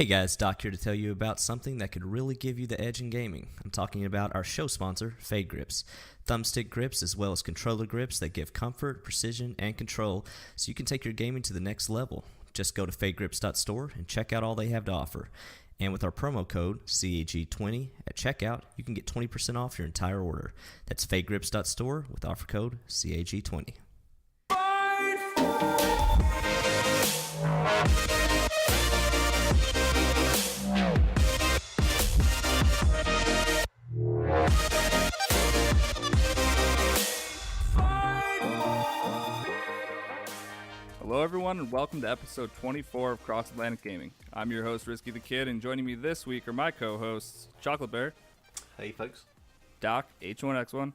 Hey guys, Doc here to tell you about something that could really give you the edge in gaming. I'm talking about our show sponsor, Fade Grips. Thumbstick grips as well as controller grips that give comfort, precision, and control so you can take your gaming to the next level. Just go to fadegrips.store and check out all they have to offer. And with our promo code, CAG20, at checkout, you can get 20% off your entire order. That's fadegrips.store with offer code CAG20. Hello everyone and welcome to episode 24 of Cross Atlantic Gaming. I'm your host Risky the Kid, and joining me this week are my co-hosts Chocolate Bear. Hey folks. Doc H1X1.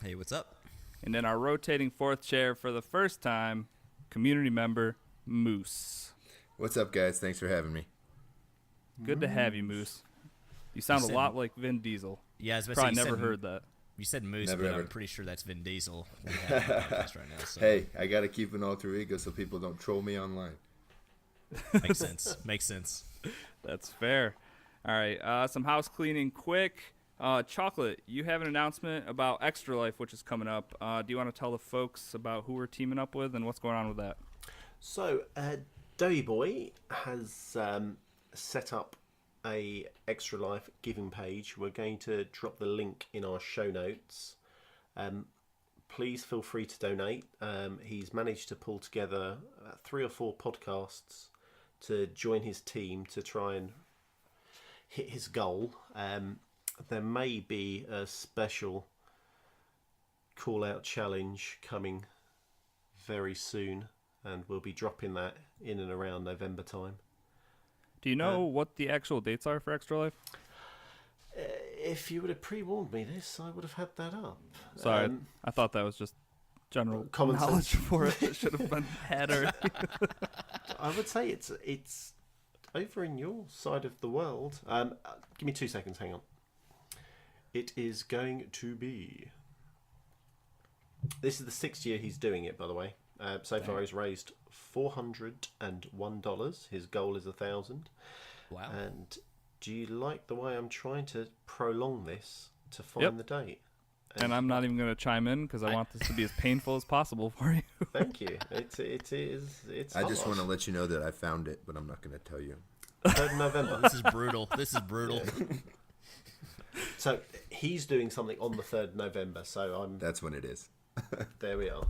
Hey, what's up? And then our rotating fourth chair for the first time, community member Moose. What's up guys? Thanks for having me. Good to have you, Moose. You sound a lot like Vin Diesel. Yeah, I was about Probably to say, never heard that. You said Moose, Never but ever. I'm pretty sure that's Vin Diesel. We have on the podcast right now, so. Hey, I gotta keep an alter ego so people don't troll me online. Makes sense. Makes sense. That's fair. All right, some house cleaning quick. Chocolate, you have an announcement about Extra Life, which is coming up. Do you want to tell the folks about who we're teaming up with and what's going on with that? So, Doughy Boy has set up a Extra Life giving page. We're going to drop the link in our show notes. Please feel free to donate. He's managed to pull together 3 or 4 podcasts to join his team to try and hit his goal. There may be a special call-out challenge coming very soon, and we'll be dropping that in and around November time. Do you know what the actual dates are for Extra Life? If you would have pre-warned me this, I would have had that up. Sorry, I thought that was just general common knowledge sense. for it. It should have been had already. I would say it's over in your side of the world. Give me 2 seconds, hang on. It is going to be... This is the 6th year he's doing it, by the way. So far he's raised $401. His goal is 1,000. Wow. And do you like the way I'm trying to prolong this to find the date? And I'm not even going to chime in because I want this to be as painful as possible for you. Thank you. It's I just hard. want to let you know that I found it, but I'm not gonna tell you. 3rd November. This is brutal. This is brutal. So he's doing something on the 3rd November. So That's when it is. there we are.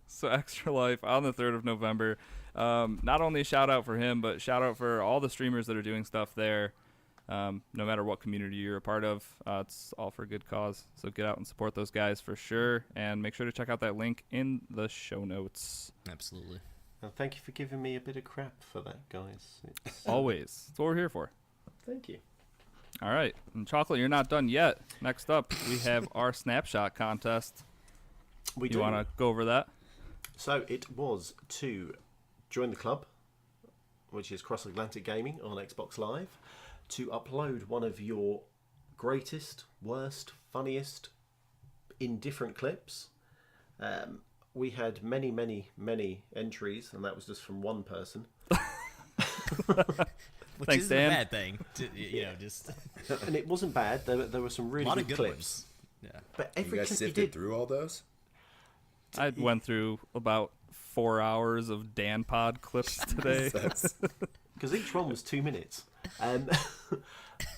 So Extra Life on the 3rd of November. Not only a shout out for him, but shout out for all the streamers that are doing stuff there. No matter what community you're a part of, it's all for a good cause. So get out and support those guys for sure. And make sure to check out that link in the show notes. Absolutely. And thank you for giving me a bit of crap for that, guys. Always. That's what we're here for. Thank you. All right. And Chocolate, you're not done yet. Next up, we have our snapshot contest. We You do. want to go over that? So it was to join the club, which is Cross Atlantic Gaming on Xbox Live, to upload one of your greatest, worst, funniest, indifferent clips. We had many, many, many entries, and that was just from one person. Which Thanks, isn't Dan. a bad thing. You know, just And it wasn't bad. There were some a really lot of good good clips. ones. Yeah. But You every guys clip you sifted did, through all those? I went through about 4 hours of Dan Pod clips today. because each one was 2 minutes.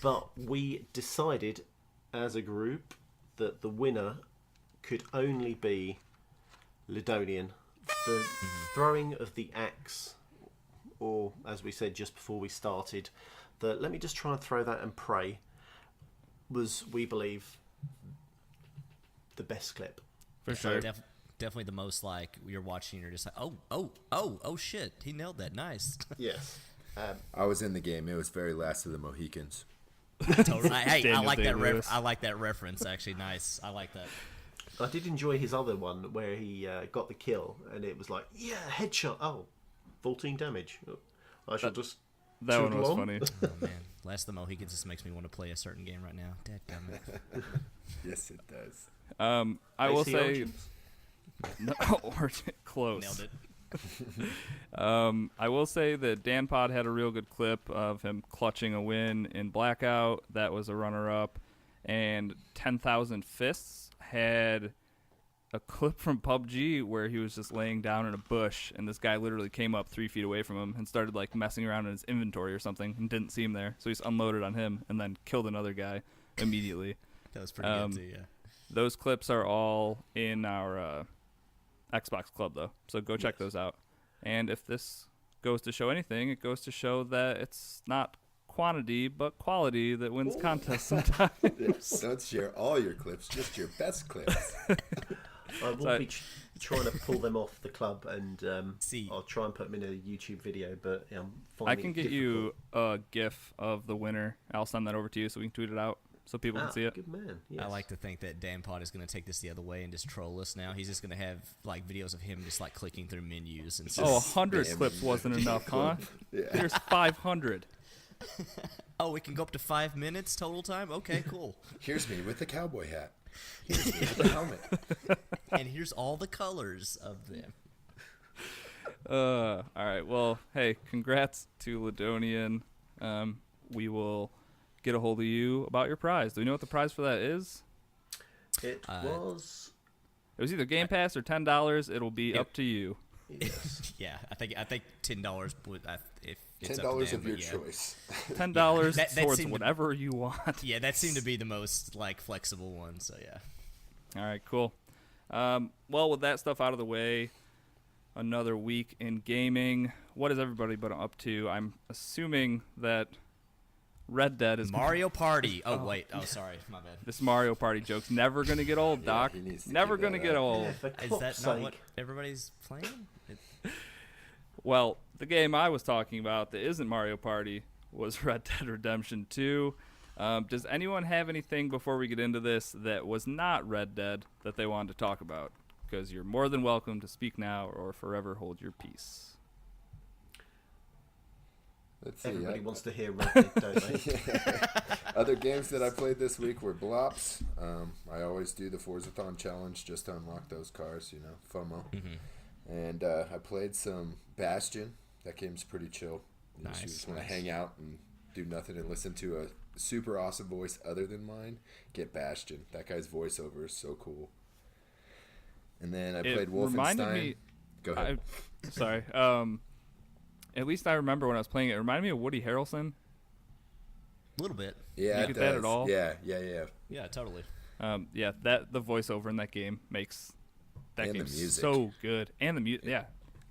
But we decided as a group that the winner could only be Lidonian. The throwing of the axe, or as we said just before we started, the let me just try and throw that and pray, was, we believe, the best clip. For sure. Definitely the most, like, you're watching, you're just like, oh shit, he nailed that, nice. Yes. I was in the game. It was very Last of the Mohicans. Totally. Hey, I Daniel like that. Day-Lewis. I like that reference. Actually, nice. I like that. I did enjoy his other one where he got the kill, and it was like, yeah, headshot. Oh, 14 damage. I shall just That one toodle was on. funny. Oh man, Last of the Mohicans just makes me want to play a certain game right now. Dadgummit. Yes, it does. I will AC say, Origins. no, or close. Nailed it. I will say that Dan Pod had a real good clip of him clutching a win in Blackout. That was a runner-up. And 10,000 Fists had a clip from PUBG where he was just laying down in a bush, and this guy literally came up 3 feet away from him and started like messing around in his inventory or something and didn't see him there. So he's unloaded on him and then killed another guy immediately. That was pretty good too, yeah. Those clips are all in our Xbox Club, though, so go check those out. And if this goes to show anything, it goes to show that it's not quantity but quality that wins contests sometimes. Don't share all your clips, just your best clips. I will be trying to pull them off the club, and See. I'll try and put them in a YouTube video, but I'm I finding can it get difficult. you a GIF of the winner. I'll send that over to you so we can tweet it out so people can see it. Good man. Yes. I like to think that Dan Pod is going to take this the other way and just troll us now. He's just going to have like videos of him just like clicking through menus and stuff. Oh, 100 Damn. clips wasn't enough, huh? Yeah. Here's 500. Oh, we can go up to 5 minutes total time? Okay, cool. Here's me with the cowboy hat. Here's me with the helmet. And here's all the colors of them. All right. Well, hey, congrats to Ladonian. We will get a hold of you about your prize. Do we know what the prize for that is? It was. It was either Game Pass or $10. It'll be up to you. Yes. Yeah, I think $10 would if it's $10 up to them, of your but yeah. choice. $10 That towards seemed to- whatever you want. Yeah, that seemed to be the most like flexible one. So yeah. All right, cool. Well, with that stuff out of the way, another week in gaming. What has everybody been up to? I'm assuming that Red Dead is Mario Party. Oh wait. Oh sorry, my bad. This Mario Party joke's never gonna get old, Doc. he needs to Never keep gonna that get up. old. Yeah, for Is God's that not sake. what everybody's playing? Well, the game I was talking about that isn't Mario Party was Red Dead Redemption 2. Does anyone have anything before we get into this that was not Red Dead that they wanted to talk about? Because you're more than welcome to speak now or forever hold your peace. Let's see. Everybody wants to hear Red Dead, don't they? Other games that I played this week were Blops. I always do the Forzathon challenge just to unlock those cars, you know, FOMO. Mm-hmm. And I played some Bastion. That game's pretty chill. You just want to hang out and do nothing and listen to a super awesome voice other than mine. Get Bastion. That guy's voiceover is so cool. And then I played reminded Wolfenstein. me. Go ahead. Sorry. At least I remember when I was playing it. It reminded me of Woody Harrelson. A little bit. Yeah, You it get that at does. all? Yeah. Yeah, totally. Yeah, that the voiceover in that game makes that And the game music. so good, and the music, yeah,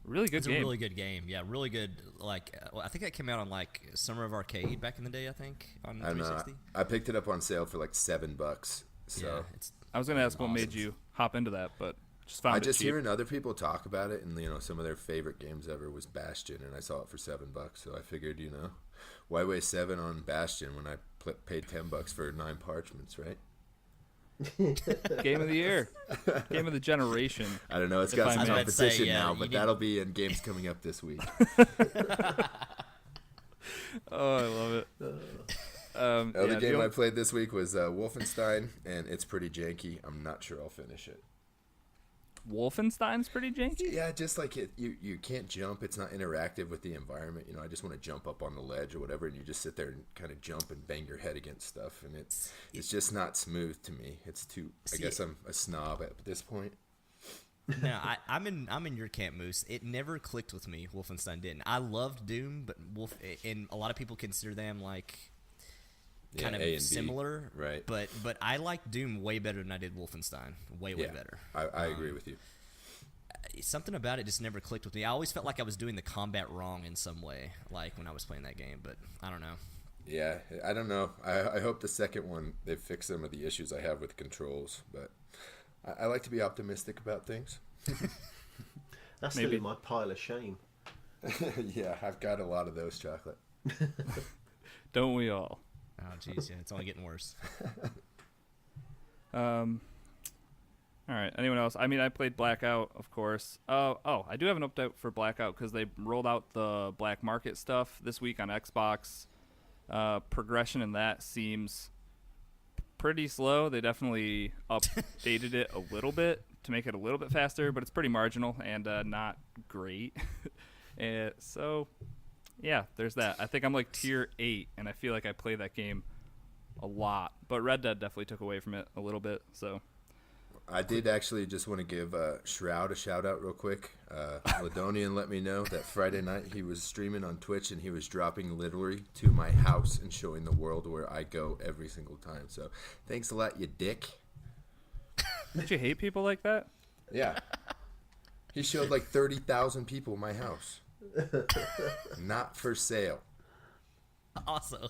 really good It's game. a really good game. Yeah, really good. Like, I think that came out on like Summer of Arcade back in the day. I think on I know. 360. I picked it up on sale for like $7. So Yeah, it's I was gonna ask what made Awesome. you hop into that, but just found I it just cheap. hearing other people talk about it, and you know, some of their favorite games ever was Bastion, and I saw it for $7. So I figured, you know, why waste 7 on Bastion when I paid $10 for 9 parchments, right? Game of the year, game of the generation. I don't know. It's If got I some may. I was about to say, competition yeah, now, you but need- that'll be in games coming up this week. Oh, I love it. The other yeah, game I played this week was Wolfenstein, and it's pretty janky. I'm not sure I'll finish it. Wolfenstein's pretty janky. Yeah, just like it, you can't jump. It's not interactive with the environment. You know, I just want to jump up on the ledge or whatever, and you just sit there and kind of jump and bang your head against stuff, and it's just not smooth to me. It's too. I See, guess I'm a snob at this point. No, I'm in your camp, Moose. It never clicked with me. Wolfenstein didn't. I loved Doom, but and a lot of people consider them like kind Yeah, of A and B, similar, right? But I like Doom way better than I did Wolfenstein. Way better. I agree with you. Something about it just never clicked with me. I always felt like I was doing the combat wrong in some way, like when I was playing that game. But I don't know. Yeah, I don't know. I hope the second one they fix some of the issues I have with controls, but I like to be optimistic about things. That's Maybe. still in my pile of shame. Yeah, I've got a lot of those, chocolate. Don't we all? Oh, jeez, yeah, it's only getting worse. All right. Anyone else? I mean, I played Blackout, of course. I do have an update for Blackout because they rolled out the black market stuff this week on Xbox. Progression in that seems pretty slow. They definitely updated it a little bit to make it a little bit faster, but it's pretty marginal and not great. And so, yeah, there's that. I think I'm like tier 8, and I feel like I play that game a lot. But Red Dead definitely took away from it a little bit. So I did actually just want to give Shroud a shout out real quick. Ladonian let me know that Friday night he was streaming on Twitch and he was dropping literally to my house and showing the world where I go every single time. So thanks a lot, you dick. Did you hate people like that? Yeah. He showed like 30,000 people my house. Not for sale. Also,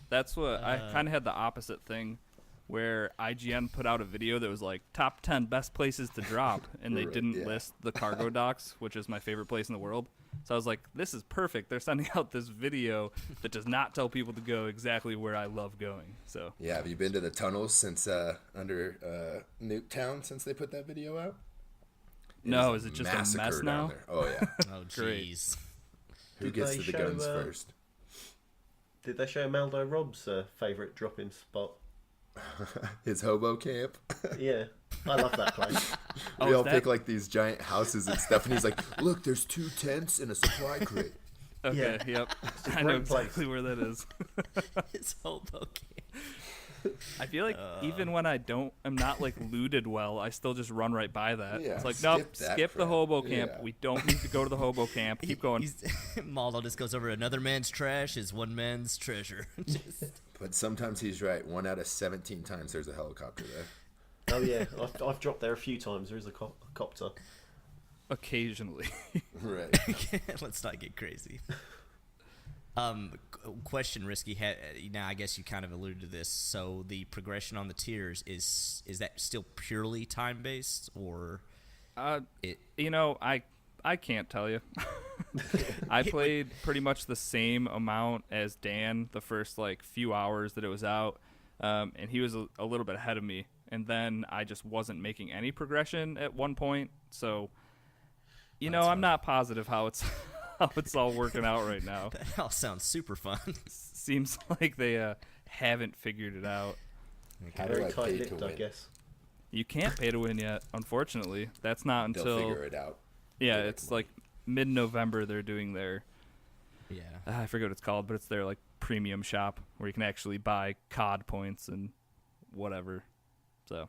That's what I kind of had the opposite thing, where IGN put out a video that was like top 10 best places to drop, and they didn't list the cargo docks, which is my favorite place in the world. So I was like, this is perfect. They're sending out this video that does not tell people to go exactly where I love going. So Yeah, have you been to the tunnels since under Nuketown since they put that video out? no, is it just a mess Massacre down now? there. Oh yeah. oh Great. jeez. Who Did gets they to the show, guns first? Did they show Maldo Rob's favourite drop-in spot? His hobo camp. Yeah, I love that place. Oh, We is all that- pick like these giant houses and stuff, and he's like, "Look, there's 2 tents and a supply crate." Okay, Yeah. yep. a I know great place. exactly where that is. It's hobo camp. I feel like even when I'm not like looted well, I still just run right by that. Yeah, It's like, nope, skip that skip the crap. hobo camp. Yeah. We don't need to go to the hobo camp. Keep going. Maldo just goes over another man's trash is one man's treasure. Just- But sometimes he's right. 1 out of 17 times there's a helicopter there. Oh yeah, I've dropped there a few times. There is a copter. Occasionally. Right. Let's not get crazy. Question, Risky. Now, I guess you kind of alluded to this. So the progression on the tiers is that still purely time based, or it? You know, I can't tell you. I played pretty much the same amount as Dan the first like few hours that it was out, and he was a little bit ahead of me. And then I just wasn't making any progression at one point. So, I'm not positive how it's all working out right now. That all sounds super fun. Seems like they haven't figured it out. How do Very I pay to tight-lipped, I win? guess. You can't pay to win yet, unfortunately. That's not They'll until figure it out. yeah, They'll it's make like mid-November they're doing their Yeah. I forget what it's called, but it's their like premium shop where you can actually buy COD points and whatever. So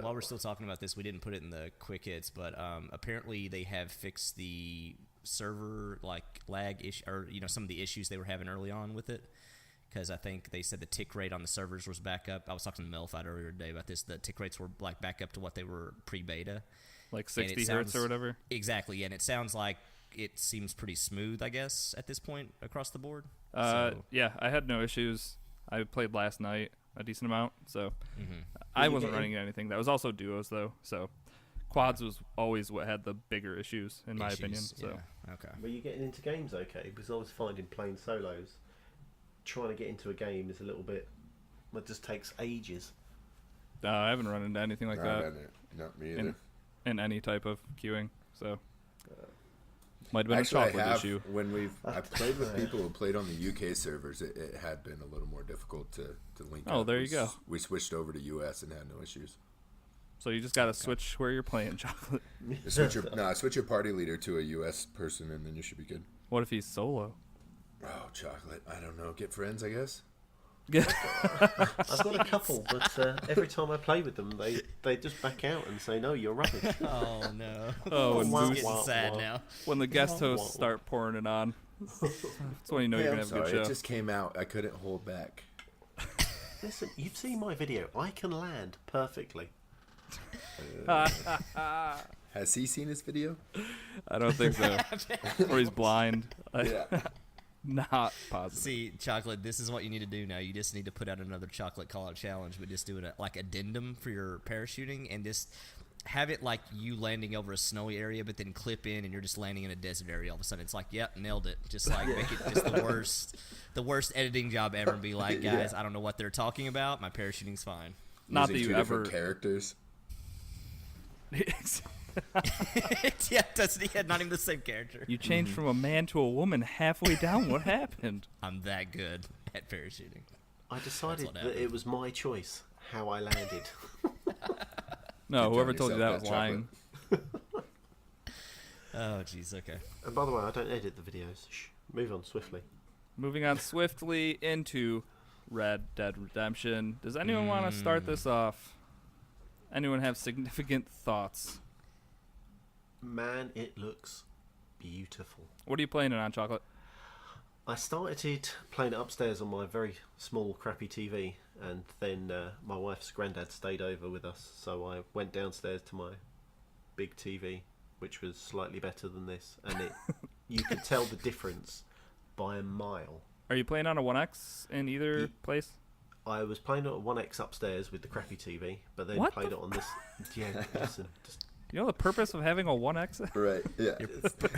While we're still talking about this, we didn't put it in the quick hits, but apparently they have fixed the server like lag issue, or some of the issues they were having early on with it. Because I think they said the tick rate on the servers was back up. I was talking to Melfight earlier today about this. The tick rates were like back up to what they were pre-beta. like And it 60 hertz or sounds- whatever. Exactly, and it sounds like it seems pretty smooth, I guess, at this point across the board. Yeah, I had no issues. I played last night a decent amount, so Mhm. I you wasn't getting- running anything. That was also duos though, so quads was always what had the bigger issues in my opinion. Issues, So yeah. Okay. Were you getting into games okay? Because I was finding playing solos, trying to get into a game is a little bit. It just takes ages. I haven't run into anything like that Not me either. in any type of queuing. So might have been Actually, a chocolate I have, issue. when I've played with people who played on the UK servers, it had been a little more difficult to link Oh, up. there you go. We switched over to US and had no issues. So you just got to switch where you're playing chocolate. Switch your party leader to a US person and then you should be good. What if he's solo? Oh, chocolate. I don't know. Get friends, I guess. I've got a couple, but every time I play with them, they just back out and say, "No, you're rubbish." Oh no. Oh, and Wow, It's Moose, getting sad now. when the guest hosts start pouring it on, that's when you know Hey, you're I'm gonna have a sorry. good It show. just came out. I couldn't hold back. Listen, you've seen my video. I can land perfectly. Has he seen his video? I don't think so. Or he's blind. Yeah. Not positive. See, Chocolate, this is what you need to do now. You just need to put out another chocolate call-out challenge, but just do it like addendum for your parachuting, and just have it like you landing over a snowy area, but then clip in and you're just landing in a desert area. All of a sudden, it's like, yep, nailed it. Just like make it just the worst editing job ever, and be like, guys, I don't know what they're talking about. My parachuting's fine. Not that Using you two different ever. characters. Yeah, doesn't he had not even the same character? You changed from a man to a woman halfway down. What happened? I'm that good at parachuting. I decided what that happened. it was my choice how I landed. No, Get whoever Johnny told you that yourself was that lying. Oh, jeez. Okay. And by the way, I don't edit the videos. Shh. Move on swiftly. Moving on swiftly into Red Dead Redemption. Does anyone want to start this off? Anyone have significant thoughts? Man, it looks beautiful. What are you playing it on, Chocolate? I started playing it upstairs on my very small, crappy TV, and then my wife's granddad stayed over with us, so I went downstairs to my big TV, which was slightly better than this, and you could tell the difference by a mile. Are you playing on a 1X in either place? I was playing it on 1X upstairs with the crappy TV, but then played it on this. Yeah, listen. You know the purpose of having a 1X? Right. Yeah.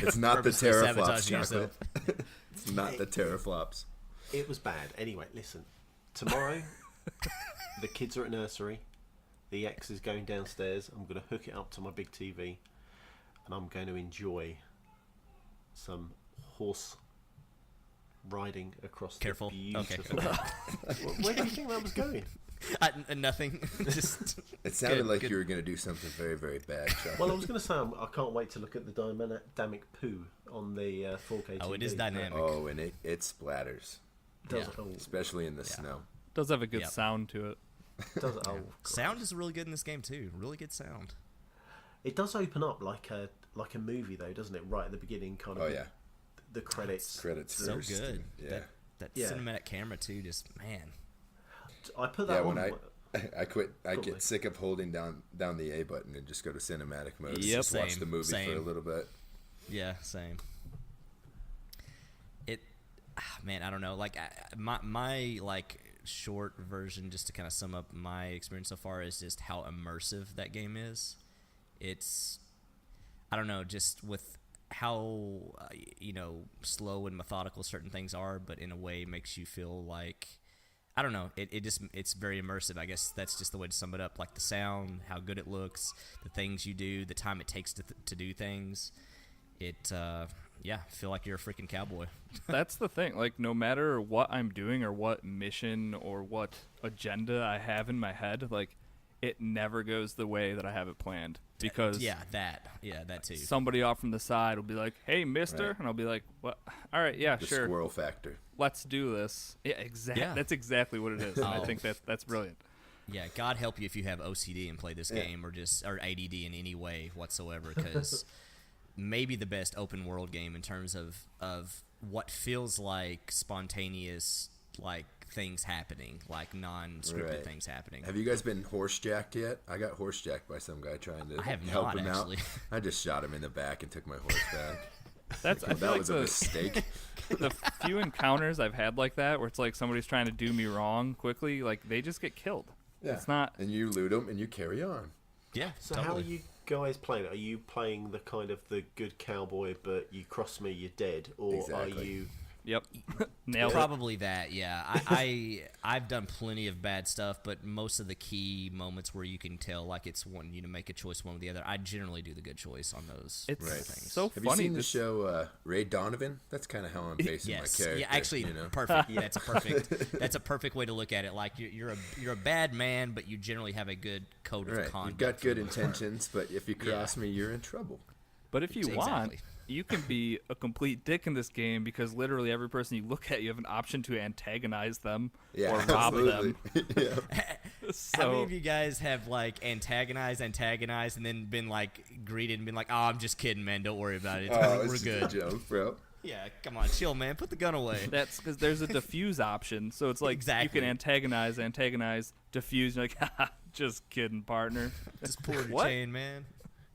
It's not the purposely teraflops, sabotaging Chocolate. It's not the teraflops. It was bad. Anyway, listen. Tomorrow, the kids are at nursery. The X is going downstairs. I'm going to hook it up to my big TV, and I'm going to enjoy some horse riding across Careful. the beautiful. Okay. Where do you think that was going? Nothing. Just It sounded like good. you were going to do something very, very bad, Chocolate. Well, I was going to say I can't wait to look at the dynamic poo on the 4K TV. Oh, it is dynamic. Oh, and it splatters, Does Yeah. especially in the snow. Does have a good Yep. sound to it. does it? Oh, God. Sound is really good in this game too. Really good sound. It does open up like a movie though, doesn't it? Right at the beginning, kind of. Oh, yeah. The credits. Credits So first. good. Yeah. That Yeah. cinematic camera too. Just man. I put that Yeah, on. when I quit, I Probably. get sick of holding down the A button and just go to cinematic mode. Yep. Just watch Same, the movie for a same. little bit. Yeah, same. Man, I don't know. Like my like short version, just to kind of sum up my experience so far, is just how immersive that game is. It's, I don't know, just with how slow and methodical certain things are, but in a way makes you feel like, I don't know, it's very immersive. I guess that's just the way to sum it up. Like the sound, how good it looks, the things you do, the time it takes to do things. I feel like you're a freaking cowboy. That's the thing. Like, no matter what I'm doing or what mission or what agenda I have in my head, like, it never goes the way that I have it planned. Because that too. somebody off from the side will be like, "Hey, mister," Right. and I'll be like, "What? All right, yeah, The sure. squirrel factor. Let's do this." Yeah, exactly. Yeah. That's exactly what it is. And I Oh. think that's brilliant. Yeah, God help you if you have OCD and play this Yeah. game, or ADD in any way whatsoever, because maybe the best open world game in terms of what feels like spontaneous things happening, like non-scripted Right. things happening. Have you guys been horse-jacked yet? I got horse-jacked by some guy trying to I have help not, him actually. out. I just shot him in the back and took my horse back. That's I feel That like was a mistake. the few encounters I've had like that, where it's like somebody's trying to do me wrong quickly, like they just get killed. Yeah. It's not. And you loot them and you carry on. Yeah, So totally. how are you guys playing it? Are you playing the kind of the good cowboy, but you cross me, you're dead, or are Exactly. you? Yep. Nailed it. Probably that, yeah. I've done plenty of bad stuff, but most of the key moments where you can tell like it's wanting you to make a choice one or the other, I generally do the good choice on those It's Right. things. so Have funny. you seen the this- show Ray Donovan? That's kind of how I'm basing Yes, my character. yeah, actually, you know? perfect. Yeah, that's a perfect way to look at it. Like you're a bad man, but you generally have a good code of Right. conduct. You've got for the good most part. intentions, but if you cross me, you're in trouble. But if you want, Exactly. you can be a complete dick in this game because literally every person you look at, you have an option to antagonize them Yeah, or rob absolutely. them. Yeah. How many So of you guys have like antagonized, and then been like greeted and been like, "Oh, I'm just kidding, man. Don't worry about it. Oh, We're it's good." just a joke, bro. Yeah, come on, chill, man. Put the gun away. that's because there's a diffuse option. So it's like Exactly. you can antagonize, diffuse. You're like, haha, just kidding, partner. Just pull your What? chain, man.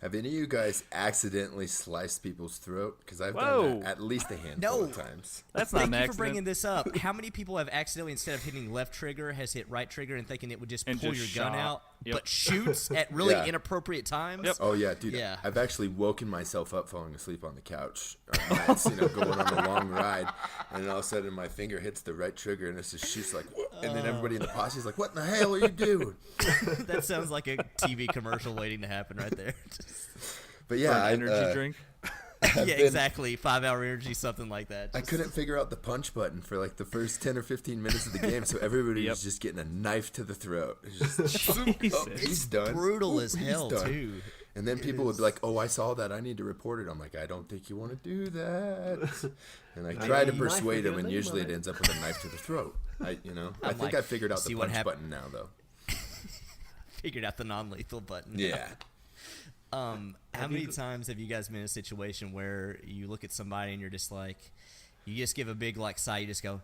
Have any of you guys accidentally sliced people's throat? Because I've Whoa. done that at least a handful No. of times. That's not Thank an you for bringing accident. this up. How many people have accidentally, instead of hitting left trigger, has hit right trigger and thinking it would just And pull just your gun shot. out, Yep. but shoots at really Yeah. inappropriate times? Yep. Oh yeah, dude. Yeah. I've actually woken myself up falling asleep on the couch on nights, going on a long ride, and then all of a sudden my finger hits the right trigger and it just shoots like, "What?" And then everybody in the posse is like, "What in the hell are you doing?" That sounds like a TV commercial waiting to happen right there. But For yeah, an energy drink. Yeah, exactly. 5-hour energy, something like that. I couldn't figure out the punch button for like the first 10 or 15 minutes of the game, so everybody was just getting a knife to the throat. It's just, oh, he's done. Brutal as He's hell, done. too. And then people would be like, "Oh, I saw that. I need to report it." I'm like, "I don't think you want to do that." And I try to persuade him, and usually it ends up with a knife to the throat. I think like, I figured out the see what punch button now, though. Figured out the non-lethal button. Yeah. How many times have you guys been in a situation where you look at somebody and you're just like, you just give a big like sigh, you just go,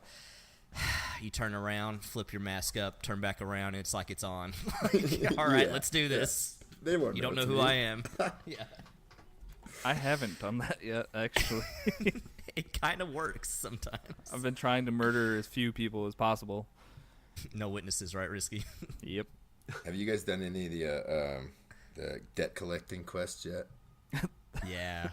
you turn around, flip your mask up, turn back around, and it's like it's on. Like, all right, let's do this. Yeah. They won't You know don't know it's who me. I am. Yeah. I haven't done that yet, actually. It kind of works sometimes. I've been trying to murder as few people as possible. No witnesses, right, Risky? Yep. Have you guys done any of the debt collecting quests yet? Yeah.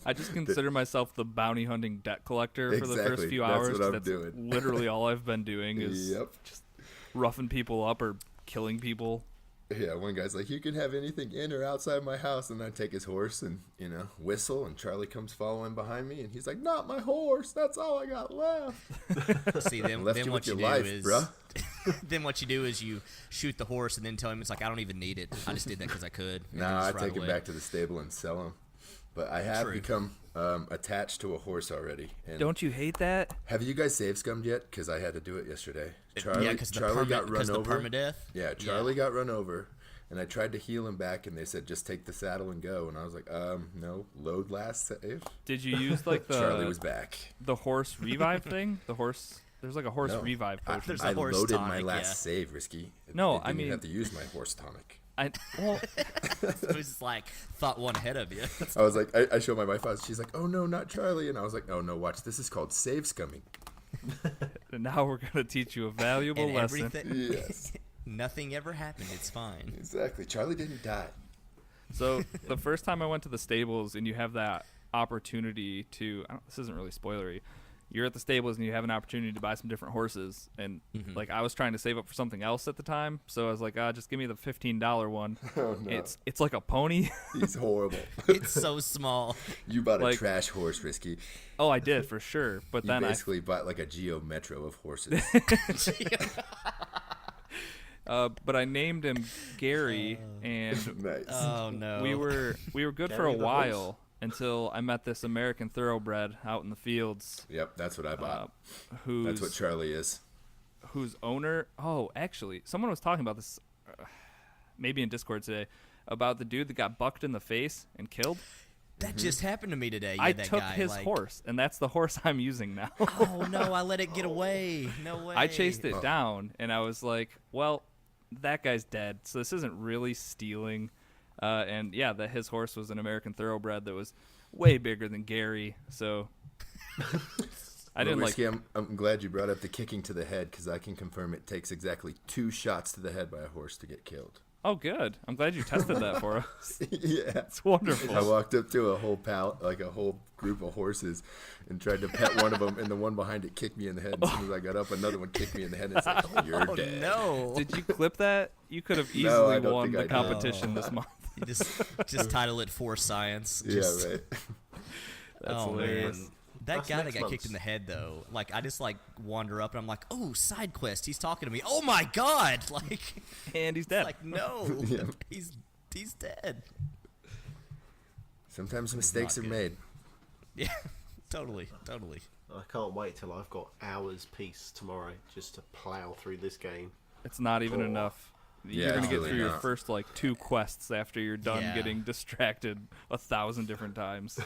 I just consider myself the bounty hunting debt collector for the Exactly. first few That's hours. what I'm doing. Literally all I've been doing is just roughing people up or killing people. Yeah, one guy's like, "You can have anything in or outside my house," and I take his horse and whistle, and Charlie comes following behind me, and he's like, "Not my horse. That's all I got left." See, then Left you what with you your do life, is, bruh. then what you do is you shoot the horse and then tell him it's like, I don't even need it. I just did that because I could. And then Nah, I just ride take him away. back to the stable and sell him. But I have True. become attached to a horse already. And Don't you hate that? have you guys save scummed yet? Because I had to do it yesterday. Yeah, because Charlie got run the over. permadeath. Yeah, Charlie got run over, and I tried to heal him back, and they said just take the saddle and go. And I was like, no, load last save. Did you use like Charlie was back. the horse revive thing? The horse. There's like a horse No, revive I, potion. There's a I horse loaded tonic, my last yeah. save, Risky. No, I I didn't mean- have to use my horse tonic. Well, It was like thought one ahead of you. I was like, I showed my wife, she's like, "Oh no, not Charlie," and I was like, "Oh no, watch, this is called save scumming." and now we're gonna teach you a valuable And lesson. everything, Yes, nothing ever happened. It's fine. exactly. Charlie didn't die. So the first time I went to the stables and you have that opportunity to, this isn't really spoilery, you're at the stables and you have an opportunity to buy some different horses. And like I was trying to save up for something else at the time. So I was like, just give me the $15 one. Oh no, It's like a pony. he's horrible. It's so small. You bought a Like- trash horse, Risky. Oh, I did for sure. But You then basically bought like a Geo Metro of horses. but I named him Gary and Nice. Oh no. we were good for a Gary the while until I met this American thoroughbred out in the fields. Yep, that's what I bought. Who's That's what Charlie is. whose owner? Oh, actually, someone was talking about this, maybe in Discord today, about the dude that got bucked in the face and killed. That just happened to me today. Yeah, I that took guy, his like, horse, and that's the horse I'm using now. Oh no! I let it get away. No way. I chased it down, and I was like, well, that guy's dead, so this isn't really stealing. And yeah, his horse was an American thoroughbred that was way bigger than Gary, so I didn't like. Risky, I'm glad you brought up the kicking to the head because I can confirm it takes exactly 2 shots to the head by a horse to get killed. Oh, good. I'm glad you tested that for us. Yeah. It's wonderful. I walked up to a whole a whole group of horses and tried to pet one of them, and the one behind it kicked me in the head. As soon as I got up, another one kicked me in the head and said, "Oh, you're Oh dead." no! Did you clip that? You could have No, easily I don't won think the I did. competition this month. You just title it for science. Yeah, Just, right. That's oh hilarious. man. That That's guy that next got kicked month's. in the head though, like I just like wander up and I'm like, oh, side quest. He's talking to me. Oh my god! Like, And he's dead. like no, Yeah. he's dead. Sometimes mistakes are good. made. Yeah, totally. I can't wait till I've got hours peace tomorrow just to plow through this game. It's not even Oh. enough. Yeah, You're gonna it's get really through your not. first like 2 quests after you're done Yeah. getting distracted 1,000 different times.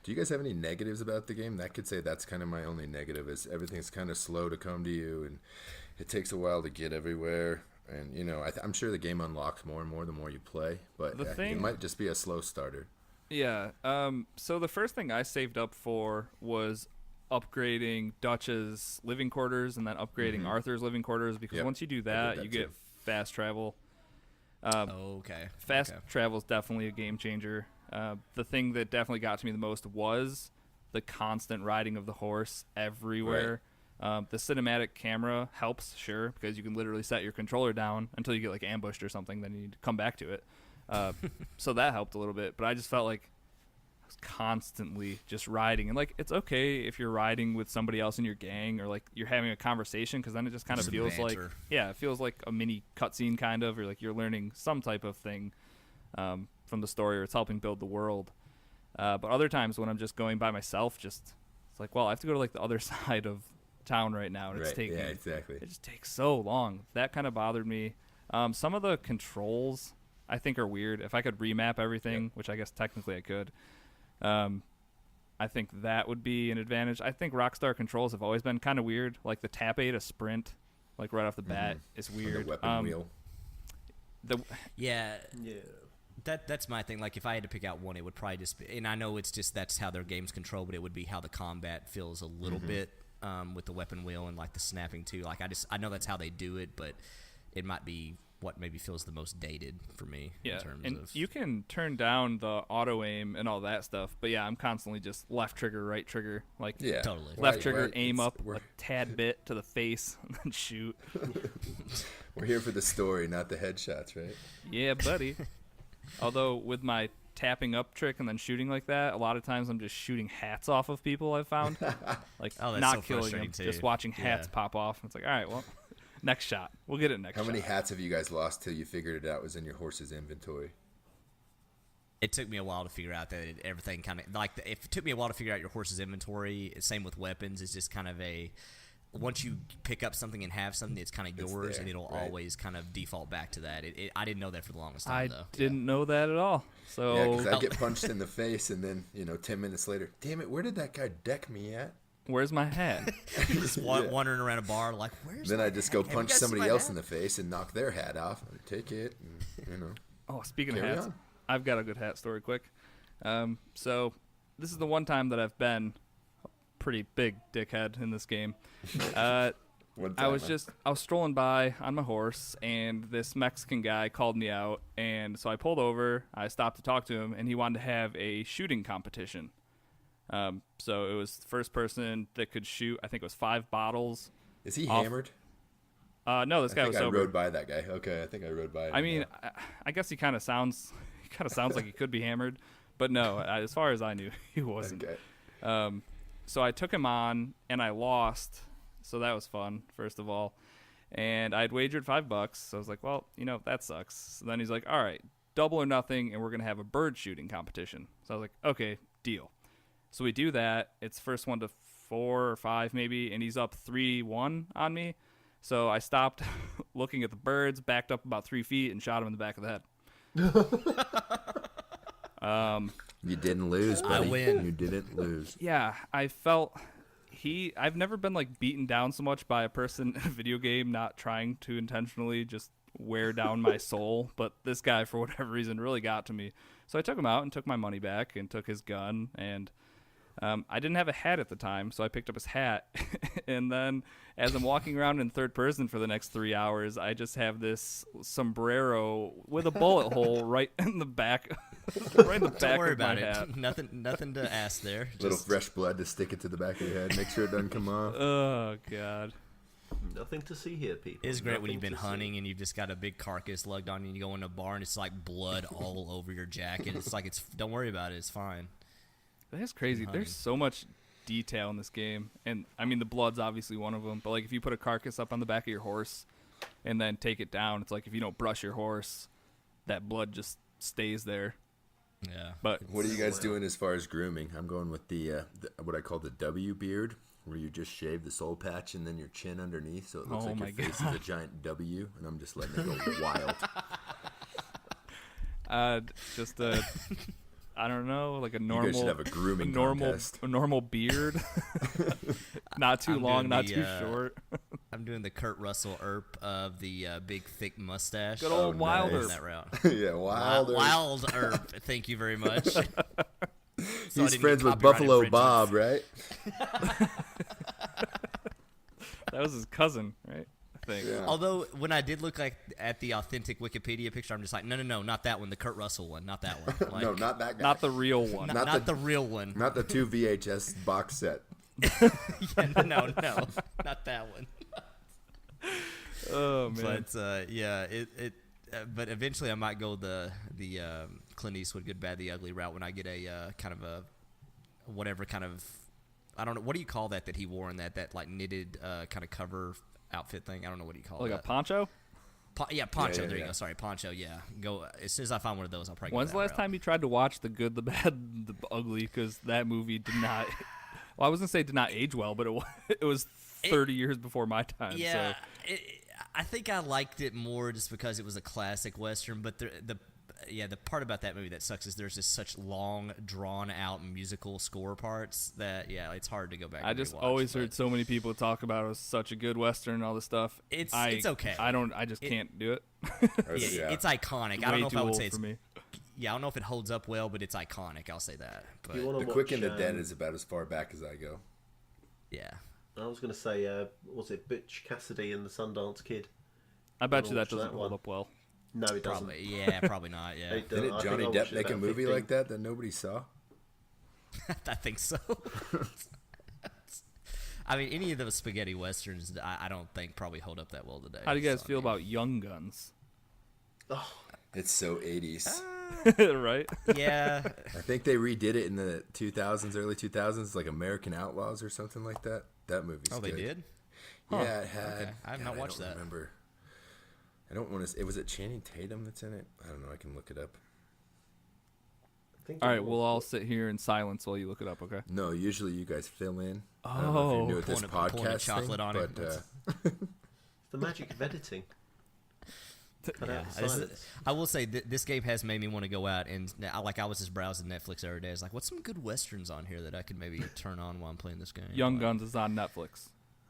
Do you guys have any negatives about the game? That could say that's kind of my only negative is everything's kind of slow to come to you, and it takes a while to get everywhere. And I'm sure the game unlocks more and more the more you play, but The it thing- might just be a slow starter. Yeah. So the first thing I saved up for was upgrading Dutch's living quarters and then upgrading Arthur's living quarters because Yep, once you do I did that, that you get too. fast travel. Okay. Fast okay. travel is definitely a game changer. The thing that definitely got to me the most was the constant riding of the horse everywhere. The cinematic camera helps, sure, because you can literally set your controller down until you get like ambushed or something. Then you need to come back to it. So that helped a little bit. But I just felt like was constantly just riding. And like, it's okay if you're riding with somebody else in your gang or like you're having a conversation, because then it just kind of feels like, it feels like a mini cutscene kind of, or like you're learning some type of thing from the story, or it's helping build the world. But other times when I'm just going by myself, it's like, well, I have to go to like the other side of town right now, and it's taking, exactly. It just takes so long. That kind of bothered me. Some of the controls I think are weird. If I could remap everything, which I guess technically I could, I think that would be an advantage. I think Rockstar controls have always been kind of weird. Like the tap A to sprint, like right off the bat, is weird. The weapon wheel. That's my thing. Like if I had to pick out one, it would probably just be, and I know it's just that's how their game's controlled, but it would be how the combat feels a little bit with the weapon wheel and like the snapping too. Like I know that's how they do it, but it might be what maybe feels the most dated for me. Yeah, in terms and of, you can turn down the auto aim and all that stuff, but yeah, I'm constantly just left trigger, right trigger, like totally left trigger, aim up a tad bit to the face, and then shoot. We're here for the story, not the headshots, right? Yeah, buddy. Although with my tapping up trick and then shooting like that, a lot of times I'm just shooting hats off of people I've found. Like not killing them, just watching hats pop off. And it's like, all right, well, next shot. We'll get it next shot. How many hats have you guys lost till you figured it out was in your horse's inventory? It took me a while to figure out that everything kind of like if it took me a while to figure out your horse's inventory. Same with weapons. It's just kind of once you pick up something and have something, it's kind of yours, and it'll always kind of default back to that. I didn't know that for the longest time, though. I didn't know that at all. So yeah, because I get punched in the face, and then 10 minutes later, damn it, where did that guy deck me at? Where's my hat? You're just wandering around a bar like, where's Then my I just hat? go punch somebody else in the face and knock their hat off. And take it, and, Oh, speaking of carry hats, on. I've got a good hat story quick. So this is the one time that I've been a pretty big dickhead in this game. I was strolling by on my horse, and this Mexican guy called me out, and so I pulled over. I stopped to talk to him, and he wanted to have a shooting competition. So it was the first person that could shoot. I think it was 5 bottles. Is he hammered? No, this guy was sober. I rode by that guy. Okay, I think I rode by him. I mean, I guess he kind of sounds like he could be hammered, but no, as far as I knew, he wasn't. Okay. So I took him on, and I lost. So that was fun, first of all. And I'd wagered $5. So I was like, well, that sucks. So then he's like, all right, double or nothing, and we're going to have a bird shooting competition. So I was like, okay, deal. So we do that. It's first one to 4 or 5 maybe, and he's up 3-1 on me. So I stopped looking at the birds, backed up about 3 feet, and shot him in the back of the head. You didn't lose, buddy. I win. You didn't lose. Yeah, I felt... I've never been like beaten down so much by a person in a video game not trying to intentionally just wear down my soul, but this guy for whatever reason really got to me. So I took him out and took my money back and took his gun, and I didn't have a hat at the time, so I picked up his hat. And then as I'm walking around in third person for the next 3 hours, I just have this sombrero with a bullet hole right in the back. Right in the back Don't worry of my about hat. it. Nothing to ask there. Little fresh blood to stick it to the back of your head. Make sure it doesn't come off. Oh, God. Nothing to see here, people. It's great when Nothing you've been to see. hunting and you've just got a big carcass lugged on you, and you go in a bar and it's like blood all over your jacket. It's like don't worry about it. It's fine. That's crazy. There's so much detail in this game, and I mean the blood's obviously one of them. But like if you put a carcass up on the back of your horse and then take it down, it's like if you don't brush your horse, that blood just stays there. Yeah. But What are you guys doing as far as grooming? I'm going with the what I call the W beard, where you just shave the soul patch and then your chin underneath, so it looks like your face is a giant W, and I'm just letting it go wild. Just a, I don't know, like a normal. You guys should have a grooming contest. A normal beard, not too long, not too short. I'm doing the Kurt Russell Earp of the big thick mustache. Good old Wild Going Earp. that route. Yeah, wild. Wild Earp. Thank you very much. So He's friends with Buffalo Bob, right? That was his cousin, right? I think. Yeah. Although when I did look at the authentic Wikipedia picture, I'm just like, no, not that one, the Kurt Russell one, not that one. Like, No, not that guy. Not the real one. not the real one. Not the 2 VHS box set. Yeah, no, not that one. Oh man. But yeah, but eventually I might go the Clint Eastwood Good, Bad, the Ugly route when I get a kind of a whatever kind of, I don't know, what do you call that he wore in that like knitted kind of cover outfit thing? I don't know what you call it. Like a poncho? Poncho. There you go. Sorry, poncho. Yeah, go as soon as I find one of those. I'll probably. When's the last time you tried to watch The Good, the Bad, the Ugly? Because that movie did not. Well, I was gonna say did not age well, but it was 30 years before my time. Yeah, so. I think I liked it more just because it was a classic Western. But the part about that movie that sucks is there's just such long, drawn out musical score parts that it's hard to go back. I just always heard so many people talk about it was such a good Western and all this stuff. It's okay. I just can't do it. It's iconic. It's I don't way know if too I would old say it's. for me. Yeah, I don't know if it holds up well, but it's iconic. I'll say that. But The Quick and the Dead is about as far back as I go. yeah. I was going to say, was it Butch Cassidy and the Sundance Kid? I bet you that watch doesn't that hold one. up well. No, it doesn't. Probably not. Yeah, Didn't Johnny Depp make a movie like that nobody saw? I think so. I mean, any of those spaghetti westerns, I don't think probably hold up that well today. How do you guys feel about Young Guns? Oh, It's so 80s. Right? Yeah. I think they redid it in the 2000s, early 2000s, like American Outlaws or something like that. That movie's Oh, they good. did? Yeah, it had. Okay. I have not watched I don't that. remember. I don't want to. Was it Channing Tatum that's in it? I don't know. I can look it up. I think All it right, was. we'll all sit here in silence while you look it up, okay? No, usually you guys fill in. I don't know if Oh. you're new at this Pouring a podcast chocolate thing, on it. but It's the magic of editing. Cut Yeah, out the silence. I will say this game has made me want to go out and I was just browsing Netflix the other day. I was like, what's some good westerns on here that I could maybe turn on while I'm playing this game? Young Like, Guns is on Netflix.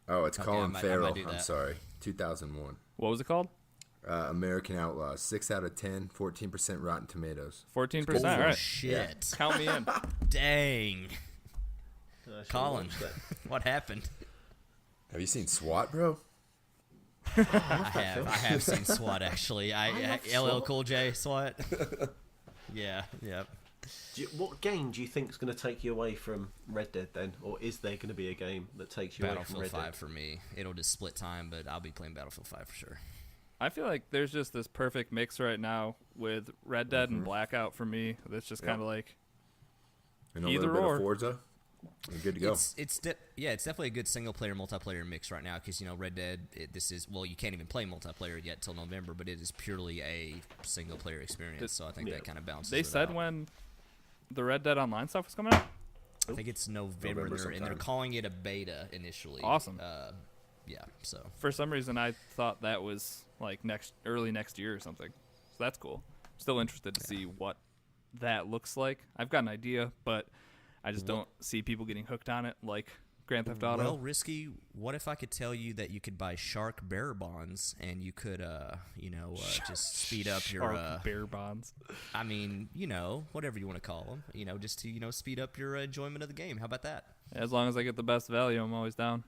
oh, it's Okay, Colin I might Farrell. do I'm that. sorry, 2001. What was it called? American Outlaws, 6 out of 10, 14% Rotten Tomatoes. 14%. All Oh, right. shit. Count me in. Dang. I should Colin, watch that. what happened? Have you seen SWAT, bro? I have seen SWAT actually. love LL SWAT. Cool J SWAT. Yeah. What game do you think is going to take you away from Red Dead then, or is there going to be a game that takes you away from Battlefield Red 5 Dead? for me. It'll just split time, but I'll be playing Battlefield 5 for sure. I feel like there's just this perfect mix right now with Red Dead and Blackout for me. That's just kind of like And a Either little bit or. of Forza. You're good to go. It's definitely a good single player multiplayer mix right now because Red Dead you can't even play multiplayer yet till November, but it is purely a single player experience. So I think that kind of balances. they it said out. when the Red Dead Online stuff was coming out. I think it's November, November and they're sometime. calling it a beta initially. Awesome. Yeah. So For some reason, I thought that was like early next year or something. So that's cool. Still interested to see what that looks like. I've got an idea, but I just don't see people getting hooked on it like Grand Theft Auto. Well, Risky, what if I could tell you that you could buy shark bearer bonds and you could, just speed up your, Shark bear bonds. I mean, whatever you want to call them, just to, speed up your enjoyment of the game. How about that? As long as I get the best value, I'm always down.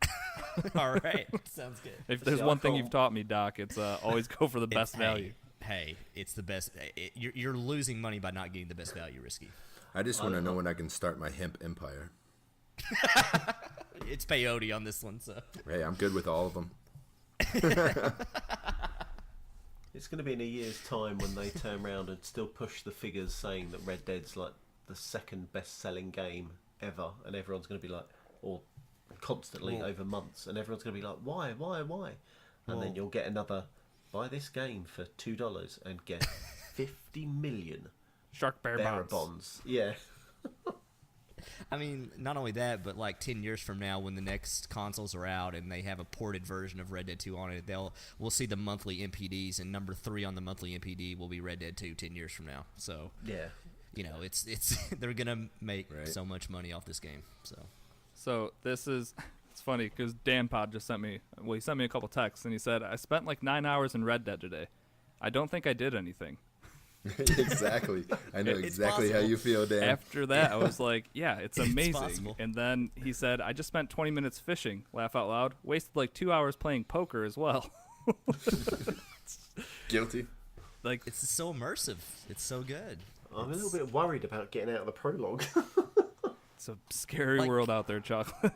All right. Sounds good. If there's one thing you've taught me, Doc, it's always go for the best value. Hey, it's the best. You're losing money by not getting the best value, Risky. I just want to know when I can start my hemp empire. It's peyote on this one, so. Hey, I'm good with all of them. It's going to be in a year's time when they turn around and still push the figures saying that Red Dead's like the second best-selling game ever, and everyone's going to be like, or constantly over months, and everyone's going to be like, why? And then you'll get another, buy this game for $2 and get 50 million Shark bear bearer bonds. bonds. Yeah. I mean, not only that, but like 10 years from now, when the next consoles are out and they have a ported version of Red Dead 2 on it, we'll see the monthly MPDs, and number 3 on the monthly MPD will be Red Dead 2 10 years from now. So, Yeah. it's they're gonna make Right. so much money off this game. So this is, it's funny because Dan Pod just sent me, he sent me a couple texts and he said, I spent like 9 hours in Red Dead today. I don't think I did anything. Exactly. I know It's exactly how possible. you feel, Dan. After that, I was like, yeah, it's amazing. possible. And then he said, I just spent 20 minutes fishing, laugh out loud, wasted like 2 hours playing poker as well. Guilty. Like, It's so immersive. It's so good. I'm a little bit worried about getting out of the prologue. it's a scary Like- world out there, Chocolate.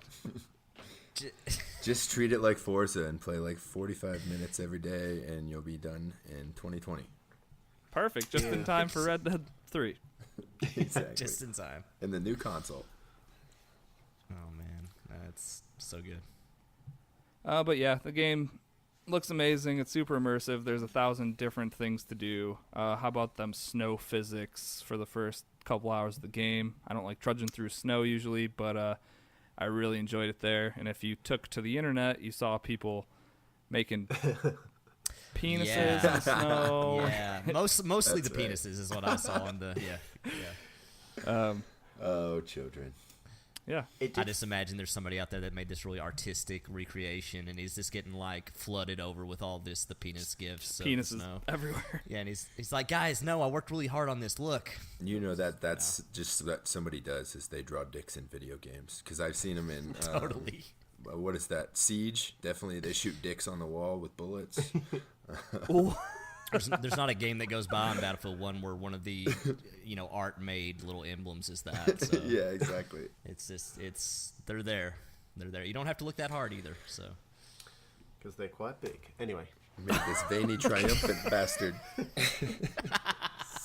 Just treat it like Forza and play like 45 minutes every day, and you'll be done in 2020. Perfect. Just in time for Red Dead 3. Exactly. Just in time. And the new console. Oh man, that's so good. But yeah, the game looks amazing. It's super immersive. There's 1,000 different things to do. How about them snow physics for the first couple hours of the game? I don't like trudging through snow usually, but I really enjoyed it there. And if you took to the internet, you saw people making penises in the snow. Yeah, mostly That's the right. penises is what I saw on the yeah. Oh, children. Yeah. It I did just imagine there's somebody out there that made this really artistic recreation, and he's just getting like flooded over with all the penis gifts. of the Penises snow. everywhere. Yeah, and he's like, guys, no, I worked really hard on this. Look, You know that's just what somebody does is they draw dicks in video games. Because I've seen them in... totally. What is that? Siege? Definitely they shoot dicks on the wall with bullets. There's not a game that goes by on Battlefield 1 where one of the art made little emblems is that. So Yeah, exactly. they're there. They're there. You don't have to look that hard either. So because they're quite big. Anyway, Made this veiny triumphant bastard.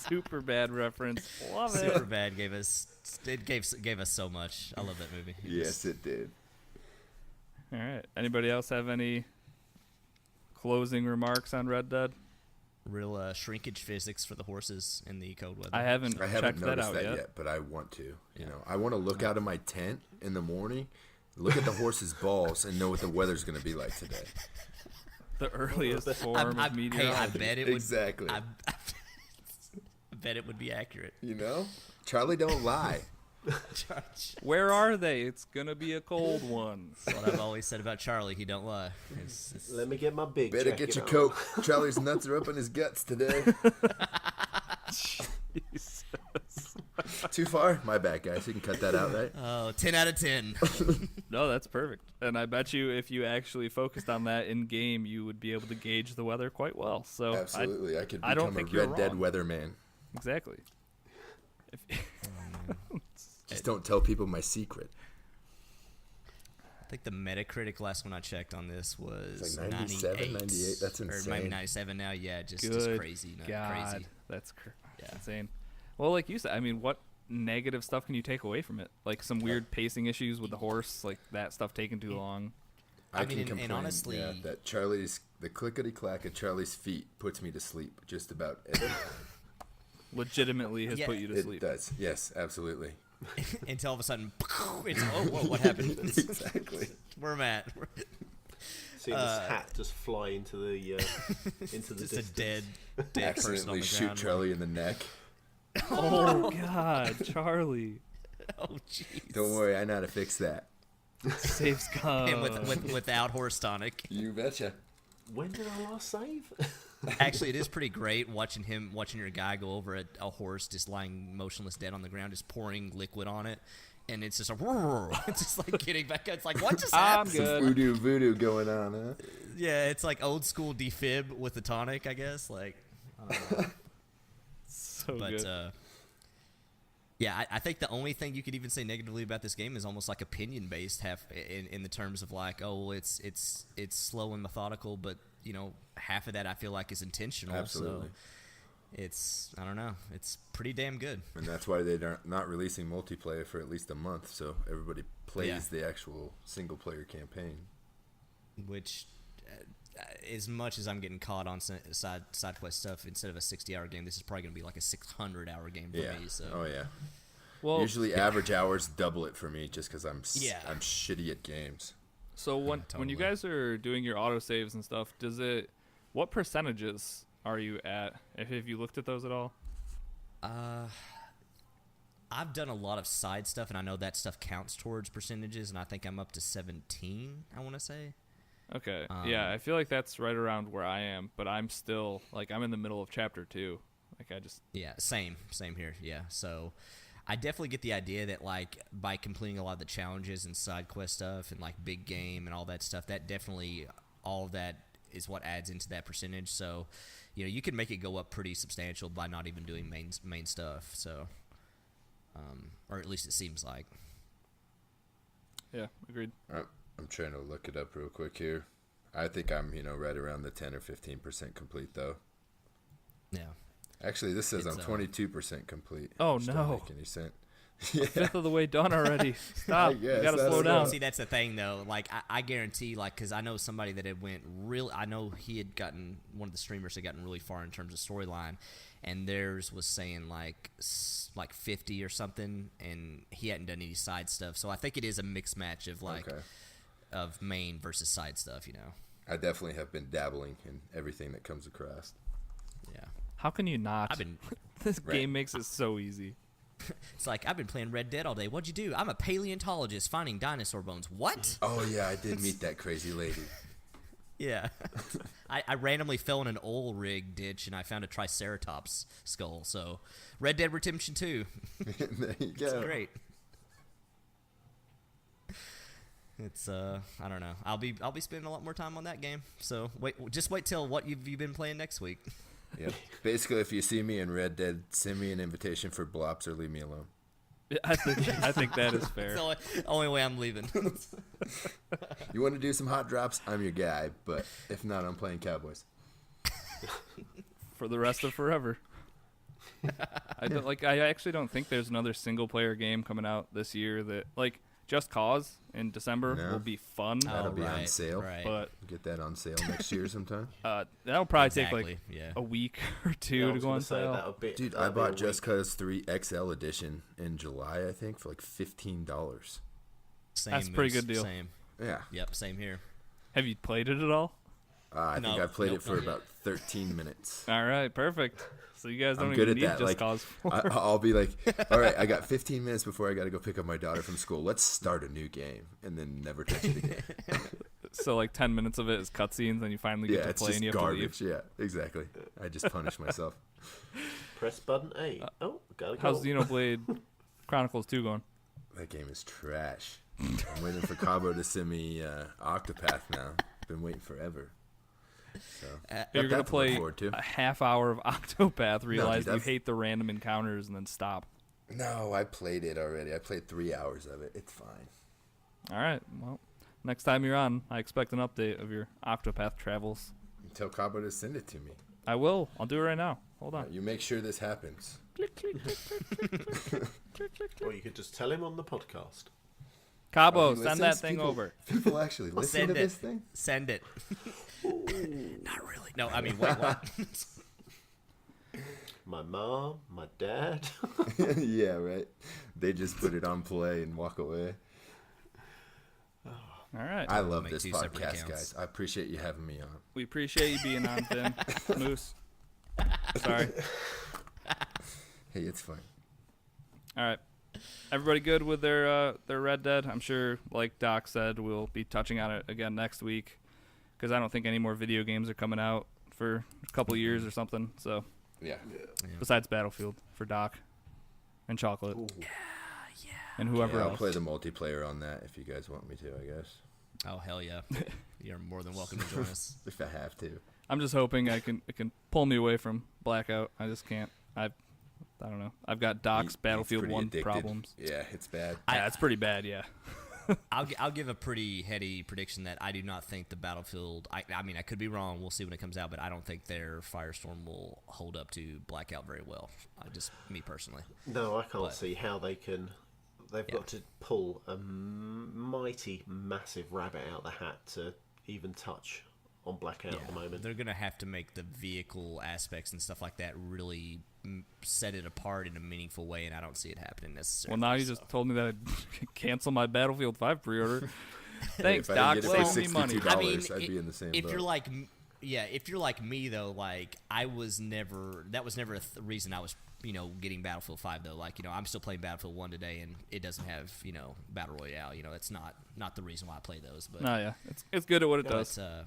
Super bad reference. Love it. Super bad gave us so much. I love that movie. Yes, it did. All right. Anybody else have any closing remarks on Red Dead? Real shrinkage physics for the horses in the cold weather. I haven't I haven't checked that noticed out that yet. yet, but I want to. You know, I want to look out of my tent in the morning, look at the horse's balls, and know what the weather's going to be like today. The earliest form Hey, of I meteorology. bet it would Exactly. I bet it would be accurate. You know, Charlie don't lie. Where are they? It's gonna be a cold one. That's what I've always said about Charlie. He don't lie. It's- let me get my big. Better jacket get your on. coat. Charlie's nuts are up in his guts today. Jesus. Too far? My bad, guys. You can cut that out, right? Oh, 10 out of 10. No, that's perfect. And I bet you if you actually focused on that in game, you would be able to gauge the weather quite well. So Absolutely. I could I don't become a think you're Red Dead wrong. weatherman. Exactly. Just don't tell people my secret. I think the Metacritic last one I checked on this was It's like 97, 98. 98. That's Or maybe insane. 97 now. Yeah, just Good crazy. No, God, crazy. that's Yeah. insane. Well, like you said, I mean, what negative stuff can you take away from it? Like some weird pacing issues with the horse, like that stuff taking too long. I mean, can and complain, honestly- yeah, that the clickety clack of Charlie's feet puts me to sleep just about every time. Legitimately has Yeah. put you to It sleep. does. Yes, absolutely. Until all of a sudden, it's, oh, whoa, what happened? Exactly. Where am I at? Seeing this hat just fly into the into the Just a distance. dead person on Accidentally the shoot ground. Charlie in the neck. Oh God, Charlie, Oh, jeez. Don't worry, I know how to fix that. save Scum. And without horse tonic. You betcha. When did I last save? Actually, it is pretty great watching your guy go over a horse just lying motionless dead on the ground, just pouring liquid on it, and it's just it's just like getting back up. It's like, what just I'm happened? good. Some voodoo going on, huh? Yeah, it's like old school defib with the tonic, I guess. Like, I don't know. So But good. yeah, I think the only thing you could even say negatively about this game is almost like opinion based, in the terms of like, oh, it's slow and methodical, but half of that I feel like is intentional. Absolutely. So I don't know, it's pretty damn good. And that's why they're not releasing multiplayer for at least a month, so everybody plays the actual single-player campaign. Which, as much as I'm getting caught on side quest stuff, instead of a 60-hour game, this is probably going to be like a 600-hour game for Yeah. me. So Oh, yeah. Well, Usually average hours double it for me just because I'm Yeah. I'm shitty at games. so when totally. you guys are doing your autosaves and stuff, what percentages are you at? Have you looked at those at all? I've done a lot of side stuff, and I know that stuff counts towards percentages, and I think I'm up to 17, I want to say. Okay. Yeah, I feel like that's right around where I am, but I'm still I'm in the middle of chapter 2. Like Yeah, same here. Yeah, so I definitely get the idea that like by completing a lot of the challenges and side quest stuff and like big game and all that stuff, that definitely all of that is what adds into that percentage. So you can make it go up pretty substantial by not even doing main stuff. So or at least it seems like. Yeah, agreed. I'm trying to look it up real quick here. I think I'm right around the 10 or 15% complete though. Yeah. Actually, this says It's, I'm 22% complete. Oh, Which no. don't make any sense. A fifth of the way done already. Stop. You guess gotta that's slow down. See, that's the thing, though. Like, I guarantee, like, because I know somebody that had went real. I know he had gotten, one of the streamers had gotten really far in terms of storyline, and theirs was saying like 50 or something, and he hadn't done any side stuff. So I think it is a mixed match of like of main versus side stuff. You know. I definitely have been dabbling in everything that comes across. Yeah. How can you not? I've been. This game makes it so easy. It's like, I've been playing Red Dead all day. What'd you do? I'm a paleontologist finding dinosaur bones. What? Oh yeah, I did meet that crazy lady. Yeah. I randomly fell in an oil rig ditch and I found a Triceratops skull. So, Red Dead Redemption 2. There you go. It's great. It's I don't know. I'll be spending a lot more time on that game. So wait till what you've been playing next week. Yeah. Basically, if you see me in Red Dead, send me an invitation for Blops or leave me alone. I think that is fair. It's the only way I'm leaving. You want to do some hot drops? I'm your guy. But if not, I'm playing Cowboys. For the rest of forever. I actually don't think there's another single player game coming out this year that like Just Cause in December will be fun. That'll be on right, sale. right. But Get that on sale next year sometime. that'll probably Exactly, take like yeah. a week or two Yeah, I to was go gonna on say sale. that'll be- Dude, I that'll be a bought Just week. Cause 3 XL edition in July, I think, for like $15. Same, That's a pretty Moose, good deal. Same. Yeah. Yep, same here. Have you played it at all? I think No, I played nope, it for not yet. about 13 minutes. All right, perfect. So you guys don't I'm even good at need that. Just Like, Cause 4. I'll be like, all right, I got 15 minutes before I got to go pick up my daughter from school. Let's start a new game, and then never touch it again. So like 10 minutes of it is cutscenes, and you finally get Yeah, to it's play, just and you have garbage. to leave. Yeah, exactly. I just punish myself. Press button A. Oh, gotta go. How's Xenoblade Chronicles 2 going? That game is trash. I'm waiting for Cabo to send me Octopath now. Been waiting forever. So You're gonna that's to look play forward to. a half hour of Octopath, realize you I've- hate the random encounters, and then stop. No, I played it already. I played 3 hours of it. It's fine. All right, well, next time you're on, I expect an update of your Octopath travels. Tell Cabo to send it to me. I will. I'll do it right now. Hold on. You make sure this happens. Or you could just tell him on the podcast. Cabo, Oh, he send that listens? thing People- over. People actually listen Send to it. this thing? Send it. Not really. No, I mean, wait, what? My mom, my dad. Yeah, right. They just put it on play and walk away. All right. I love Make this 2 separate podcast, accounts. guys. I appreciate you having me on. We appreciate you being on, Tim. Moose. Sorry. Hey, it's fine. All right. Everybody good with their Red Dead? I'm sure, like Doc said, we'll be touching on it again next week because I don't think any more video games are coming out for a couple years or something. So, Yeah. besides Battlefield for Doc and Chocolate Ooh. and whoever Yeah, I'll else. play the multiplayer on that if you guys want me to, I guess. Oh, hell yeah. You're more than welcome to join us. If I have to. I'm just hoping it can pull me away from Blackout. I just can't. I don't know. I've got Doc's It's Battlefield pretty 1 addicted. problems. Yeah, it's bad. Yeah, it's pretty bad. Yeah. I'll give a pretty heady prediction that I do not think the Battlefield. I mean, I could be wrong. We'll see when it comes out, but I don't think their Firestorm will hold up to Blackout very well. Just me personally. No, I can't But- see how they can. They've got to pull a mighty, massive rabbit out of the hat to even touch on Blackout at the moment. They're gonna have to make the vehicle aspects and stuff like that really set it apart in a meaningful way, and I don't see it happening necessarily. Well, now you just told me that I'd cancel my Battlefield 5 pre-order. Thanks, If Doc. I didn't get it for Saving me money. $62, I mean, I'd be in the same if boat. you're like, if you're like me though, like I was never. That was never a reason I was, getting Battlefield 5 though. Like, I'm still playing Battlefield 1 today, and it doesn't have, Battle Royale. That's not the reason why I play those. But Oh, yeah. It's good at what it it's, does.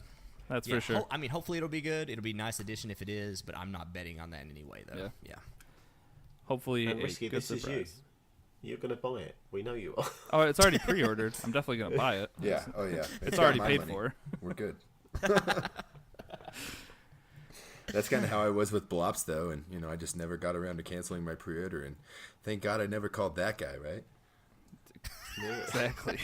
That's yeah, for sure. I mean, hopefully it'll be good. It'll be a nice addition if it is, but I'm not betting on that in any way though. Yeah. Hopefully And a Whiskey, good this is you. surprise. You're going to buy it. We know you are. Oh, it's already pre-ordered. I'm definitely going to buy it. Yeah, oh yeah. It's got already my paid money. for. We're good. That's kind of how I was with Blops, though, and I just never got around to canceling my pre-order, and thank God I never called that guy, right? Exactly.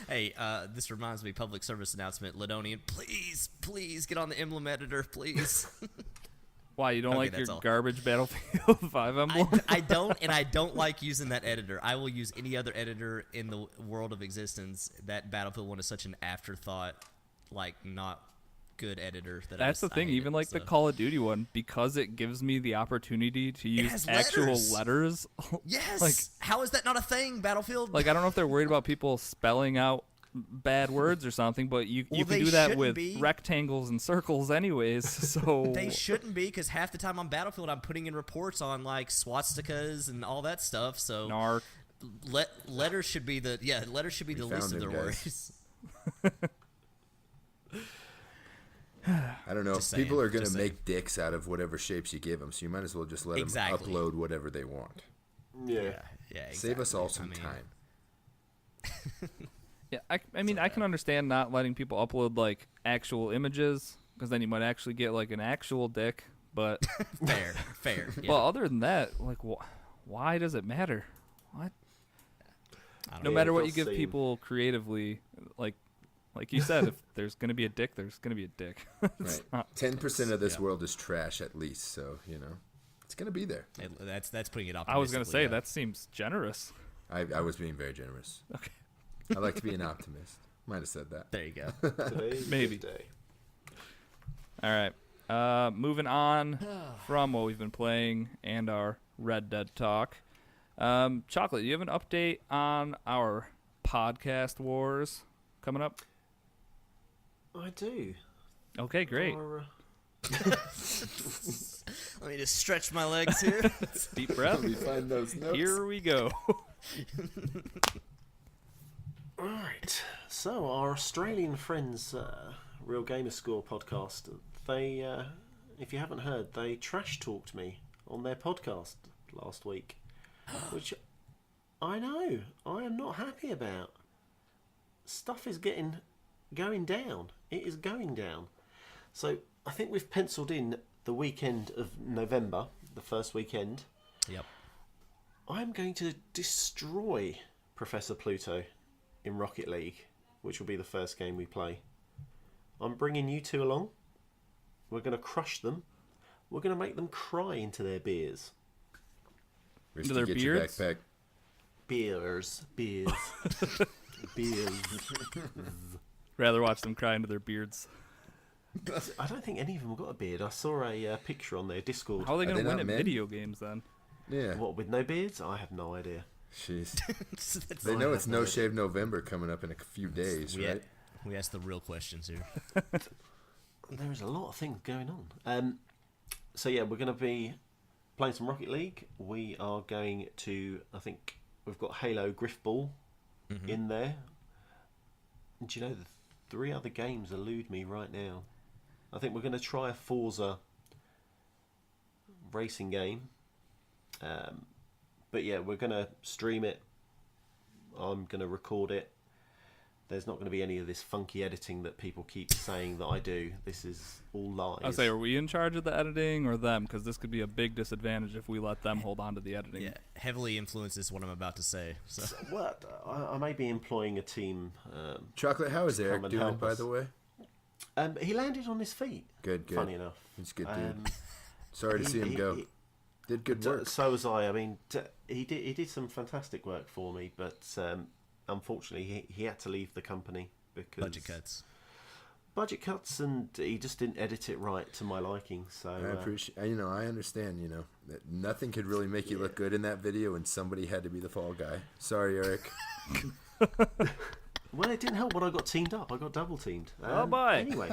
Hey, this reminds me, public service announcement, Ladonian, please get on the emblem editor, please. Why, you don't Okay, like that's your all. garbage Battlefield 5 emblem? I don't, and I don't like using that editor. I will use any other editor in the world of existence. That Battlefield one is such an afterthought, like not good editor. That's the thing. Even like the Call of Duty one, because it gives me the opportunity to use has actual letters. letters. Yes. Like, how is that not a thing, Battlefield? I don't know if they're worried about people spelling out bad words or something, but you Well, can they do that shouldn't with be. rectangles and circles anyways. So They shouldn't be, because half the time on Battlefield, I'm putting in reports on like swastikas and all that stuff. So Narc. letters should be the least of found their him, guys. worries. I don't know. Just saying, People are going to just make dicks out of whatever shapes you give them, so you might as well just let Exactly. them upload whatever they want. Yeah. Yeah. Save us exactly. all some I mean, time. Yeah, I mean, I can understand not letting people upload like actual images, because then you might actually get like an actual dick. But Fair. Yeah. well, other than that, like, why does it matter? What? I don't No know. matter it what does you give seem- people creatively, like you said, if there's gonna be a dick, there's gonna be a dick. It's Right. not- 10% of this Yeah. world is trash at least, so, it's going to be there. That's putting it optimistically. I was gonna say up. that seems generous. I was being very generous. Okay. I like to be an optimist. Might have said that. There you go. Today's a Maybe. good day. All right. Moving on from what we've been playing and our Red Dead talk. Chocolate, do you have an update on our podcast wars coming up? I do. Okay, great. Our, Let me just stretch my legs here. Deep breath. Let me find those notes. Here we go. Right. So our Australian friends, Real Gamer Score podcast, they, if you haven't heard, they trash talked me on their podcast last week, which I know I am not happy about. Stuff is going down. It is going down. So I think we've penciled in the weekend of November, the first weekend. Yep. I'm going to destroy Professor Pluto in Rocket League, which will be the first game we play. I'm bringing you two along. We're going to crush them. We're going to make them cry into their beers. Where's Into to their get your beards? backpack? Beers. Beers. Rather watch them cry into their beards. I don't think any of them got a beard. I saw a picture on their Discord. How are they going they to win not at men? video games then? Yeah. What, with no beards? I have no idea. Jeez. That's- They know I it's have No no Shave November coming up in a few days, we, right? we ask the real questions here. There is a lot of things going on. So yeah, we're going to be playing some Rocket League. We are going to, I think we've got Halo Griffball in there. And do you know, the 3 other games elude me right now. I think we're going to try a Forza racing game. But yeah, we're going to stream it. I'm going to record it. There's not going to be any of this funky editing that people keep saying that I do. This is all lies. I say, are we in charge of the editing or them? Because this could be a big disadvantage if we let them hold on to the editing. Yeah, heavily influences what I'm about to say. So What? I may be employing a team. Chocolate, how is Come Eric and doing, help by us. the way? He landed on his feet. Good. Funny enough. He's a good dude. Um, Sorry to see him go. Did good work. So was I. I mean, he did some fantastic work for me, but unfortunately, he had to leave the company because budget cuts, and he just didn't edit it right to my liking. So I appreciate. I understand. That nothing could really make you look good in that video, and somebody had to be the fall guy. Sorry, Eric. well, it didn't help when I got teamed up. I got double teamed. Oh, boy. Anyway,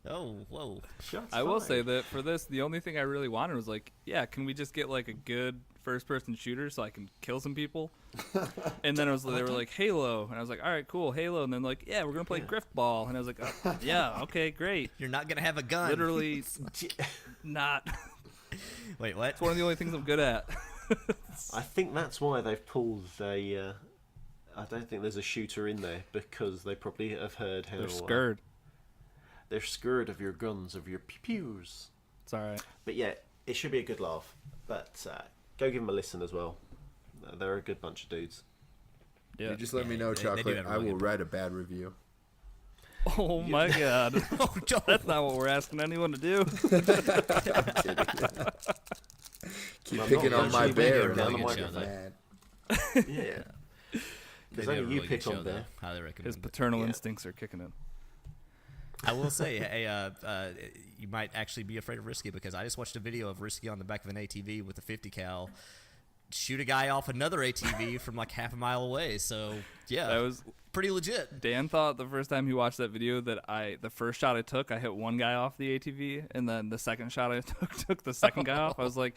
oh, whoa. shots I will fired. say that for this, the only thing I really wanted was like, yeah, can we just get like a good first-person shooter so I can kill some people? And then they were like Halo, and I was like, all right, cool, Halo. And then like, yeah, we're gonna play Griffball, and I was like, yeah, okay, great. You're not gonna have a gun. Literally not. Wait, what? It's one of the only things I'm good at. I think that's why they've pulled a. I don't think there's a shooter in there because they probably have heard how They're scared. They're scared of your guns, of your pews. It's all right. But yeah, it should be a good laugh. But go give them a listen as well. They're a good bunch of dudes. Yeah. You just let me Yeah, know, they do Chocolate. have a I really will good write a bad review. Oh my God. Oh, Joel. That's not what we're asking anyone to do. Keep I'm picking not on my actually bear. down and the I get microphone. mad. Yeah. They Because do have a only you really pick good show, on though. Bear. Highly recommend His it. paternal Yeah. instincts are kicking in. I will say, you might actually be afraid of Risky because I just watched a video of Risky on the back of an ATV with a 50 cal shoot a guy off another ATV from like half a mile away. So yeah, That was pretty legit. Dan thought the first time he watched that video that the first shot I took, I hit one guy off the ATV, and then the second shot I took the second guy off. I was like,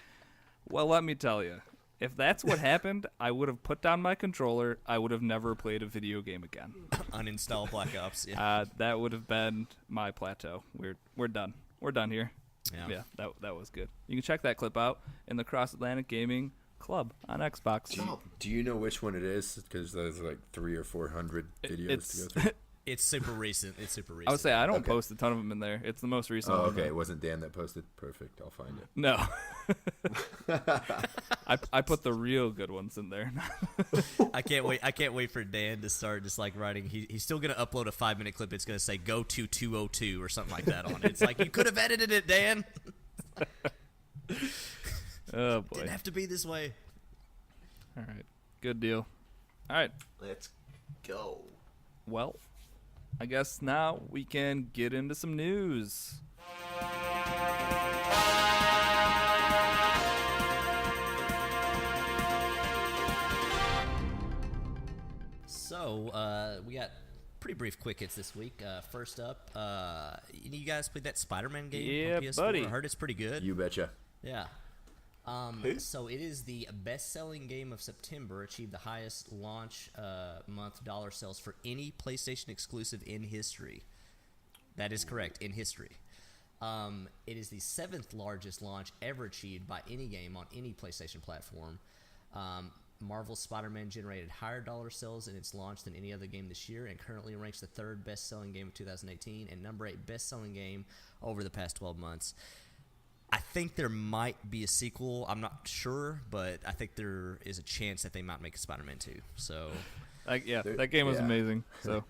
well, let me tell you, if that's what happened, I would have put down my controller. I would have never played a video game again. Uninstall Black Ops. Yeah. That would have been my plateau. We're done. We're done here. Yeah. That was good. You can check that clip out in the Cross Atlantic Gaming Club on Xbox. Do you know which one it is? Because there's like 300 or 400 videos It's to go through. It's super recent. I would say I don't Okay. post a ton of them in there. It's the most recent Oh, one. okay. It wasn't Dan that posted. Perfect. I'll find it. No. I put the real good ones in there. I can't wait for Dan to start just like writing. He's still gonna upload a 5-minute clip. It's gonna say "Go to 202" or something like that on it. It's like you could have edited it, Dan. Oh boy. Didn't have to be this way. All right. Good deal. All right. Let's go. Well, I guess now we can get into some news. So we got pretty brief quick hits this week. First up, you guys played that Spider-Man game Yeah, on PS4? buddy. I heard it's pretty good. You betcha. Yeah. Who? So it is the best-selling game of September. Achieved the highest launch month dollar sales for any PlayStation exclusive in history. That is correct, in history. It is the 7th largest launch ever achieved by any game on any PlayStation platform. Marvel's Spider-Man generated higher dollar sales in its launch than any other game this year and currently ranks the 3rd best-selling game of 2018 and number 8 best-selling game over the past 12 months. I think there might be a sequel. I'm not sure, but I think there is a chance that they might make a Spider-Man 2. So, That game was yeah. amazing. So,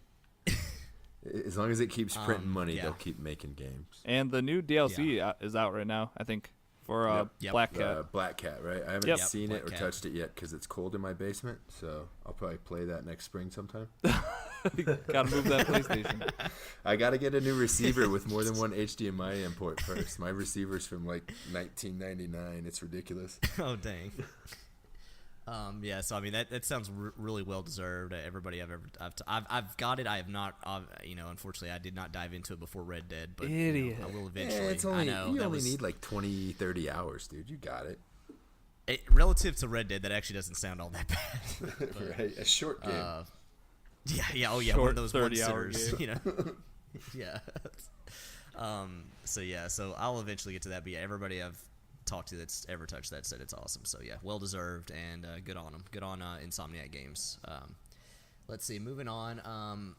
As long as it keeps printing money, yeah. they'll keep making games. and the new DLC is out right now, I think, for Yep. Black Cat. Black Cat, right? I haven't Yep. seen Black it or Cat. touched it yet because it's cold in my basement. So I'll probably play that next spring sometime. Gotta move that PlayStation. I got to get a new receiver with more than one HDMI import first. My receiver's from like 1999. It's ridiculous. oh dang. Yeah, so I mean that sounds really well deserved. Everybody I've got it. I have not. Unfortunately, I did not dive into it before Red Dead, but Idiot. I will eventually. it's only, I know you that only was, need like 20, 30 hours, dude. You got it. relative to Red Dead. That actually doesn't sound all that bad. But, Right? A short game. yeah. Oh yeah, one Short of those 30-hour one-sitters, game. you know. Yeah. So I'll eventually get to that. But yeah, everybody I've talked to that's ever touched that said it's awesome. So yeah, well deserved and good on them. Good on Insomniac Games. Let's see. Moving on.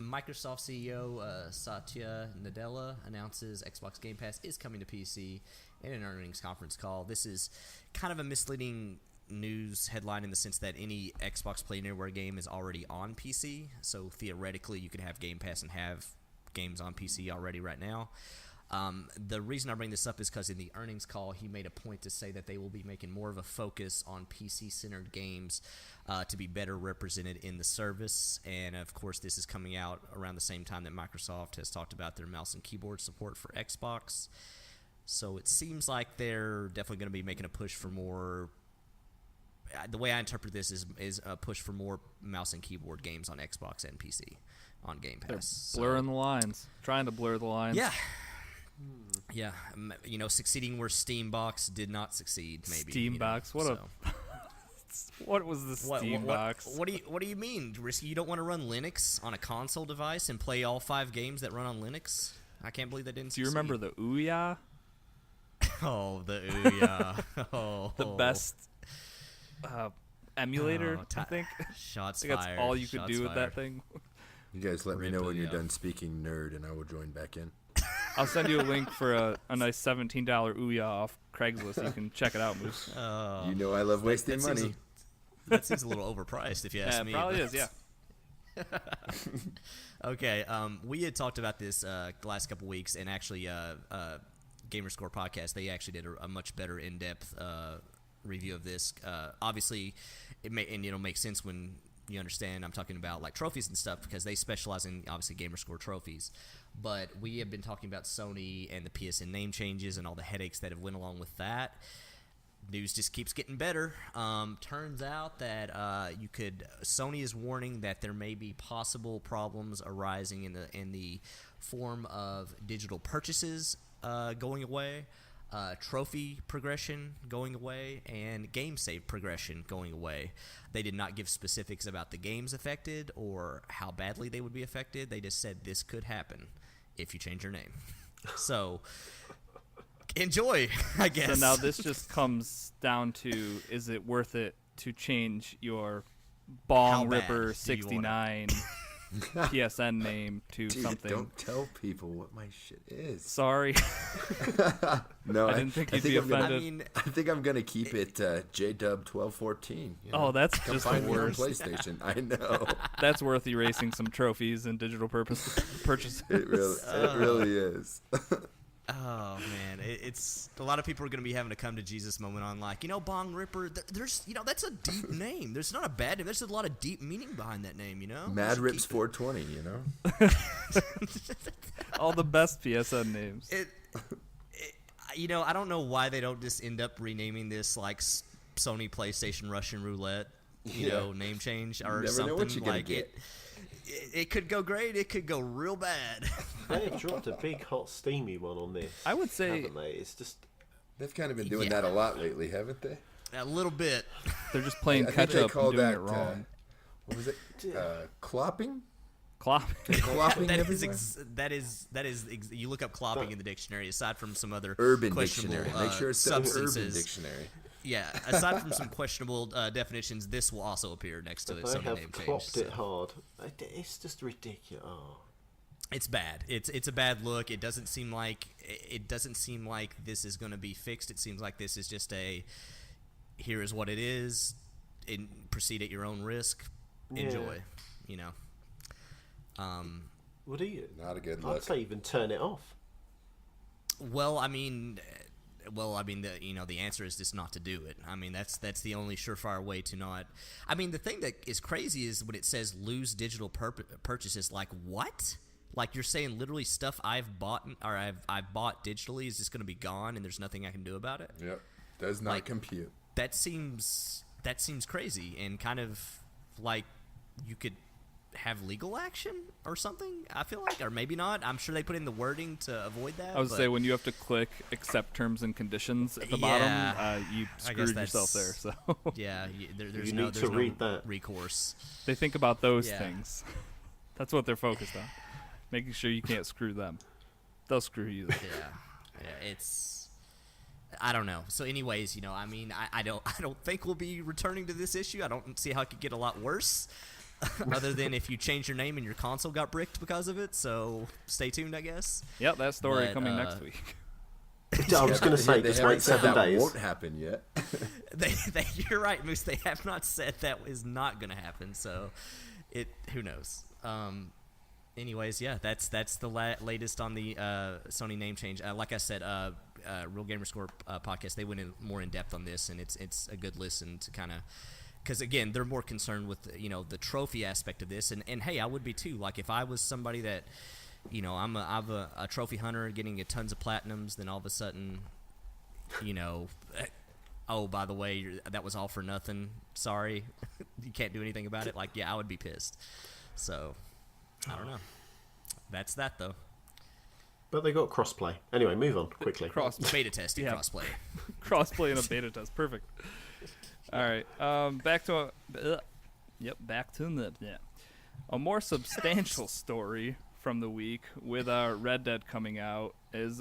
Microsoft CEO Satya Nadella announces Xbox Game Pass is coming to PC in an earnings conference call. This is kind of a misleading news headline in the sense that any Xbox Play Anywhere game is already on PC. So theoretically, you could have Game Pass and have games on PC already right now. The reason I bring this up is because in the earnings call, he made a point to say that they will be making more of a focus on PC-centered games to be better represented in the service. And, of course, this is coming out around the same time that Microsoft has talked about their mouse and keyboard support for Xbox. So it seems like they're definitely going to be making a push for more. The way I interpret this is a push for more mouse and keyboard games on Xbox and PC on Game Pass. Blurring the lines. Trying to blur the lines. Yeah. Yeah, succeeding where Steambox did not succeed. Maybe Steambox? What was the Steam box? What do you mean, Risky? You don't want to run Linux on a console device and play all 5 games that run on Linux? I can't believe that didn't. Do you remember the Ouya? Oh, the Ouya. Oh, The best emulator, Oh, I think. Shots I think fired. that's all you could Shots do with that fired. thing. You guys let me Rip know when you're Ouya. done speaking nerd, and I will join back in. I'll send you a link for a nice $17 Ouya off Craigslist. You can check it out, Moose. You know I love wasting that seems money. That seems a little overpriced, if you ask Yeah, me. it probably but- is, yeah. Okay, we had talked about this last couple weeks, and actually, Gamerscore podcast, they actually did a much better in-depth review of this. Obviously, makes sense when you understand I'm talking about like trophies and stuff, because they specialize in obviously Gamerscore trophies. But we have been talking about Sony and the PSN name changes and all the headaches that have went along with that. News just keeps getting better. Turns out that Sony is warning that there may be possible problems arising in the form of digital purchases going away, trophy progression going away, and game save progression going away. They did not give specifics about the games affected or how badly they would be affected. They just said this could happen if you change your name. So enjoy, I guess. So now this just comes down to, is it worth it to change your Bong Ripper 69 PSN name to Dude, something? don't tell people what my shit is. Sorry. No, I didn't think you'd be offended. I think I'm gonna keep it JDub1214. You know? Oh, that's Come just find the me on worst. PlayStation. I know. That's worth erasing some trophies and digital purchases. It really is. Oh man, it's a lot of people are going to be having to come to Jesus moment on, like, Bong Ripper. There's, that's a deep name. There's not a bad name. There's a lot of deep meaning behind that name. Mad Rips 420. All the best PSN names. I don't know why they don't just end up renaming this like Sony PlayStation Russian Roulette, name change or Never something. Know what you're gonna like get. It could go great. It could go real bad. They have dropped a big, hot, steamy one on this. I would say haven't they? It's just They've kind of been doing that a lot lately, haven't they? A little bit. they're just playing I think catch they up call and doing that, it wrong. What was it? Clopping? Clopping. That is you look up clopping in the dictionary, aside from some other Urban questionable Dictionary. Make sure it's the Urban substances. Dictionary. Yeah, aside from some questionable definitions, this will also appear next to they some have name change. clopped it hard. It's just ridiculous. Oh. It's bad. It's a bad look. It doesn't seem like this is going to be fixed. It seems like this is just here is what it is, and proceed at your own risk. Enjoy, Would you? Not a good I'd look. say even turn it off. Well, I mean, the answer is just not to do it. I mean, that's the only surefire way to not. I mean, the thing that is crazy is when it says lose digital purchases. Like what? Like you're saying literally stuff I've bought or I've bought digitally is just going to be gone and there's nothing I can do about it. Yep, does not compute. That seems crazy and kind of like you could have legal action or something, I feel like, or maybe not. I'm sure they put in the wording to avoid that. I would say when you have to click accept terms and conditions at the bottom, you screwed yourself there. So yeah, there's you no need to read that recourse. They think about those things. That's what they're focused on, making sure you can't screw them. They'll screw you. It's. I don't know. So, anyways, I mean, I don't think we'll be returning to this issue. I don't see how it could get a lot worse. Other than if you change your name and your console got bricked because of it, so stay tuned, I guess. Yep, that story coming next week. I was going to say, just wait 7 days. Won't happen yet. You're right, Moose. They have not said that is not going to happen, so who knows. Anyways, yeah, that's the latest on the Sony name change. Like I said, Real Gamerscore podcast, they went in more in depth on this, and it's a good listen to kind of. Because, again, they're more concerned with, the trophy aspect of this. And hey, I would be too. Like, if I was somebody that, I'm a trophy hunter getting tons of platinums, then all of a sudden, oh, by the way, that was all for nothing. Sorry. You can't do anything about it. Like, yeah, I would be pissed. So, I don't know. That's that, though. But they got crossplay. Anyway, move on quickly. Beta testing, crossplay. Crossplay and a beta test. Perfect. All right, back to a more substantial story from the week with Red Dead coming out is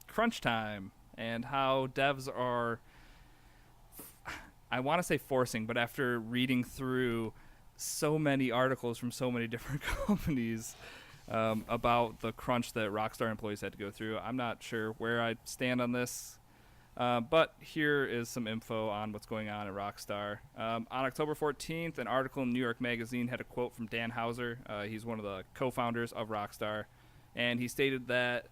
crunch time and how devs are, I want to say forcing, but after reading through so many articles from so many different companies about the crunch that Rockstar employees had to go through, I'm not sure where I stand on this. But here is some info on what's going on at Rockstar. On October 14th, an article in New York Magazine had a quote from Dan Houser. He's one of the co-founders of Rockstar. And he stated that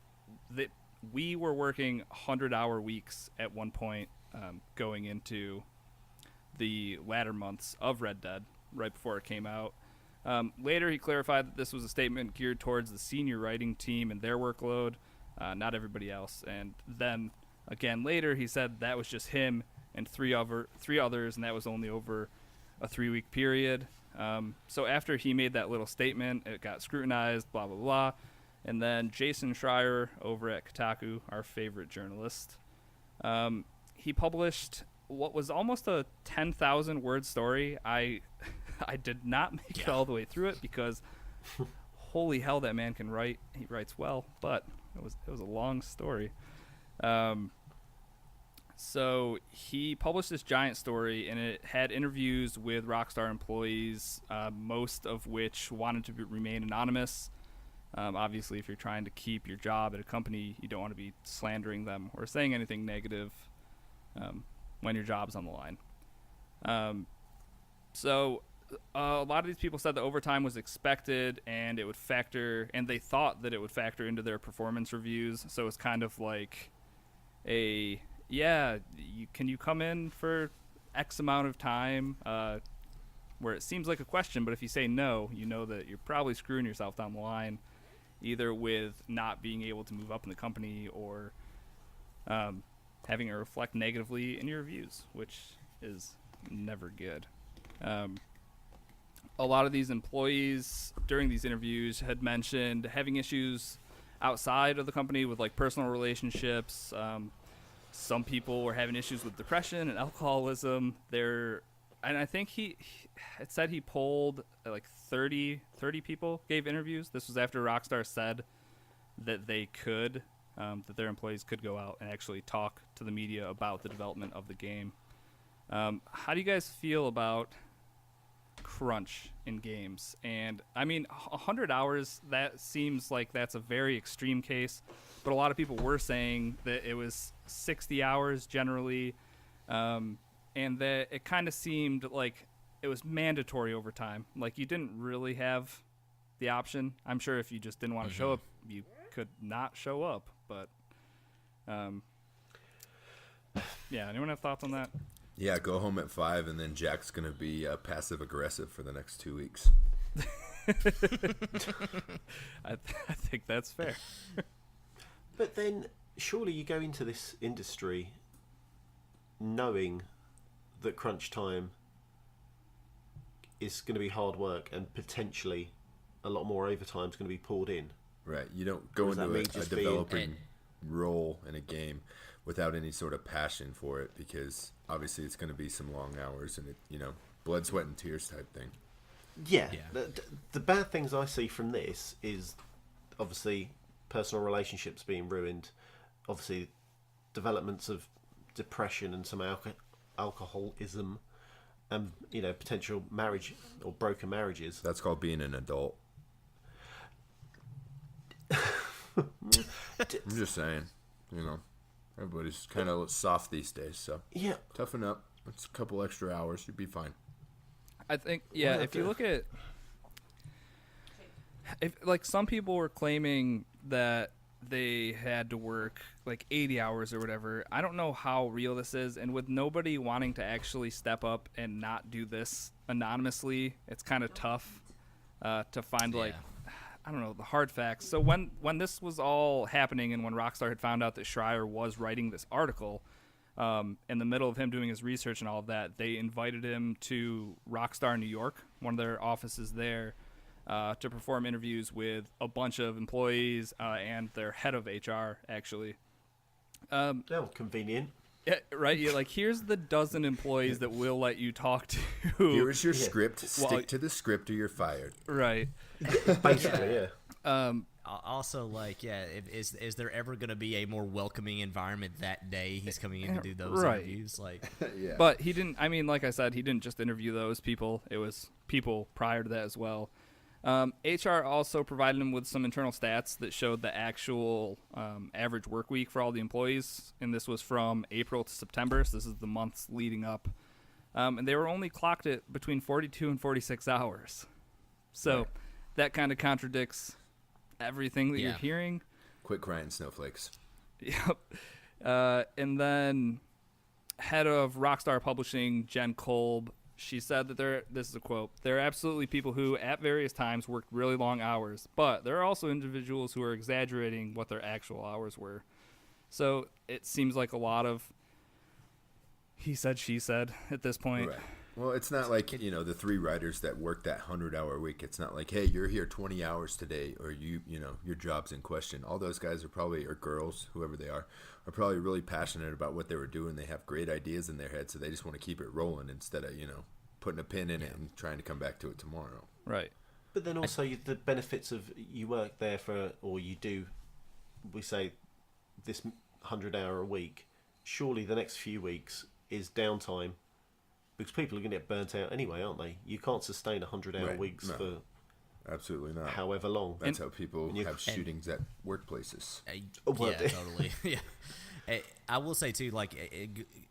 we were working 100-hour weeks at one point going into the latter months of Red Dead, right before it came out. Later, he clarified that this was a statement geared towards the senior writing team and their workload, not everybody else. And then, again, later, he said that was just him and three others, and that was only over a 3-week period. So after he made that little statement, it got scrutinized, blah, blah, blah. And then Jason Schreier over at Kotaku, our favorite journalist, he published what was almost a 10,000-word story. I did not make it all the way through it because holy hell, that man can write. He writes well, but it was a long story. So he published this giant story, and it had interviews with Rockstar employees, most of which wanted to remain anonymous. Obviously, if you're trying to keep your job at a company, you don't want to be slandering them or saying anything negative when your job's on the line. So a lot of these people said that overtime was expected, and it would factor, and they thought that it would factor into their performance reviews. So it's kind of like can you come in for X amount of time? Where it seems like a question, but if you say no, you know that you're probably screwing yourself down the line, either with not being able to move up in the company or having it reflect negatively in your reviews, which is never good. A lot of these employees during these interviews had mentioned having issues outside of the company with like personal relationships. Some people were having issues with depression and alcoholism. And I think it said he polled like 30 people gave interviews. This was after Rockstar said that they could, that their employees could go out and actually talk to the media about the development of the game. How do you guys feel about crunch in games? And I mean, 100 hours, that seems like that's a very extreme case, but a lot of people were saying that it was 60 hours generally, and that it kind of seemed like it was mandatory overtime. Like you didn't really have the option. I'm sure if you just didn't want to show up, you could not show up, but yeah, anyone have thoughts on that? Yeah, go home at 5, and then Jack's going to be passive-aggressive for the next 2 weeks. I think that's fair. But then, surely you go into this industry knowing that crunch time is going to be hard work and potentially a lot more overtime is going to be poured in. Right. You don't go into a developing role in a game without any sort of passion for it, because obviously it's going to be some long hours and blood, sweat, and tears type thing. Yeah. The bad things I see from this is obviously personal relationships being ruined, obviously developments of depression and some alcoholism, and potential marriage or broken marriages. That's called being an adult. I'm just saying, everybody's kind of soft these days, so yeah, toughen up. It's a couple extra hours, you'd be fine. I think, if you look at, like some people were claiming that they had to work like 80 hours or whatever. I don't know how real this is, and with nobody wanting to actually step up and not do this anonymously, it's kind of tough to find I don't know, the hard facts. So when this was all happening and when Rockstar had found out that Schreier was writing this article, in the middle of him doing his research and all of that, they invited him to Rockstar New York, one of their offices there, to perform interviews with a bunch of employees and their head of HR, actually. Convenient. Yeah, right. You're like, here's the dozen employees that we'll let you talk to. Here's your script. Stick to the script or you're fired. Right. Basically, yeah. Also, is there ever going to be a more welcoming environment that day he's coming in to do those interviews? Yeah. But he didn't. I mean, like I said, he didn't just interview those people. It was people prior to that as well. HR also provided him with some internal stats that showed the actual average work week for all the employees, and this was from April to September, so this is the months leading up. And they were only clocked at between 42 and 46 hours. So that kind of contradicts everything that you're hearing. Quit crying, snowflakes. Yep. And then head of Rockstar Publishing, Jen Kolb, she said that this is a quote, there are absolutely people who at various times worked really long hours, but there are also individuals who are exaggerating what their actual hours were. So it seems like a lot of he said, she said at this point. Right. Well, it's not like, the 3 writers that work that 100-hour week. It's not like, hey, you're here 20 hours today, or your job's in question. All those guys are probably, or girls, whoever they are probably really passionate about what they were doing. They have great ideas in their head, so they just want to keep it rolling instead of, putting a pin in it and trying to come back to it tomorrow. Right. But then also the benefits of you work there or you do, we say, this 100-hour a week, surely the next few weeks is downtime. Because people are going to get burnt out anyway, aren't they? You can't sustain 100-hour weeks for absolutely not. However long. That's how people have shootings at workplaces. Totally. Yeah. I will say too,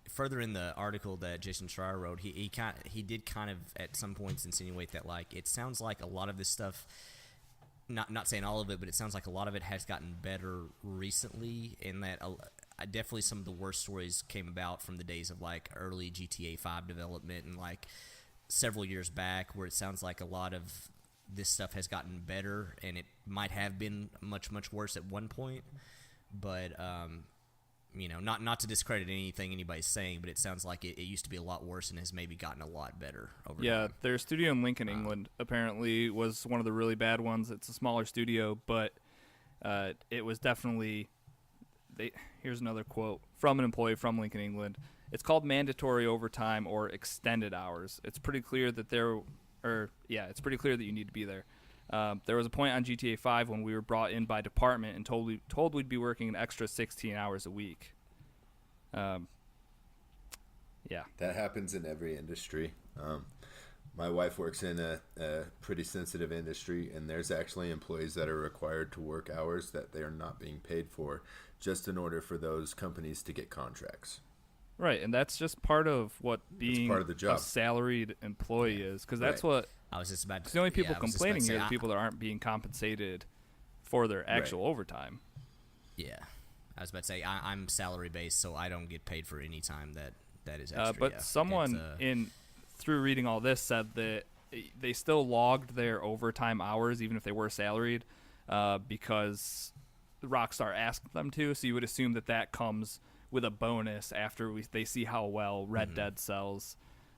further in the article that Jason Schreier wrote, he did kind of at some points insinuate that it sounds like a lot of this stuff. Not saying all of it, but it sounds like a lot of it has gotten better recently, in that definitely some of the worst stories came about from the days of early GTA 5 development and several years back, where it sounds like a lot of this stuff has gotten better, and it might have been much, much worse at one point. But not to discredit anything anybody's saying, but it sounds like it used to be a lot worse and has maybe gotten a lot better over time. Their studio in Lincoln, England, apparently was one of the really bad ones. It's a smaller studio, but it was definitely... Here's another quote from an employee from Lincoln, England. It's called mandatory overtime or extended hours. It's pretty clear that it's pretty clear that you need to be there. There was a point on GTA 5 when we were brought in by department and told we'd be working an extra 16 hours a week. That happens in every industry. My wife works in a pretty sensitive industry, and there's actually employees that are required to work hours that they are not being paid for, just in order for those companies to get contracts. Right, and that's just part of what being part of the job. A salaried employee is, because that's what I was just about to. The only people complaining here are the people that aren't being compensated for their actual overtime. Yeah, I was about to say I'm salary based, so I don't get paid for any time that is extra. But someone through reading all this said that they still logged their overtime hours even if they were salaried, because Rockstar asked them to. So you would assume that comes with a bonus after they see how well Red Dead sells.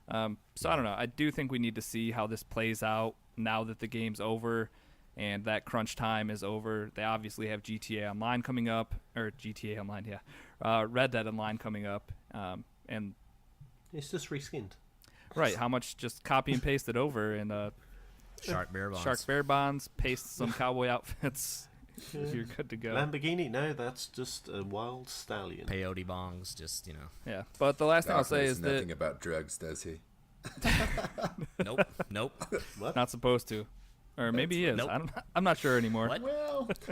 So I don't know. I do think we need to see how this plays out now that the game's over and that crunch time is over. They obviously have GTA Online coming up, or GTA Online, Red Dead Online coming up, and it's just reskinned. Right? How much just copy and paste it over and Shark Bear Bonds, paste some cowboy outfits. You're good to go. Lamborghini, no, that's just a wild stallion. Peyote bongs, just Yeah, but the last thing I'll say is that nothing about drugs, does he? Nope. What? Not supposed to, or maybe he is. Nope. I'm not sure anymore. What?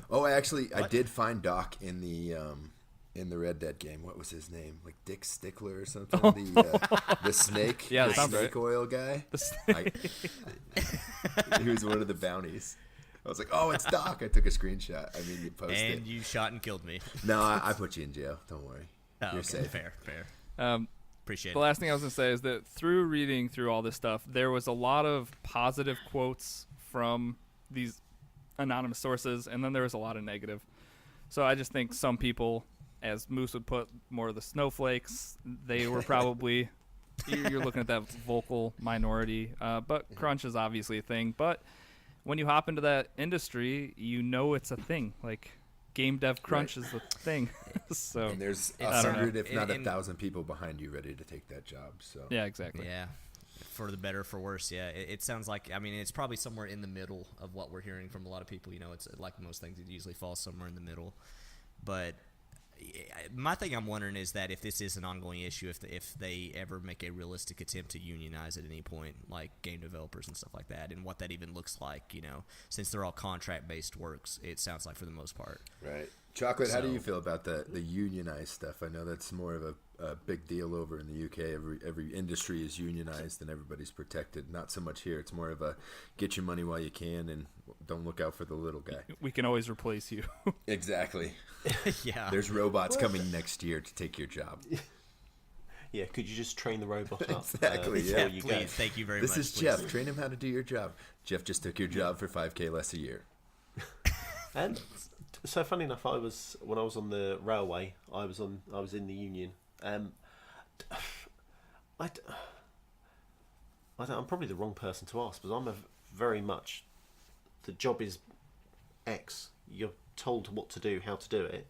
Well, I did find Doc in the Red Dead game. What was his name? Like Dick Stickler or something? The snake. Yeah, the that sounds snake right. oil guy. He was one of the bounties. I was like, oh, it's Doc. I took a screenshot. I mean, you posted it. And you shot and killed me. No, I put you in jail. Don't worry. You're safe. Fair. Appreciate The last thing I was going to say is that through reading through all this stuff, there was a lot of positive quotes from these anonymous sources, and then there was a lot of negative. So I just think some people, as Moose would put, more of the snowflakes, they were probably, you're looking at that vocal minority. But crunch is obviously a thing. But when you hop into that industry, it's a thing. Like, game dev crunch is the thing. So and there's 100, if not 1,000 people behind you ready to take that job. So yeah, exactly. Yeah, for the better, for worse. Yeah, it sounds like, it's probably somewhere in the middle of what we're hearing from a lot of people. It's like most things, it usually falls somewhere in the middle. But My thing I'm wondering is that if this is an ongoing issue, if they ever make a realistic attempt to unionize at any point, like game developers and stuff like that, and what that even looks like, since they're all contract-based works, it sounds like for the most part. Right. Chocolate, how do you feel about the unionized stuff? I know that's more of a big deal over in the UK. Every industry is unionized and everybody's protected. Not so much here. It's more of a get your money while you can and don't look out for the little guy. We can always replace you. Exactly. Yeah. There's robots coming next year to take your job. Yeah, could you just train the robot up? Exactly, before yeah. you Please, go? thank you very much. This is please. Jeff. Train him how to do your job. Jeff just took your job for $5,000 less a year. And so, funny enough, when I was on the railway, I was in the union. I'm probably the wrong person to ask, because I'm very much, the job is X. You're told what to do, how to do it.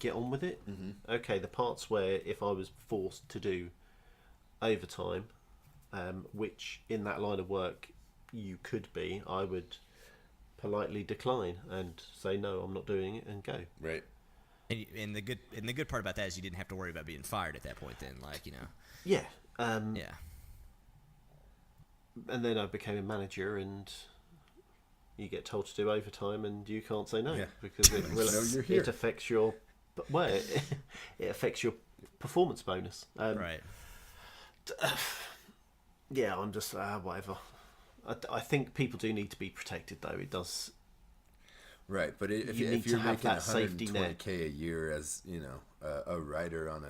Get on with it. Mm-hmm. Okay, the parts where if I was forced to do overtime, which in that line of work you could be, I would politely decline and say no, I'm not doing it, and go. Right. And the good part about that is you didn't have to worry about being fired at that point. Then, Yeah. Yeah. And then I became a manager, and you get told to do overtime, and you can't say no, because it affects your it affects your performance bonus. Right. Yeah, I'm just whatever. I think people do need to be protected, though. It does. Right, but if You need you're to have making that safety net. $120K a year as a writer on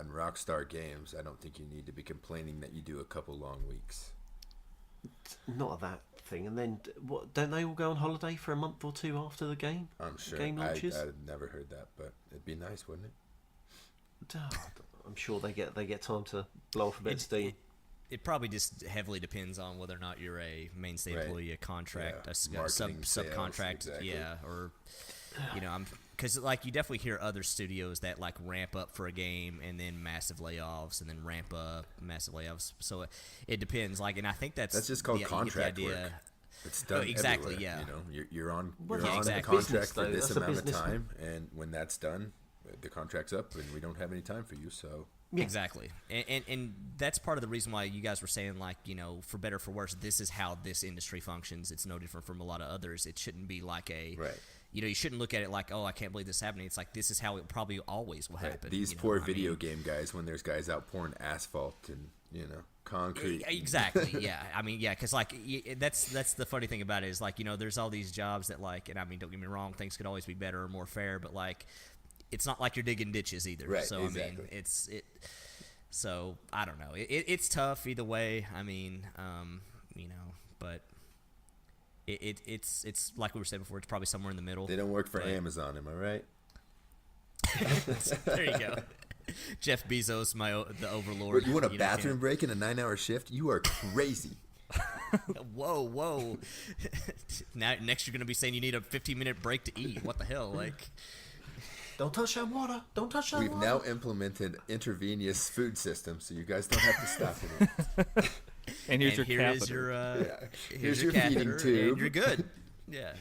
Rockstar Games, I don't think you need to be complaining that you do a couple long weeks. Not that thing, and then what? Don't they all go on holiday for a month or two after the game? I'm sure. Game launches. I've never heard that, but it'd be nice, wouldn't it? I'm sure they get time to blow off a bit of steam. It probably just heavily depends on whether or not you're a mainstay employee, a contract, Yeah, a marketing, subcontract, sales, exactly. or because you definitely hear other studios that ramp up for a game and then massive layoffs and then ramp up massive layoffs. So it depends. And I think that's just called contract work. It's done exactly. everywhere, Yeah. You're on exactly. a contract Business, for though. this That's a amount of business. time, and when that's done, the contract's up, and we don't have any time for you. So Yeah. Exactly, and that's part of the reason why you guys were saying for better or for worse, this is how this industry functions. It's no different from a lot of others. It shouldn't be like a right. You shouldn't look at it like, oh, I can't believe this is happening. It's like this is how it probably always will happen. Right. These poor video game guys, when there's guys out pouring asphalt and concrete. Exactly. Yeah. Because that's the funny thing about it is there's all these jobs that and don't get me wrong, things could always be better or more fair, but it's not like you're digging ditches either. Right. So exactly. So I don't know. It's tough either way. But it's like we were saying before. It's probably somewhere in the middle. They don't work for Amazon, am I right? There you go. Jeff Bezos, the overlord. You want a bathroom break in a 9-hour shift? You are crazy. Whoa. Next you're going to be saying you need a 15-minute break to eat. What the hell? Don't touch that water. Don't touch that water. We've now implemented intravenous food systems, so you guys don't have to stop it. And here's your here is catheter. here's your catheter, feeding tube. and you're good. Yeah.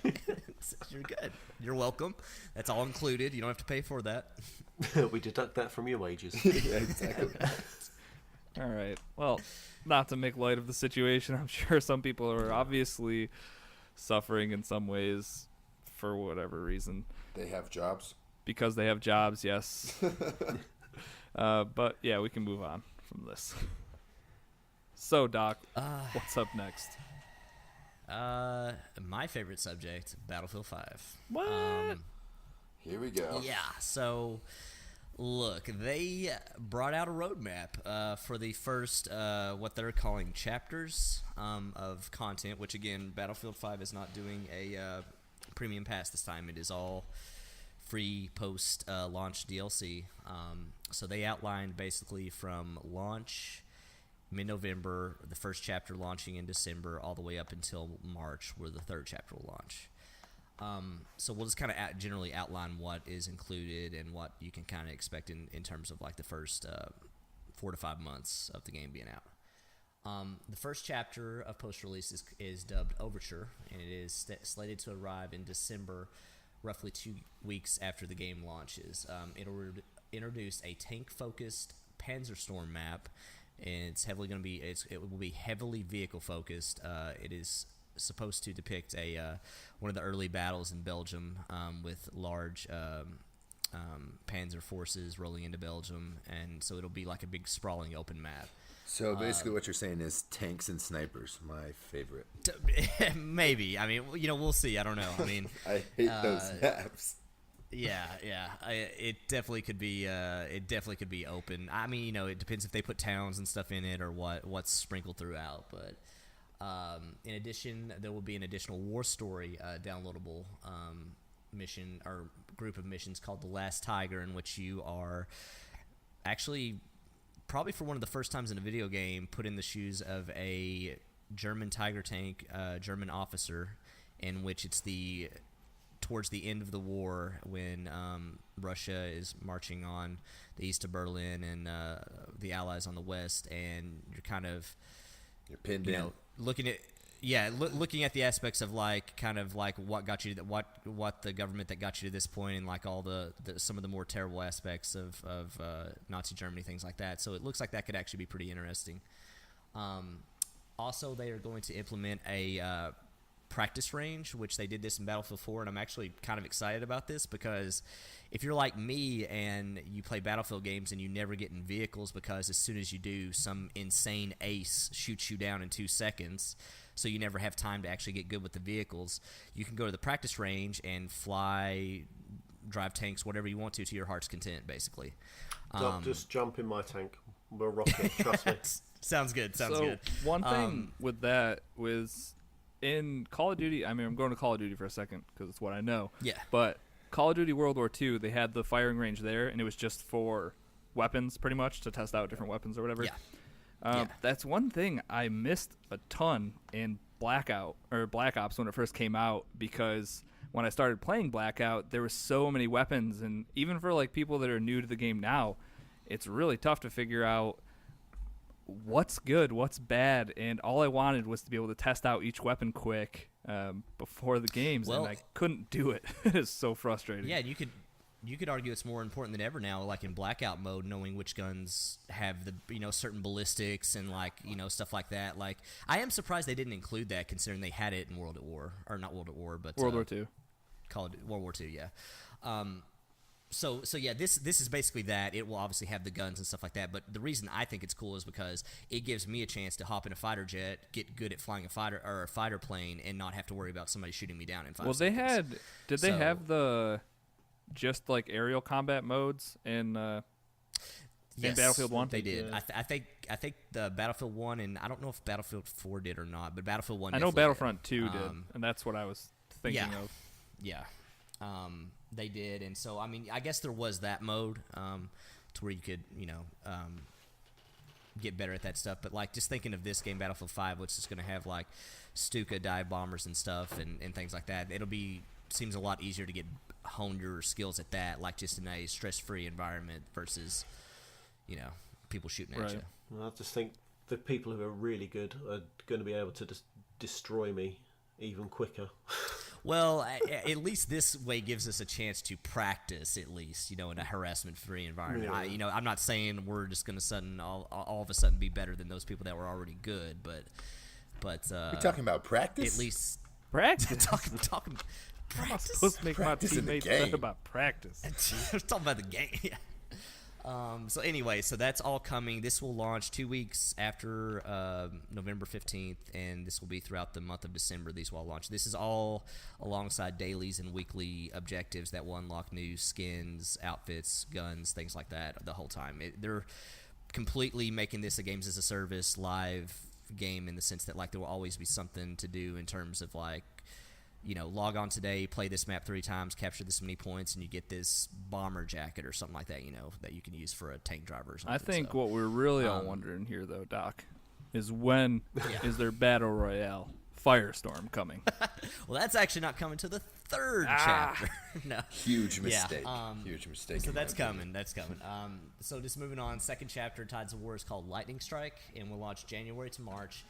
You're good. You're welcome. That's all included. You don't have to pay for that. We deduct that from your wages. Yeah, exactly. All right. Well, not to make light of the situation, I'm sure some people are obviously suffering in some ways for whatever reason. They have jobs. Because they have jobs, yes. But yeah, we can move on from this. So, Doc, what's up next? My favorite subject, Battlefield 5. What? Here we go. Yeah, so look, they brought out a roadmap for the first, what they're calling chapters of content, which again, Battlefield 5 is not doing a premium pass this time. It is all free post-launch DLC. So they outlined basically from launch mid-November, the first chapter launching in December, all the way up until March, where the third chapter will launch. So we'll just kind of generally outline what is included and what you can kind of expect in terms of the first 4 to 5 months of the game being out. The first chapter of post-release is dubbed Overture, and it is slated to arrive in December roughly 2 weeks after the game launches. It'll introduce a tank-focused Panzerstorm map, and it's heavily going to be it will be heavily vehicle-focused. It is supposed to depict one of the early battles in Belgium with large Panzer forces rolling into Belgium, and so it'll be like a big sprawling open map. So basically, what you're saying is tanks and snipers, my favorite. Maybe. I mean, we'll see. I don't know. I mean, I hate those maps. Yeah. It definitely could be. It definitely could be open. I mean, it depends if they put towns and stuff in it or what's sprinkled throughout. But in addition, there will be an additional war story downloadable mission or group of missions called The Last Tiger, in which you are actually, probably for one of the first times in a video game, put in the shoes of a German Tiger tank, German officer, in which it's towards the end of the war when Russia is marching on the east of Berlin and the Allies on the west, and you're pinned in, looking at the aspects of kind of what got you to what the government that got you to this point, and like all the some of the more terrible aspects of Nazi Germany, things like that. So it looks like that could actually be pretty interesting. Also, they are going to implement a practice range, which they did this in Battlefield 4, and I'm actually kind of excited about this because if you're like me and you play Battlefield games and you never get in vehicles because as soon as you do, some insane ace shoots you down in 2 seconds, so you never have time to actually get good with the vehicles, you can go to the practice range and fly, drive tanks, whatever you want to your heart's content, basically. Just jump in my tank. We'll rock it, trust me. Sounds good. One thing with that was in Call of Duty, I mean, I'm going to Call of Duty for a second because it's what I know. Yeah. But Call of Duty World War II, they had the firing range there, and it was just for weapons, pretty much, to test out different weapons or whatever. Yeah. That's one thing I missed a ton in Black Ops when it first came out, because when I started playing Blackout, there were so many weapons, and even for like people that are new to the game now, it's really tough to figure out what's good, what's bad, and all I wanted was to be able to test out each weapon quick before the games, and I couldn't do it. It's so frustrating. Yeah, you could argue it's more important than ever now, like in Blackout mode, knowing which guns have the certain ballistics and stuff like that. Like, I am surprised they didn't include that, considering they had it in World at War, or not World at War, but World War II. World War II, yeah. So yeah, this is basically that. It will obviously have the guns and stuff like that, but the reason I think it's cool is because it gives me a chance to hop in a fighter jet, get good at flying a fighter plane, and not have to worry about somebody shooting me down in 5 seconds. They have the just like aerial combat modes in Battlefield 1? They did. Yeah. I think the Battlefield 1, and I don't know if Battlefield 4 did or not, but Battlefield 1 I know definitely Battlefront did. 2 did, and that's what I was thinking of. Yeah. They did, and so I mean, I guess there was that mode to where you could, get better at that stuff. But like, just thinking of this game, Battlefield 5, which is going to have like Stuka dive bombers and stuff and things like that, seems a lot easier to hone your skills at that, like just in a stress-free environment versus, people shooting at you. Well, I just think the people who are really good are going to be able to just destroy me even quicker. Well, at least this way gives us a chance to practice, at least, in a harassment-free environment. Yeah. I'm not saying we're just going to all of a sudden be better than those people that were already good, but You're talking about practice? At least Practice? talking I'm practice. supposed to make Practice my in the teammates game. think about practice. We're talking about the game. Yeah. So anyway, that's all coming. This will launch 2 weeks after November 15th, and this will be throughout the month of December. These will all launch. This is all alongside dailies and weekly objectives that will unlock new skins, outfits, guns, things like that the whole time. They're completely making this a games as a service live game in the sense that like there will always be something to do in terms of like, log on today, play this map 3 times, capture this many points, and you get this bomber jacket or something like that, that you can use for a tank driver or something. I think what we're really all wondering here, though, Doc, is when is their Battle Royale Firestorm coming? Well, that's actually not coming to the 3rd chapter. No. Huge mistake. Yeah, Huge mistake. So that's coming. So just moving on, 2nd chapter, Tides of War, is called Lightning Strike, and will launch January to March.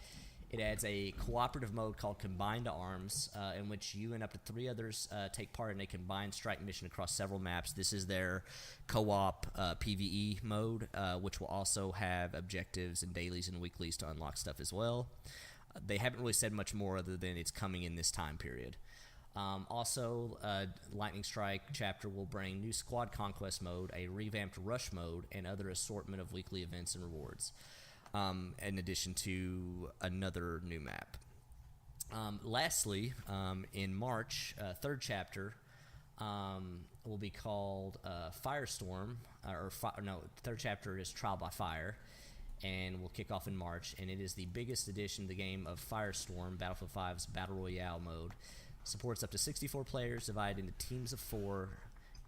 It adds a cooperative mode called Combined Arms, in which you and up to 3 others take part in a combined strike mission across several maps. This is their co-op PvE mode, which will also have objectives and dailies and weeklies to unlock stuff as well. They haven't really said much more other than it's coming in this time period. Also, Lightning Strike chapter will bring new squad conquest mode, a revamped rush mode, and other assortment of weekly events and rewards. In addition to another new map. Lastly, in March, third chapter will be called Firestorm, third chapter is Trial by Fire, and will kick off in March, and it is the biggest edition of the game of Firestorm, Battlefield 5's Battle Royale mode. Supports up to 64 players divided into teams of 4,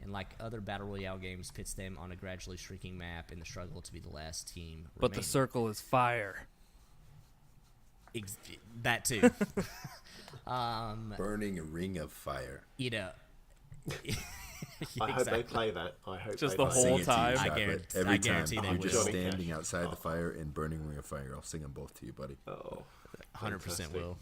and like other Battle Royale games, pits them on a gradually shrinking map in the struggle to be the last team But remaining. the circle is fire. That too. Burning a ring of fire. You know. I hope they play that. I hope Just they the play whole that. time. I Every guarantee time they you're will. just Johnny standing Cash. outside the fire and burning ring of fire, I'll sing them both to you, buddy. Oh, 100% fantastic. will.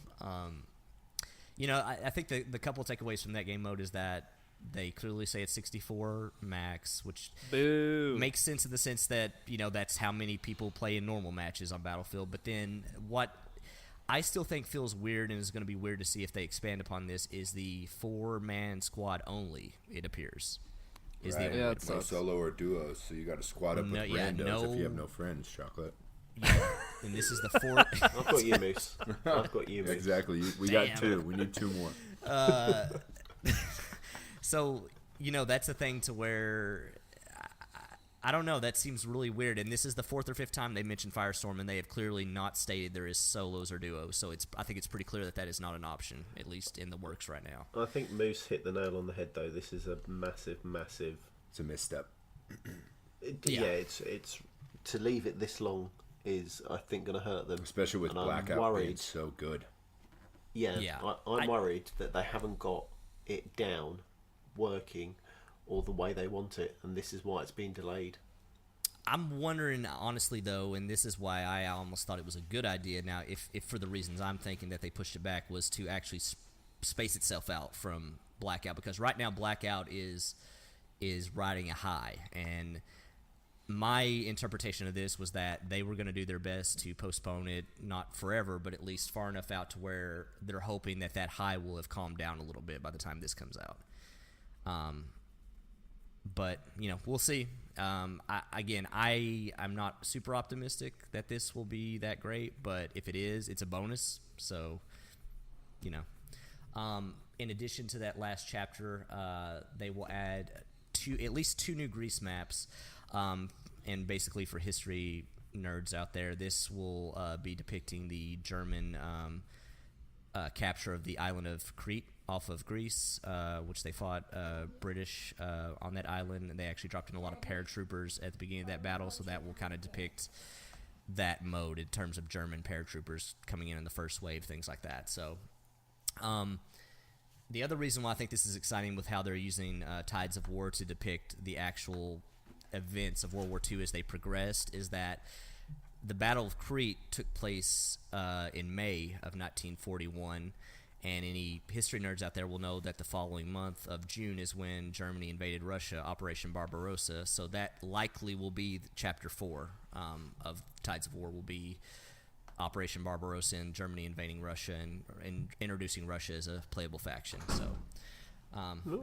You know, I think the couple takeaways from that game mode is that they clearly say it's 64 max, which Boo. makes sense in the sense that, you know, that's how many people play in normal matches on Battlefield. But then what I still think feels weird and is going to be weird to see if they expand upon this is the 4-man squad only, it appears. Is Right. the Yeah, only it's No sucks. solo or duos, so you got to squad up with randos if you have no friends, Chocolate. and this is the 4th. I've got you, Moose. I've got you, Moose. Exactly. We Damn. got 2. We need 2 more. So, you know, that's the thing to where I don't know. That seems really weird. And this is the 4th or 5th time they mentioned Firestorm, and they have clearly not stated there is solos or duos. So I think it's pretty clear that that is not an option, at least in the works right now. I think Moose hit the nail on the head, though. This is a massive. It's a misstep. Yeah. It's to leave it this long is, I think, going to hurt them. Especially with And I'm Blackout being worried. so good. Yeah, Yeah. I'm worried that they haven't got it down, working, or the way they want it, and this is why it's been delayed. I'm wondering, honestly, though, and this is why I almost thought it was a good idea. Now, if for the reasons I'm thinking that they pushed it back was to actually space itself out from Blackout, because right now Blackout is riding a high, and my interpretation of this was that they were going to do their best to postpone it, not forever, but at least far enough out to where they're hoping that that high will have calmed down a little bit by the time this comes out. But, you know, we'll see. I'm not super optimistic that this will be that great, but if it is, it's a bonus. So, you know. In addition to that last chapter, they will add at least two new Greece maps. And basically for history nerds out there, this will be depicting the German capture of the island of Crete off of Greece, which they fought British on that island, and they actually dropped in a lot of paratroopers at the beginning of that battle, so that will kind of depict that mode in terms of German paratroopers coming in the first wave, things like that. So the other reason why I think this is exciting with how they're using Tides of War to depict the actual events of World War II as they progressed is that the Battle of Crete took place in May of 1941, and any history nerds out there will know that the following month of June is when Germany invaded Russia, Operation Barbarossa. So that likely will be Chapter 4 of Tides of War, will be Operation Barbarossa and Germany invading Russia and introducing Russia as a playable faction. So,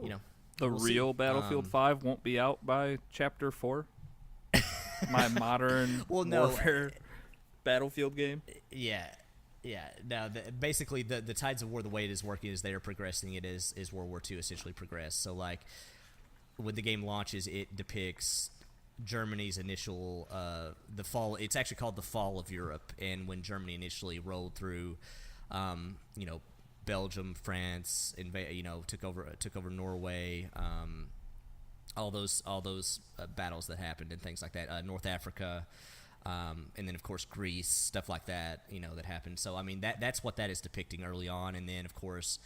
you know, The we'll real see. Battlefield 5 won't be out by Chapter 4. My modern warfare Battlefield game. Yeah. Now, basically, the Tides of War, the way it is working is they are progressing it as World War II essentially progressed. So, like, when the game launches, it depicts Germany's initial the fall. It's actually called the Fall of Europe, and when Germany initially rolled through, you know, Belgium, France, took over Norway, all those battles that happened and things like that. North Africa. And then, of course, Greece, stuff like that, you know, that happened. So, I mean, that's what that is depicting early on. And then, of course,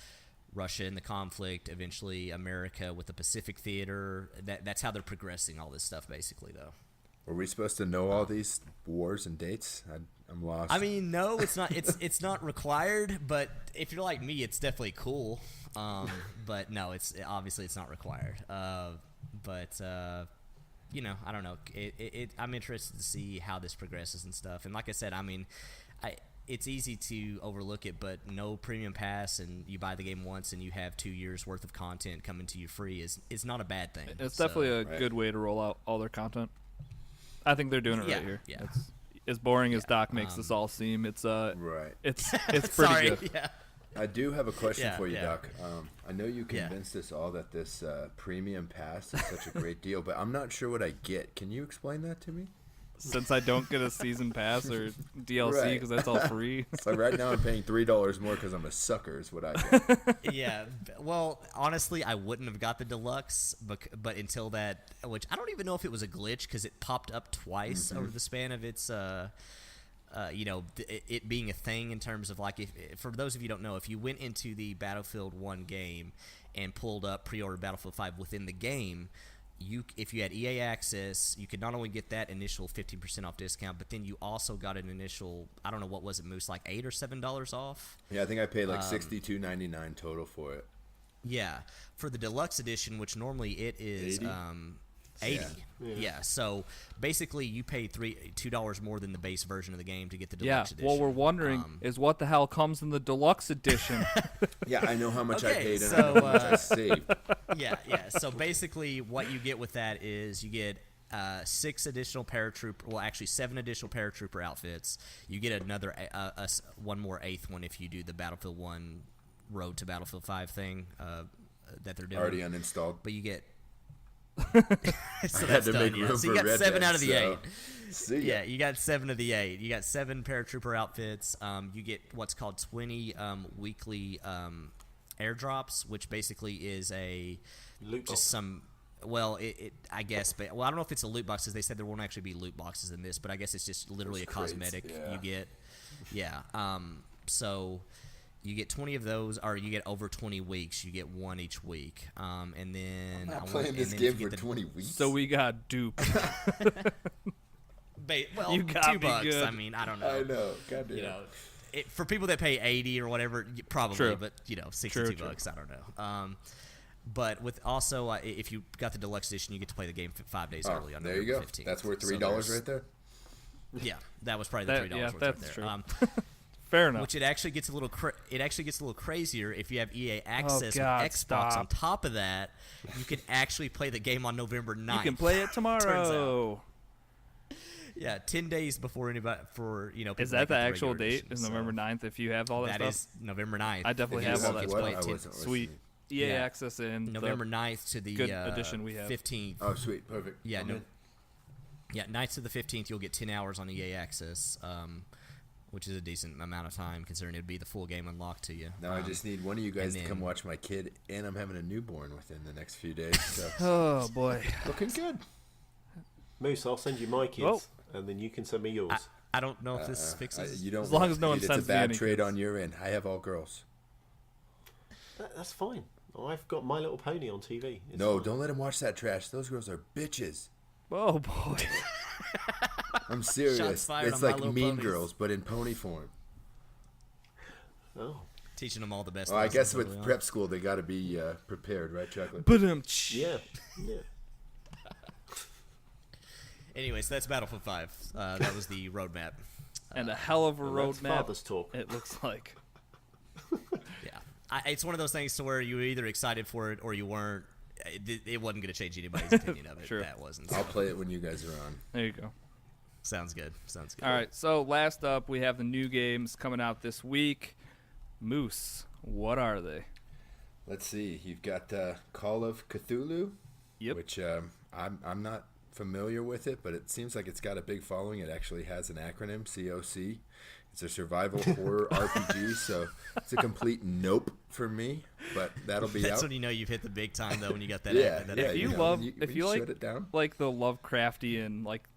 Russia in the conflict, eventually America with the Pacific Theater. That's how they're progressing all this stuff, basically, though. Were we supposed to know all these wars and dates? I'm lost. I mean, no, it's not. It's not required. But if you're like me, it's definitely cool. But no, it's obviously not required. But you know, I don't know. I'm interested to see how this progresses and stuff. And like I said, I mean, it's easy to overlook it, but no premium pass and you buy the game once and you have 2 years worth of content coming to you free is not a bad thing. It's definitely a good way to roll out all their content. I think they're doing it right here. Yeah. It's, as boring as Doc makes this all seem, it's right. It's pretty Sorry, good. Yeah. I do have a question for you, yeah. Doc. I know you convinced us all that this premium pass is such a great deal, but I'm not sure what I get. Can you explain that to me? Since I don't get a season pass or DLC because that's all free. So right now I'm paying $3 more because I'm a sucker is what I get. Yeah. Well, honestly, I wouldn't have got the deluxe, but until that, which I don't even know if it was a glitch because it popped up twice over the span of its, it being a thing in terms of like, if for those of you who don't know, if you went into the Battlefield 1 game and pulled up pre-order Battlefield 5 within the game, if you had EA access, you could not only get that initial 15% off discount, but then you also got an initial, I don't know, what was it, Moose, like $8 or $7 off? Yeah, I think I paid like $62.99 total for it. Yeah, for the deluxe edition, which normally it is 80. Yeah. So basically, you pay $2 more than the base version of the game to get the deluxe edition. What we're wondering is what the hell comes in the deluxe edition. Yeah, I know how much I paid and I so, know how much I saved. Yeah. So basically, what you get with that is you get 7 additional paratrooper outfits. You get another one more 8th one if you do the Battlefield 1 Road to Battlefield 5 thing that they're doing. Already uninstalled. But you get so that's done. So you got 7 out of the 8. Yeah, you got 7 of the 8. You got 7 paratrooper outfits. You get what's called 20 weekly airdrops, which basically is a loot box. just some. Well, I guess, but I don't know if it's a loot box because they said there won't actually be loot boxes in this, but I guess it's just literally a cosmetic you get. Yeah. So you get 20 of those, or you get over 20 weeks. You get 1 each week, and then I'm not playing this game for 20 weeks. So we got duped. Well, you got $2. Good. I mean, I don't know. I know. Goddamn. You know, for people that pay 80 or whatever, probably. True. But $62. I don't know. But with also, if you got the deluxe edition, you get to play the game 5 days early on there you November go. 15th. That's worth $3 right there. Yeah, that was probably the $3 worth that's right true. there. Fair enough. Which it actually gets a little crazier if you have EA access God, with Xbox. stop. On top of that, you can actually play the game on November 9th. You can play it tomorrow. Yeah, 10 days before anybody Is that the actual date? Edition, Is November 9th if you have all that stuff? That is November 9th. I definitely have all that stuff. Sweet. EA Yeah. access in November 9th to the good edition we have. 15th. Oh, sweet. Perfect. Yeah, 9th to the 15th, you'll get 10 hours on EA access, which is a decent amount of time considering it'd be the full game unlocked to you. Now I just need one of you guys to come watch my kid, and I'm having a newborn within the next few days. So oh, boy. looking good. Moose, I'll send you my kids, and then you can send me yours. I don't know if this fixes. You don't as long as no one it's sends a bad me any trade kids. on your end. I have all girls. That's fine. I've got My Little Pony on TV. It's No, fine. don't let him watch that trash. Those girls are bitches. Oh, boy. I'm serious. Shots fired It's on My like Little Mean Ponies. Girls, but in pony form. Oh. Teaching them all the best. Well, I guess lessons with early on. prep school, they got to be prepared, right, Chocolate? Yeah. Anyway, so that's Battlefield 5. That was the roadmap. And a hell of a And that's roadmap, father's talk. it looks like. Yeah, it's one of those things to where you were either excited for it or you weren't. It wasn't going to change anybody's opinion of it. Sure. That wasn't. I'll play it when you guys are on. There you go. Sounds good. All right, so last up, we have the new games coming out this week. Moose, what are they? Let's see. You've got Call of Cthulhu, Yep. which I'm not familiar with it, but it seems like it's got a big following. It actually has an acronym, COC. It's a survival horror RPG, so it's a complete nope for me, but that'll be That's out. when you know you've hit the big time, though, when you got that. Yeah, that yeah, If you know, love, when if you you shut it down. like the Lovecraftian, like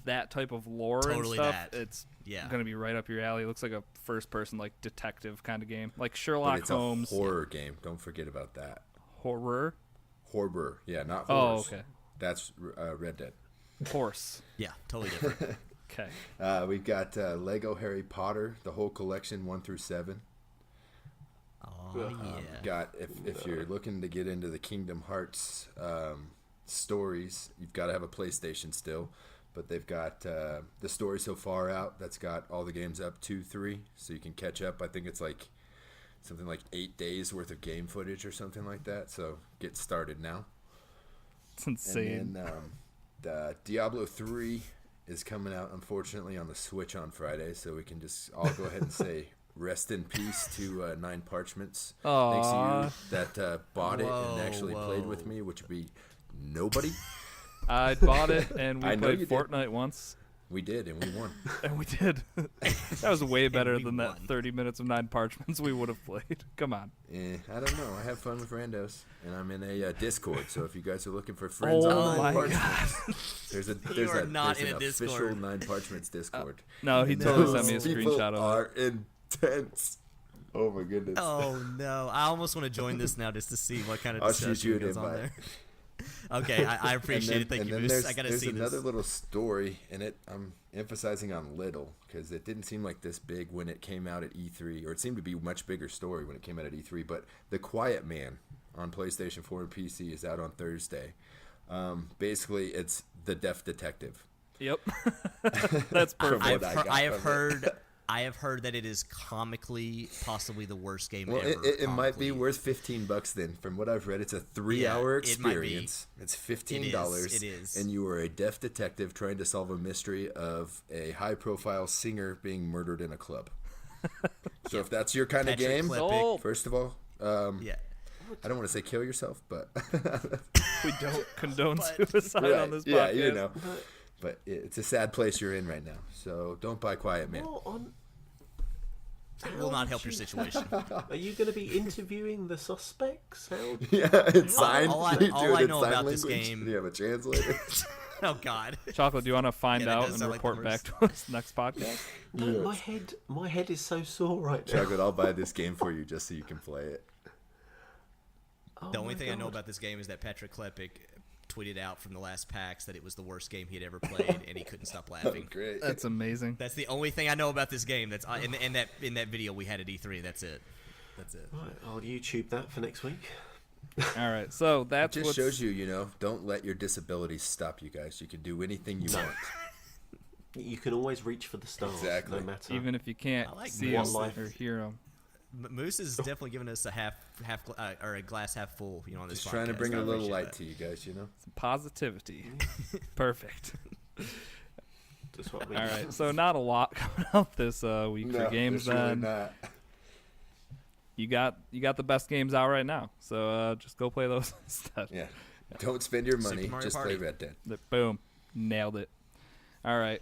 that type of lore Totally and stuff, that. it's Yeah. gonna be right up your alley. It looks like a first-person like detective kind of game, like But Sherlock it's Holmes. a horror game. Don't forget about that. Horror. Horror. Yeah, not Oh, horrors. okay. That's Red Dead. Horse. Yeah, totally different. Okay. We've got Lego Harry Potter, the whole collection 1 through 7. Oh, yeah. Got if you're looking to get into the Kingdom Hearts stories, you've got to have a PlayStation still. But they've got the story so far out that's got all the games up 2, 3, so you can catch up. I think it's like something like 8 days worth of game footage or something like that. So get started now. It's insane. And then the Diablo 3 is coming out, unfortunately, on the Switch on Friday, so we can just all go ahead and say rest in peace to Nine Parchments. Thanks to you that bought it and actually played with me, which would be nobody. I bought it, and we I know played you did. Fortnite once. We did, and we won. And we did. That was way better we than won. that 30 minutes of 9 Parchments we would have played. Come on. I don't know. I have fun with randos, and I'm in a Discord. So if you guys are looking for friends Oh on my Nine God. Parchments, there's are not in an a Discord. official Nine Parchments Discord. No, he No. totally sent me a Those people screenshot of are intense. Oh my goodness. Oh no! I almost want to join this now just to see what kind of I'll shoot discussion you an goes on invite. there. Okay, I appreciate it. Thank and you, then Moose. I gotta there's see another this. little story in it. I'm emphasizing on little because it didn't seem like this big when it came out at E3, or it seemed to be a much bigger story when it came out at E3. But The Quiet Man on PlayStation 4 and PC is out on Thursday. Basically, it's The Deaf Detective. Yep. That's From perfect. what I have from it. I have heard that it is comically possibly the worst game Well, ever. it might be comically. worth $15 then. From what I've read, it's a 3-hour it might be. experience. It's $15. It is. And you are a deaf detective trying to solve a mystery of a high-profile singer being murdered in a club. So if that's your kind Patrick of game, Klepek. Sold. first of all, Yeah. I don't want to say kill yourself, but We don't condone But- suicide Right, on this podcast. yeah, you know. But it's a sad place you're in right now. So don't buy Quiet Man. It will not help your situation. Are you going to be interviewing the suspects? How? Yeah, it's signed. all I- You all do it I in know sign about this language. game- You have a translator. Oh God. Chocolate, do you want to find Yeah, that out does and sound like the report back worst. to us next podcast? No, my head is so sore right now. Chocolate, I'll buy this game for you just so you can play it. Oh The only my thing I know God. about this game is that Patrick Klepek tweeted out from the last PAX that it was the worst game he had ever played, and he couldn't stop laughing. Great. That's amazing. That's the only thing I know about this game. That's in that video we had at E3. That's it. That's it. Right, I'll YouTube that for next week. All right, so It that's just what's shows you, don't let your disabilities stop you guys. You can do anything you want. You can always reach for the stars, Exactly. no matter. even if you can't I like see one them life. or hear them. Moose is definitely giving us a half or a glass half full. On this Just trying to podcast. bring I a little appreciate light that. to you guys, Some positivity. Perfect. That's what we All right, so not a lot coming out this week for games. there's really Then not. you got the best games out right now, so just go play those instead. Yeah. Don't spend your money. Mario Just Party. play Red Dead. Boom, nailed it. All right.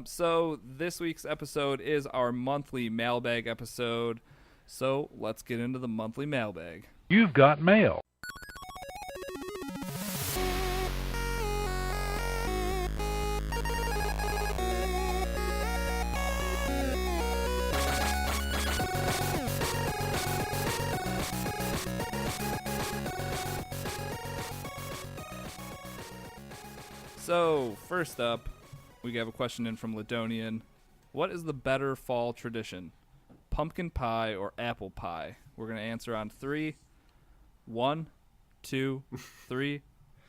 So this week's episode is our monthly mailbag episode. So let's get into the monthly mailbag. You've got mail. So first up, we have a question in from Ladonian. What is the better fall tradition? Pumpkin pie or apple pie? We're going to answer on 3. 1, 2, 3.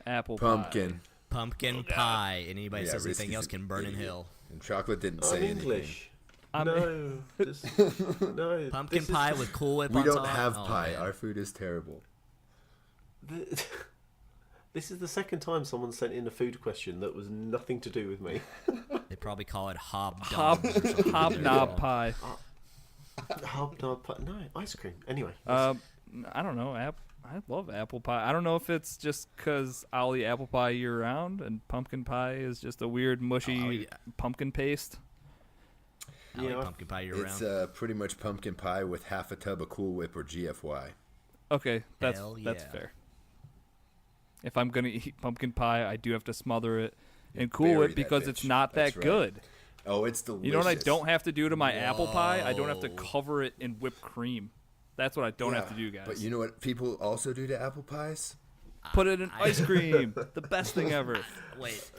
Apple Pumpkin. Pumpkin pie. And anybody Yeah, says anything Risky's else an can burn in idiot. hell. And Chocolate didn't I'm say anything. English. I'm No, just, no. Pumpkin this pie is, with Cool Whip We on don't top. have Oh, pie. man. Our food is terrible. This is the second time someone sent in a food question that was nothing to do with me. They probably call it hobnob. Hobnob pie. Hobnob pie. No, ice cream. Anyway. I don't know. I love apple pie. I don't know if it's just because I'll eat apple pie year round and pumpkin pie is just a weird, mushy pumpkin paste. I like Yeah, pumpkin pie year It's round. pretty much pumpkin pie with half a tub of Cool Whip or GFY. Okay, that's Hell that's yeah. fair. If I'm gonna eat pumpkin pie, I do have to smother it and cool Bury it that because bitch. it's not That's that right. good. Oh, it's delicious. You know what I don't have to do to my apple pie? I don't have to Whoa. cover it in whipped cream. That's what I don't have to do, guys. But you know what people also do to apple pies? Put it in ice cream. The best thing ever. Wait.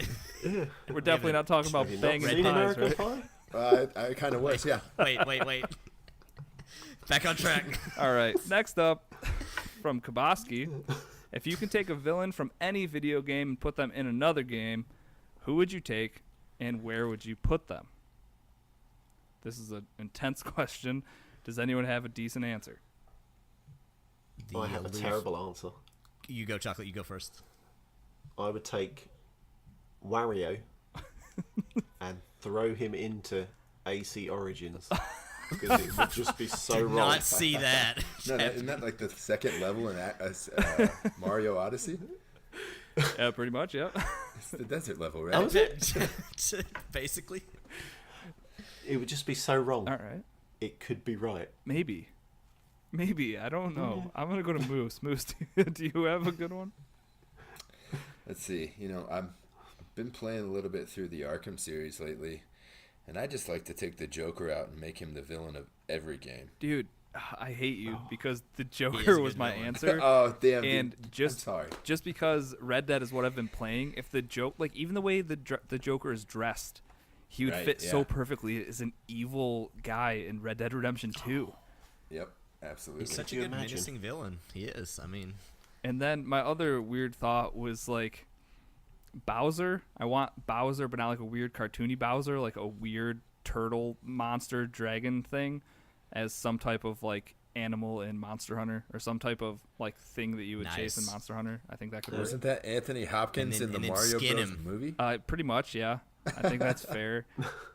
We're definitely not talking about Have you not banging seen pies, American right? Pie? I kind of was, yeah. Wait. Back on track. All right. Next up, from Kaboski, if you can take a villain from any video game and put them in another game, who would you take and where would you put them? This is an intense question. Does anyone have a decent answer? I have a terrible answer. You go, Chocolate. You go first. I would take Wario and throw him into AC Origins because it would just be so wrong. Not see that. No, isn't that like the second level in Mario Odyssey? Yeah, pretty much, yeah. It's the desert level, right? Oh, is it? Basically. It would just be so wrong. All right. It could be right. Maybe. I don't know. I'm going to go to Moose. Moose, do you have a good one? Let's see. I've been playing a little bit through the Arkham series lately, and I just like to take the Joker out and make him the villain of every game. Dude, I hate you because the He is Joker a was good my villain. answer. Oh, damn. And dude. I'm sorry. just because Red Dead is what I've been playing, if the joke, like even the way the Joker is dressed, he would Right, fit so yeah. perfectly as an evil guy in Red Dead Redemption 2. Yep, absolutely. He's such a you good imagine? menacing villain. He is. I mean, And then my other weird thought was like Bowser. I want Bowser, but not like a weird cartoony Bowser, like a weird turtle monster dragon thing as some type of like animal in Monster Hunter or some type of like thing that you would chase in Nice. Monster Hunter. I think that could work. Wasn't that Anthony Hopkins And then- in the and then Mario skin Bros. him. movie? Pretty much, yeah. I think that's fair.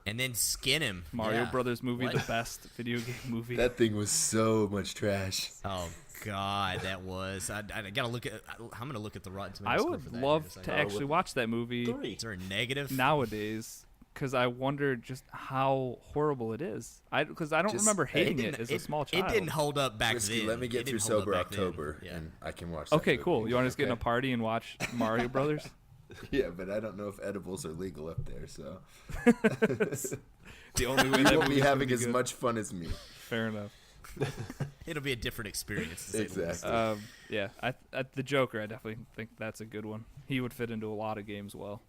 and then skin him. Mario Yeah. Brothers movie, What? the best video game movie. That thing was so much trash. Oh God, that was. I gotta look at. I'm gonna look at the Rotten I Tomatoes score would for that love here in a to second. actually watch that movie 3. Is there a negative? nowadays because I wonder just how horrible it is. Because I don't Just- remember hating didn't- it as a small child. It didn't hold up back Risky, then. let me It get through didn't hold up Sober back then. October, Yeah. and I can watch that Okay, movie. cool. You want to just get in a Okay? party and watch Mario Brothers? Yeah, but I don't know if edibles are legal up there, so The only way you that won't movie's be gonna having be as good. much fun as me. Fair enough. It'll be a different experience. to say the least. Exactly. Yeah, the Joker, I definitely think that's a good one. He would fit into a lot of games well.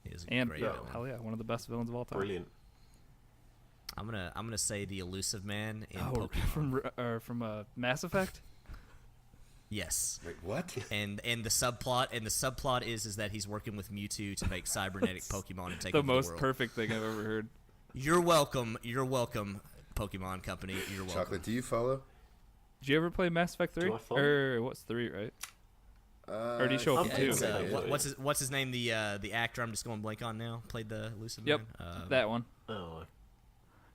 He is a And great Yeah. villain. hell yeah, one of the best villains of all time. Brilliant. I'm gonna say the elusive man in Oh, Pokemon. from Mass Effect. Yes. Wait, what? And the subplot is that he's working with Mewtwo to make cybernetic Pokemon and take The over most the world. perfect thing I've ever heard. You're welcome, Pokemon Company. You're welcome. Chocolate, do you follow? Did you ever play Mass Effect 3? Do I follow? Or what's 3, right? Or did he show up I've in played 2? that. Yeah. What's his name? The actor I'm just going blank on now. Played the elusive Yep, man. that one. Oh,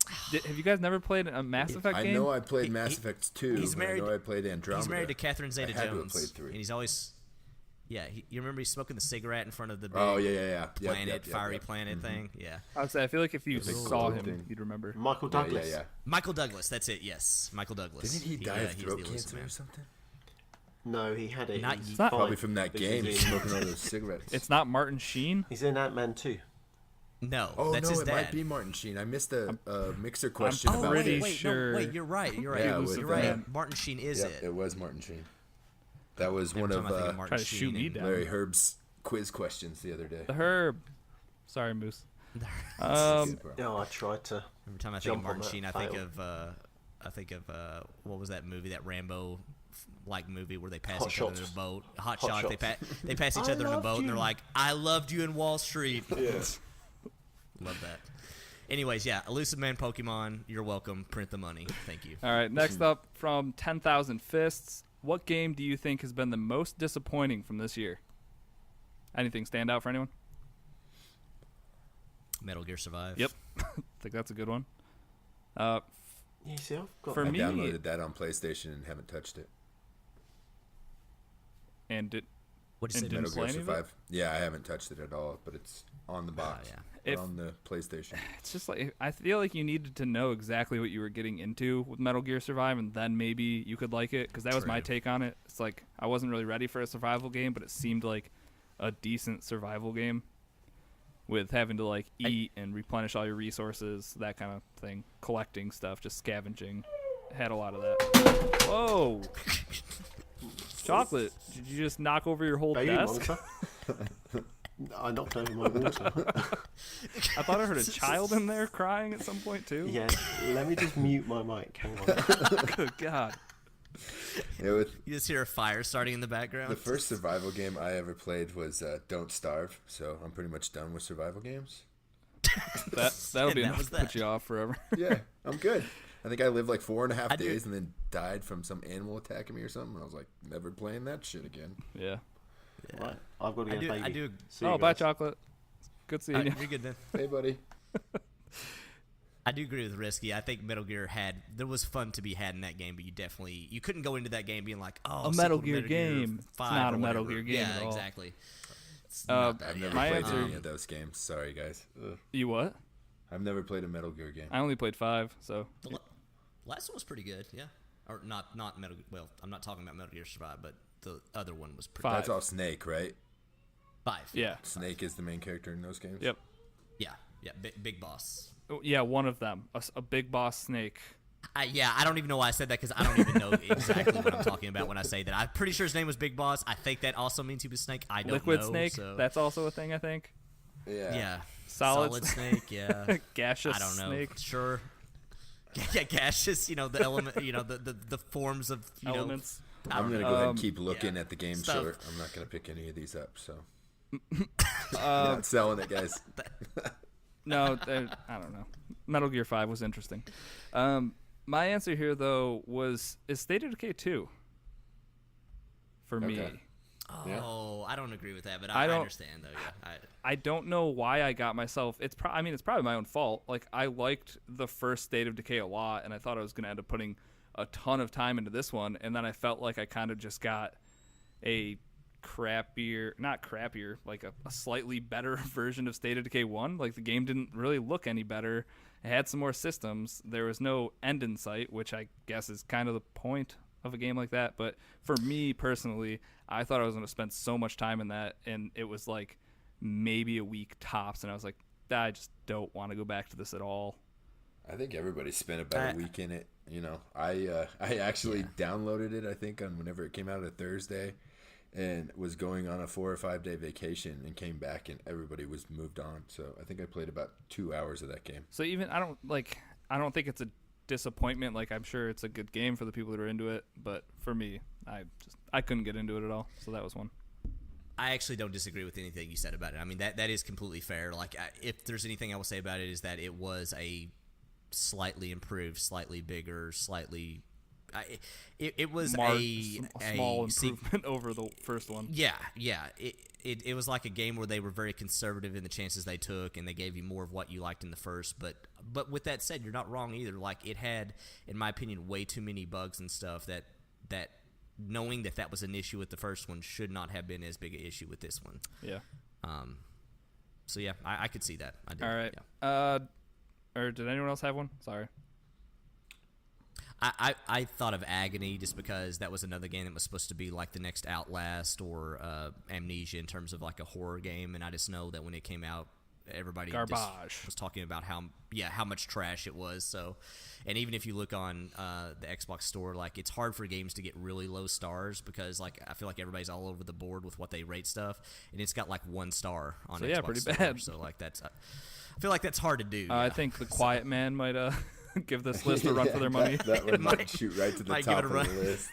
Have you guys never played a Mass Effect I game? know I played He- Mass he- Effect 2. he's but married- I know I played Andromeda. He's married to Catherine I had to have Zeta-Jones, played 3. and he's always. Yeah, you remember he's smoking the cigarette in front of the big Oh, yeah. planet, fiery planet thing? Yeah. I would say I feel like if you Big saw gold him, thing. you'd remember. Michael Douglas. Yeah. Michael Douglas, that's it, yes. Michael Douglas. Didn't he die of he's throat the elusive cancer man. or something? No, he had it. Not He's yet. fine. Probably from that But game, He's he's in, smoking all those cigarettes. It's not Martin Sheen. he's in Ant-Man 2. No, Oh, that's no, his it dad. might be Martin Sheen. I missed a mixer question I'm about pretty this. sure- No, wait, you're right. You're right. Yeah, you're with, right. Martin Sheen is Yep, it. it was Martin Sheen. That was Every one time of I think of Martin Try to shoot Sheen me and- down. Larry Herb's quiz questions the other day. The Herb. Sorry, Moose. Yeah, bro. Yeah, I tried to. Every time I think of Jump on Martin that Sheen, fail. I think of what was that movie? That Rambo like movie where they pass Hot each other in Shots. a boat. Hot Hot Shot. Shots. They pass each I other in a loved boat, and they're you. like, "I loved you in Wall Street." Yes. Love that. Anyways, yeah, elusive man, Pokemon. You're welcome. Print the money. Thank you. All right, next up from 10,000 Fists. What game do you think has been the most disappointing from this year? Anything stand out for anyone? Metal Gear Survive. Yep. I think that's a good one. Uh, Yeah, see, I've got For I me- downloaded that on PlayStation and haven't touched it. and did What did you And say? didn't Metal play Gear any of it? Survive. Yeah, I haven't touched it at all, but it's on the box. yeah. Or If- on the PlayStation. it's just like I feel like you needed to know exactly what you were getting into with Metal Gear Survive, and then maybe you could like it. Because that was my True. take on it. It's like I wasn't really ready for a survival game, but it seemed like a decent survival game with having to like eat and replenish all your resources, that kind of thing, collecting stuff, just scavenging. It had a lot of that. Whoa! Chocolate, did you just knock over your whole Baby desk? monitor. I knocked over my water. I thought I heard a child in there crying at some point too. Yeah, let me just mute my mic. Hang on. Good God. You just hear a fire starting in the background. The first survival game I ever played was Don't Starve, so I'm pretty much done with survival games. That'll be enough to put you off forever. Yeah, I'm good. I think I lived like 4.5 days and then died from some animal attacking me or something. I was like, never playing that shit again. Yeah. Right, I've got to get a baby. I do. See you Oh, bye, guys. Chocolate. Good seeing you. You're good then. Hey, buddy. I do agree with Risky. I think Metal Gear there was fun to be had in that game, but you couldn't go into that game being like, oh, A Metal Gear game. It's 5 not or a Metal whatever. Gear game Yeah, at all. exactly. It's Uh, not that I've good. never My played answer- any of those games. Sorry, guys. Ugh. You what? I've never played a Metal Gear game. I only played 5, so. The last one was pretty good, yeah. Or not Metal Gear. Well, I'm not talking about Metal Gear Survive, but the other one was pretty 5. That's all Snake, right? 5. Yeah. Snake is the main character in those games? Yep. Yeah. Big boss. Oh, yeah, one of them. A big boss snake. I don't even know why I said that because I don't even know exactly what I'm talking about when I say that. I'm pretty sure his name was Big Boss. I think that also means he was Snake. I don't Liquid know. snake. So. That's also a thing, I think. Yeah. Yeah. Solid Snake, yeah. Gaseous I don't know. snake. Sure. Yeah, gaseous, the element, the forms of, Elements. I'm going to go ahead and keep looking yeah. at the game Stuff. short. I'm not going to pick any of these up, so. Not selling it, guys. No, I don't know. Metal Gear 5 was interesting. My answer here, though, is State of Decay 2. For me. Okay. Oh, I don't agree with that, but I I don't- understand, though, yeah. I don't know why I got myself. It's probably my own fault. Like, I liked the first State of Decay a lot, and I thought I was going to end up putting a ton of time into this one, and then I felt like I kind of just got a not crappier, like a slightly better version of State of Decay 1. Like, the game didn't really look any better. It had some more systems. There was no end in sight, which I guess is kind of the point of a game like that. But for me personally, I thought I was going to spend so much time in that, and it was like maybe a week tops, and I was like, I just don't want to go back to this at all. I think everybody spent about a week in it. I actually downloaded it, I think, on whenever it came out, a Thursday, and was going on a 4 or 5 day vacation and came back and everybody was moved on. So I think I played about 2 hours of that game. So even I don't think it's a disappointment. Like, I'm sure it's a good game for the people that are into it, but for me, I couldn't get into it at all. So that was one. I actually don't disagree with anything you said about it. I mean, that is completely fair. Like, if there's anything I will say about it is that it was a slightly improved, slightly bigger, slightly... It was a small improvement over the first one. Yeah. It was like a game where they were very conservative in the chances they took, and they gave you more of what you liked in the first. But with that said, you're not wrong either. Like, it had, in my opinion, way too many bugs and stuff that knowing that was an issue with the first one should not have been as big an issue with this one. Yeah. So yeah, I could see that. I did. All right. Yeah. Or did anyone else have one? Sorry. I thought of Agony just because that was another game that was supposed to be like the next Outlast or Amnesia in terms of like a horror game, and I just know that when it came out, everybody Garbage. just was talking about how much trash it was. So, and even if you look on the Xbox store, like, it's hard for games to get really low stars because, like, I feel like everybody's all over the board with what they rate stuff, and it's got like 1 star on So, Xbox yeah, pretty store. bad. So like I feel like that's hard to do. I think The Quiet Man might give this list a run for their money. That one might shoot right to the might give top it of a run. the list.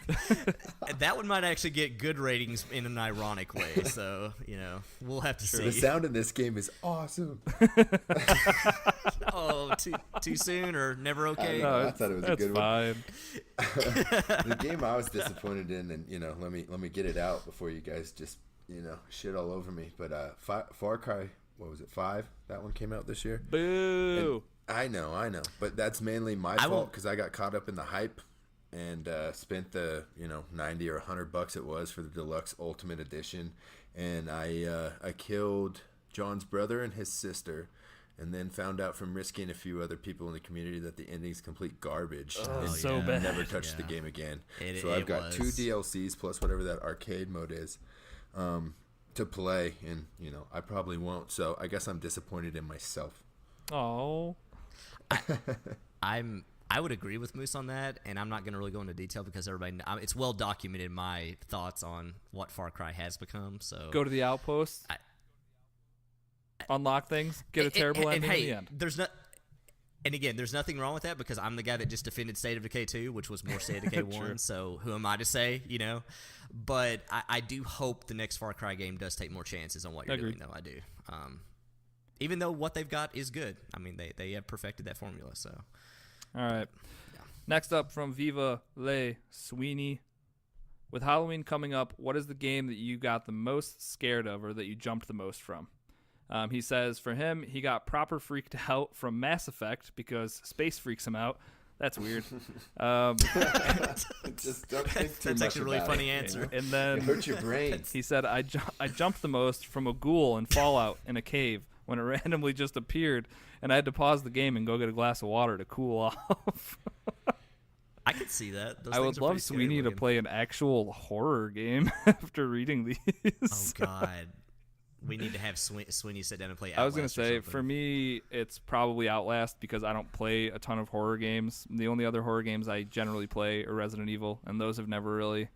That one might actually get good ratings in an ironic way. So, we'll have to see. The sound in this game is awesome. Oh, too soon or never okay? No, I thought it was a that's good fine. one. The game I was disappointed in, and let me get it out before you guys just shit all over me. But Far Cry, what was it, 5? That one came out this year. Boo. I know, but that's mainly my fault because I got caught up in the hype and spent the $90 or $100 it was for the deluxe ultimate edition, and I killed John's brother and his sister, and then found out from Risky and a few other people in the community that the ending's complete garbage. Oh, and so I bad. never touched the game again. So It I've got 2 was. DLCs plus whatever that arcade mode is to play, and I probably won't. So I guess I'm disappointed in myself. Oh. I'm I would agree with Moose on that, and I'm not going to really go into detail because it's well documented my thoughts on what Far Cry has become. So Go to the outpost, unlock things, get a terrible ending hey, in the end. There's nothing wrong with that because I'm the guy that just defended State of Decay 2, which was more State of Decay 1, so who am I to say, But I do hope the next Far Cry game does take more chances on what you're doing, though. I do. Even though what they've got is good. I mean, they have perfected that formula, so. All right. Yeah. Next up from Viva Le Sweeney. With Halloween coming up, what is the game that you got the most scared of or that you jumped the most from? He says for him, he got proper freaked out from Mass Effect because space freaks him out. That's weird. Just don't think too That's much actually a really about funny it. answer. And then It hurts your brain. he said, I jumped the most from a ghoul in Fallout in a cave when it randomly just appeared, and I had to pause the game and go get a glass of water to cool off. I could see that. Those I things would are love pretty scary Sweeney to looking. play an actual horror game after reading these. Oh, God. We need to have Sweeney sit down and play Outlast. I was going to or say, something. for me, it's probably Outlast because I don't play a ton of horror games. The only other horror games I generally play are Resident Evil, and those have never really...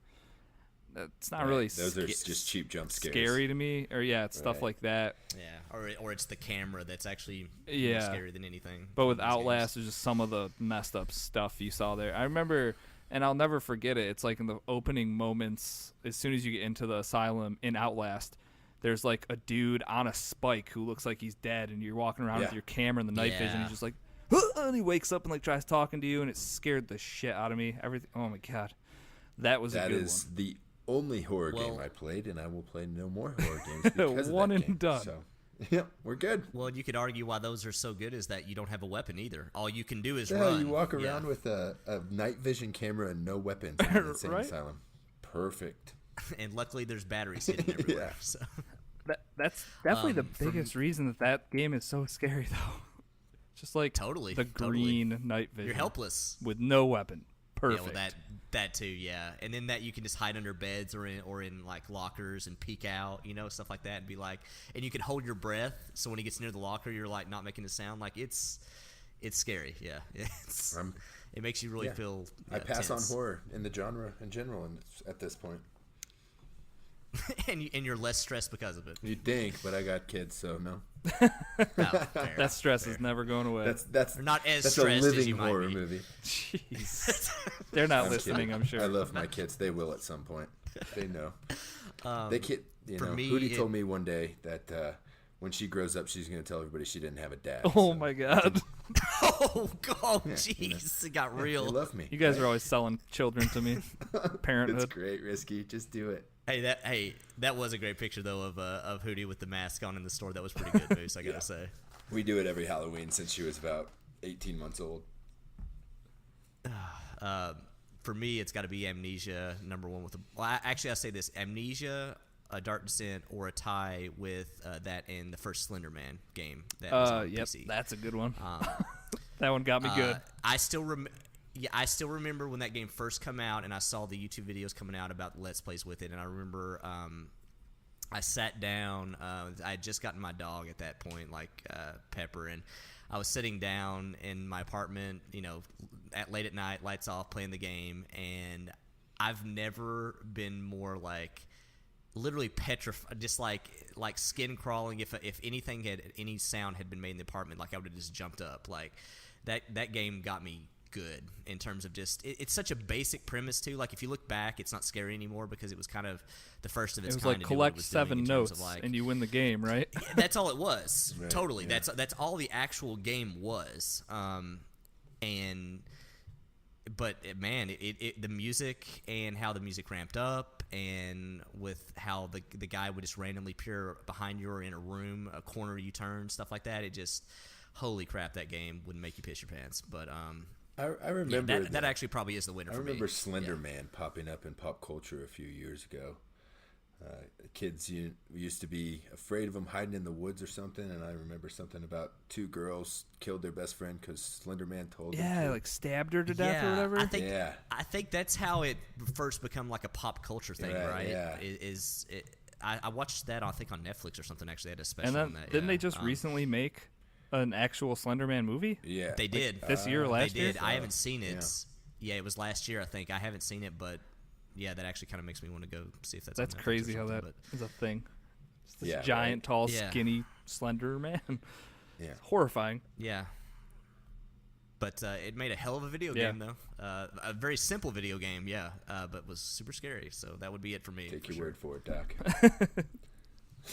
It's not really Those are just cheap jump scares. scary to me. Or, yeah, it's stuff Right. like that. Yeah, or it's the camera that's actually Yeah. more scary than anything. But with in these games. Outlast, there's just some of the messed up stuff you saw there. I remember, and I'll never forget it, it's like in the opening moments, as soon as you get into the asylum in Outlast, there's like a dude on a spike who looks like he's dead, and you're walking around with your camera and the night vision, and he's just like, "Huh," and he wakes up and like tries talking to you, and it scared the shit out of me. Everything. Oh my God. That was a That good is one. the only horror game Well- I played, and I will play no more horror games because One of that and game. done. So, yep, we're good. Well, you could argue why those are so good is that you don't have a weapon either. All you can do is Yeah, run. you walk Yeah. around with a night vision camera and no weapons in an insane Right? asylum. Perfect. And luckily there's batteries hidden everywhere. Yeah. So. That's definitely the for biggest reason that game is so scary, though. Just like Totally, the totally. green night vision. You're helpless. with no weapon. Perfect. Yeah, well, that too, yeah. And then that you can just hide under beds or in like lockers and peek out, stuff like that, and be like, and you can hold your breath, so when he gets near the locker, you're like not making a sound. Like it's scary, yeah. It makes you really feel. I pass tense. on horror in the genre in general at this point. and you're less stressed because of it. You'd think, but I got kids, so no. Oh, fair. that stress is never going away. That's Or not as that's a stressed as living you might horror be. movie. Jeez. They're not I'm listening, kidding. I'm sure. I love my kids. They will at some point. They know. They kid. for me, Hootie told me one day that when she grows up, she's going to tell everybody she didn't have a dad. Oh so my God. Oh, jeez, it got They real. love me. You guys are always selling children to me. It's Parenthood. great, Risky. Just do it. Hey, that was a great picture though of Hootie with the mask on in the store. That was pretty good, Moose. I gotta say. We do it every Halloween since she was about 18 months old. For me, it's got to be Amnesia number one with the. Well, I say this: Amnesia, A Dark Descent, or a tie with that in the first Slender Man game that was on Yep, PC. that's a good one. That one got me good. I still remember when that game first come out, and I saw the YouTube videos coming out about Let's Plays with it, and I remember I sat down. I had just gotten my dog at that point, like Pepper, and I was sitting down in my apartment, late at night, lights off, playing the game, and I've never been more like literally petrified, just like skin crawling. If any sound had been made in the apartment, like I would have just jumped up. Like that game got me good in terms of just it's such a basic premise too. Like if you look back, it's not scary anymore because it was kind of the first of its It was kind. like to do what it collect was doing 7 in terms notes of, like, and you win the game, right? that's all it was. Right, Totally. yeah. That's all the actual game was. But man, the music and how the music ramped up, and with how the guy would just randomly appear behind you or in a room, a corner you turn, stuff like that. It just, holy crap, that game would make you piss your pants. But I remember that actually probably is the winner I for me. remember Slender Yeah. Man popping up in pop culture a few years ago. Kids used to be afraid of him hiding in the woods or something, and I remember something about 2 girls killed their best friend because Slender Man told them Yeah, to. like stabbed her to death or Yeah, whatever. I think that's how it first become like a pop culture thing, right? Yeah. I watched that I think on Netflix or something. Actually, they had a special and then on that. didn't yeah. they just recently make an actual Slender Man movie? Yeah, They did. This year or last They year? did. I haven't seen it. Yeah, it was last year, I think. I haven't seen it, but yeah, that actually kind of makes me want to go see if that's. That's on Netflix or crazy how something, that is a thing. Just this Yeah, giant, tall, Yeah. skinny, slender man. Yeah. Horrifying. Yeah. But it made a hell of a video Yeah. game, though. A very simple video game, yeah, but was super scary. So that would be it for me. Take for your sure. word for it, Doc.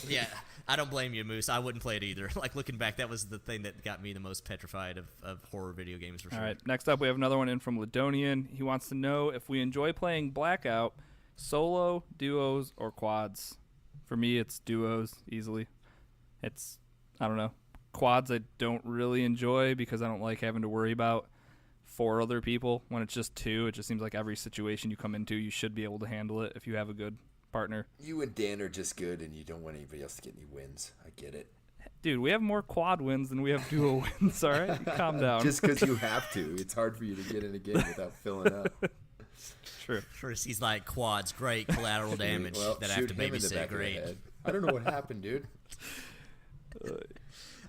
Yeah, I don't blame you, Moose. I wouldn't play it either. Like, looking back, that was the thing that got me the most petrified of horror video games, for sure. All right, next up we have another one in from Ladonian. He wants to know if we enjoy playing Blackout, solo, duos, or quads. For me, it's duos, easily. It's, I don't know. Quads I don't really enjoy because I don't like having to worry about 4 other people. When it's just 2, it just seems like every situation you come into, you should be able to handle it if you have a good partner. You and Dan are just good, and you don't want anybody else to get any wins. I get it. Dude, we have more quad wins than we have duo wins, all right? Calm down. Just because you have to. It's hard for you to get in a game without filling up. True. First, he's like, quads, great collateral damage Well, that I have to shoot him in the babysit, back of the great. head. I don't know what happened, dude.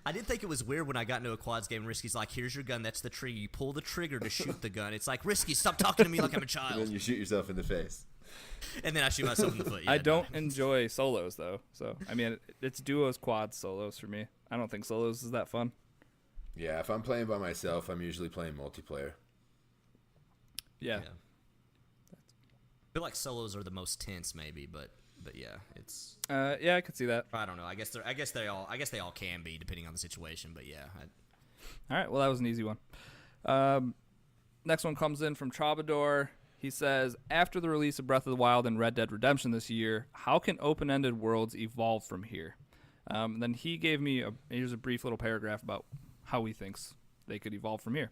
I did think it was weird when I got into a quads game. Risky's like, here's your gun, that's the trigger. You pull the trigger to shoot the gun. It's like, Risky, stop talking to me like I'm a And child. then you shoot yourself in the face. And then I shoot myself in the foot. Yeah, I don't enjoy solos, though. So, I mean, it's duos, quads, solos for me. I don't think solos is that fun. Yeah, if I'm playing by myself, I'm usually playing multiplayer. Yeah. I feel like solos are the most tense, maybe, but yeah, it's. Yeah, I could see that. I don't know. I guess they all can be depending on the situation, but yeah. All right, well, that was an easy one. Next one comes in from Troubadour. He says, after the release of Breath of the Wild and Red Dead Redemption this year, how can open-ended worlds evolve from here? Then he gave me here's a brief little paragraph about how he thinks they could evolve from here.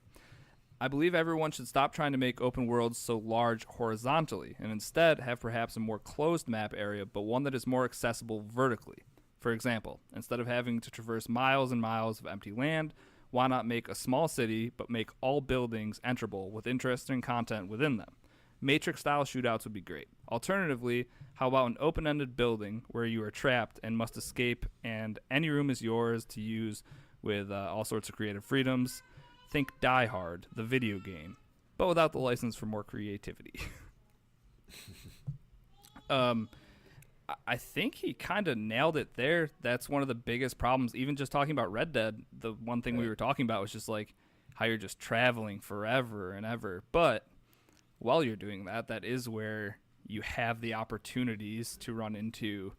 I believe everyone should stop trying to make open worlds so large horizontally and instead have perhaps a more closed map area, but one that is more accessible vertically. For example, instead of having to traverse miles and miles of empty land, why not make a small city but make all buildings enterable with interesting content within them? Matrix-style shootouts would be great. Alternatively, how about an open-ended building where you are trapped and must escape and any room is yours to use with all sorts of creative freedoms? Think Die Hard, the video game, but without the license for more creativity. I think he kind of nailed it there. That's one of the biggest problems. Even just talking about Red Dead, the one thing we were talking about was just like how you're just traveling forever and ever. But while you're doing that, that is where you have the opportunities to run into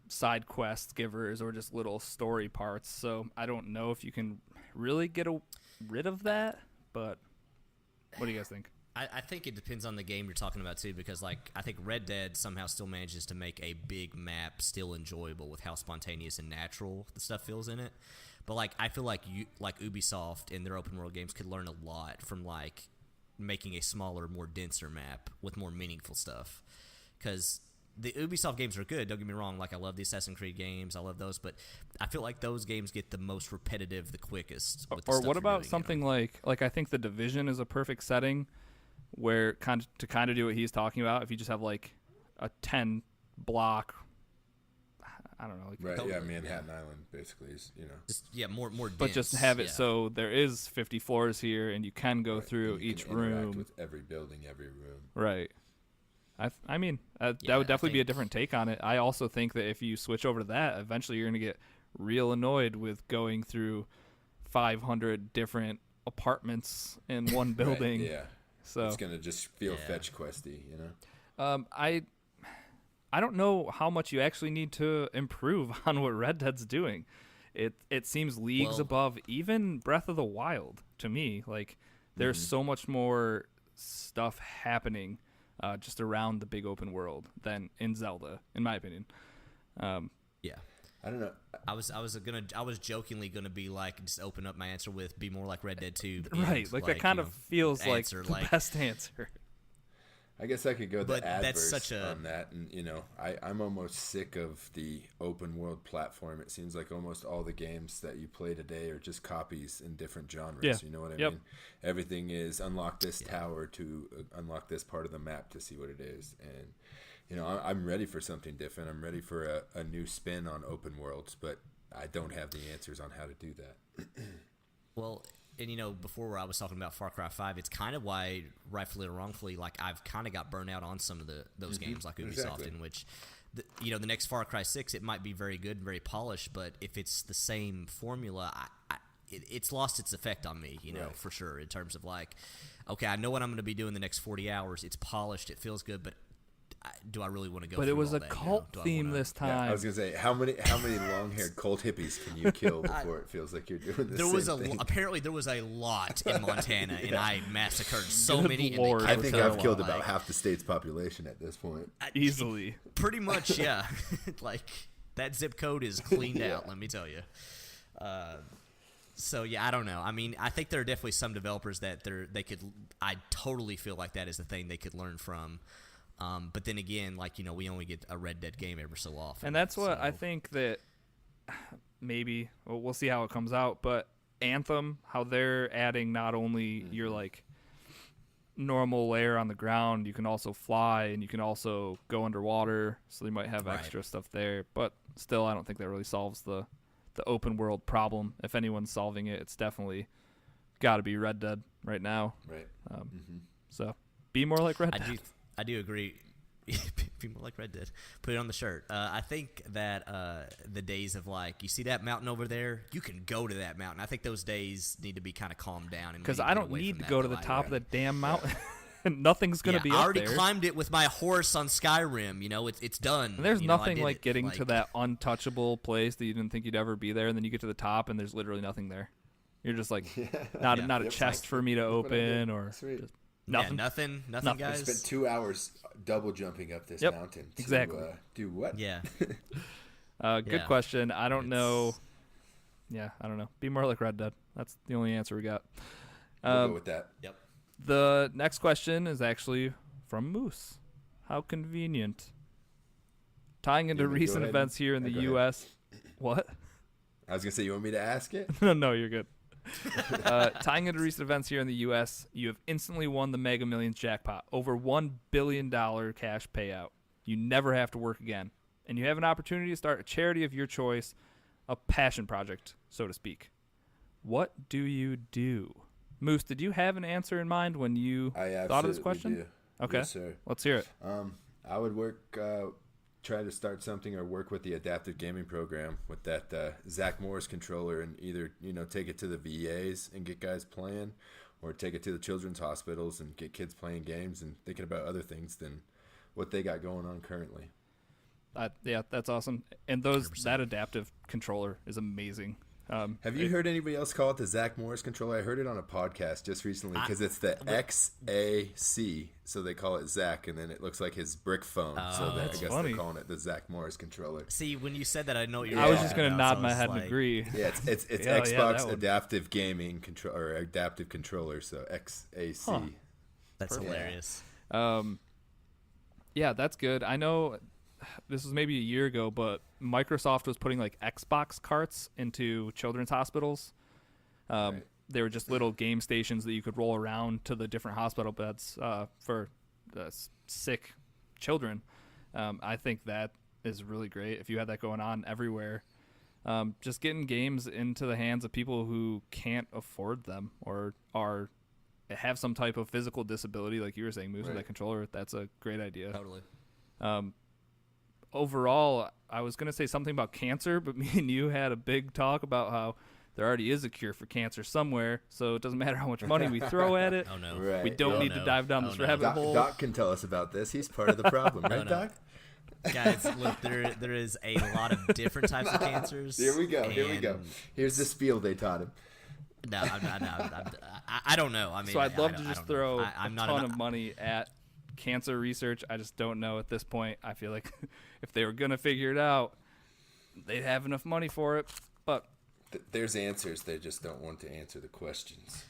side quest givers or just little story parts. So I don't know if you can really get rid of that, but what do you guys think? I think it depends on the game you're talking about too, because like I think Red Dead somehow still manages to make a big map still enjoyable with how spontaneous and natural the stuff feels in it. But like I feel like Ubisoft in their open world games could learn a lot from like making a smaller, more denser map with more meaningful stuff. Because the Ubisoft games are good, don't get me wrong. Like I love the Assassin's Creed games, I love those, but I feel like those games get the most repetitive the quickest. With the Or stuff what you're about doing, something you know? like I think The Division is a perfect setting where to kind of do what he's talking about. If you just have like a 10 block, I don't know, like Right, Totally, yeah, Manhattan Island basically is, Just more dense. but just have it yeah. so there is 50 floors here and you can go right, through and you each can interact room. with every building, every room. Right. I mean, that Yeah, would I definitely be a think- different take on it. I also think that if you switch over to that, eventually you're going to get real annoyed with going through 500 different apartments in one building. Right, yeah. So It's gonna just feel Yeah. fetch questy, I don't know how much you actually need to improve on what Red Dead's doing. It seems leagues Well- above even Breath of the Wild to me. Like there's so much more stuff happening just around the big open world than in Zelda, in my opinion. Yeah. I don't know. I was jokingly gonna be like, just open up my answer with be more like Red Dead 2. Right, like that kind you of know, feels like answer, the like- best answer. I guess I could go the But that's adverse such a- on that, and I'm almost sick of the open world platform. It seems like almost all the games that you play today are just copies in different genres. Yeah. You know what I Yep. mean? Everything is unlock this tower to unlock this part of the map to see what it is, and I'm ready for something different. I'm ready for a new spin on open worlds, but I don't have the answers on how to do that. Well, and before where I was talking about Far Cry 5, it's kind of why, rightfully or wrongfully, like I've kind of got burnt out on some of those games like Ubisoft, Exactly. in which, the next Far Cry 6, it might be very good and very polished, but if it's the same formula, it's lost its effect on me, Right. for sure, in terms of like, okay, I know what I'm going to be doing the next 40 hours. It's polished. It feels good, but do I really want to go But through it was all a that, cult Do I theme wanna- this Yeah, time. I was gonna say how many long-haired cult hippies can you kill before it feels like you're doing the There same was thing? apparently there was a lot in Montana, and I massacred so Good many. Lord. And I they think kept I've killing, killed like, about half the state's population at this point. Easily. Pretty much, yeah. Like that zip code is cleaned out. Let me tell you. So yeah, I don't know. I mean, I think there are definitely some developers that they could. I totally feel like that is the thing they could learn from. But then again, like we only get a Red Dead game every so often, And that's what I so- think that maybe we'll see how it comes out, but Anthem, how they're adding not only your like normal layer on the ground, you can also fly and you can also go underwater, so they might have Right. extra stuff there, but still I don't think that really solves the open world problem. If anyone's solving it, it's definitely got to be Red Dead right now. Right. So be more like Red I Dead. do agree. People like Red Dead. Put it on the shirt. I think that the days of like, you see that mountain over there, you can go to that mountain. I think those days need to be kind of calmed down. Because maybe I get don't away need from to that, go to though. the top of the damn mountain. Nothing's going to be I up already there. climbed it with my horse on Skyrim. It's done. And there's I nothing did like it. getting to that untouchable place that you didn't think you'd ever be there, and then you get to the top and there's literally nothing there. You're just like, not a Yep. chest for me to what I did. open or Sweet. just Yeah, nothing. nothing, Nothing. I guys. spent 2 hours double jumping up this Yep, mountain. To, exactly. do what? Yeah, Good Yeah. question. I don't know. It's- Yeah, I don't know. Be more like Red Dead. That's the only answer we got. We'll go with that. Yep. The next question is actually from Moose. How convenient. Tying into You want me to go recent ahead? events here in the Go ahead. U.S. What? I was gonna say, you want me to ask it? No, you're good. Tying into recent events here in the U.S., you have instantly won the Mega Millions jackpot, over $1 billion cash payout. You never have to work again, and you have an opportunity to start a charity of your choice, a passion project, so to speak. What do you do? Moose, did you have an answer in mind when you I thought of this absolutely question? do. Okay, Yes, sir. let's hear it. I would try to start something or work with the adaptive gaming program with that Zach Morris controller, and either take it to the VAs and get guys playing, or take it to the children's hospitals and get kids playing games and thinking about other things than what they got going on currently. Yeah, that's awesome. And that adaptive controller is amazing. Have you heard anybody else call it the Zach Morris controller? I heard it on a podcast just recently because it's the XAC, so they call it Zach, and then it looks like his brick phone. So I That's guess funny. they're calling it the Zach Morris controller. See, when you said that, I know what you're. I was talking just gonna about, nod so my I was head and like, agree. Yeah, it's Yeah, Xbox that would- adaptive gaming control or adaptive controller, so XAC. Huh. That's Perfect. hilarious. Yeah, that's good. I know this was maybe a year ago, but Microsoft was putting like Xbox carts into children's hospitals. Right. They were just little game stations that you could roll around to the different hospital beds for sick children. I think that is really great if you had that going on everywhere. Just getting games into the hands of people who can't afford them or have some type of physical disability, like you were saying, Moose, with Right. that controller. That's a great idea. Totally. Overall, I was going to say something about cancer, but me and you had a big talk about how there already is a cure for cancer somewhere, so it doesn't matter how much money we throw at it. Oh no. Right. We don't Oh, need to no. dive down Oh, this no. rabbit hole. Doc can tell us about this. He's part of the problem, right, no. Doc? Guys, look, there is a lot of different types of cancers. Here we go. Here we go. and- Here's the spiel they taught him. No, I don't know. I mean, So I'd love I to don't- I just don't know. throw I'm a not ton of money at cancer research. I just don't know at this point. I feel like if they were going to figure it out, they'd have enough money for it. But There's answers. They just don't want to answer the questions.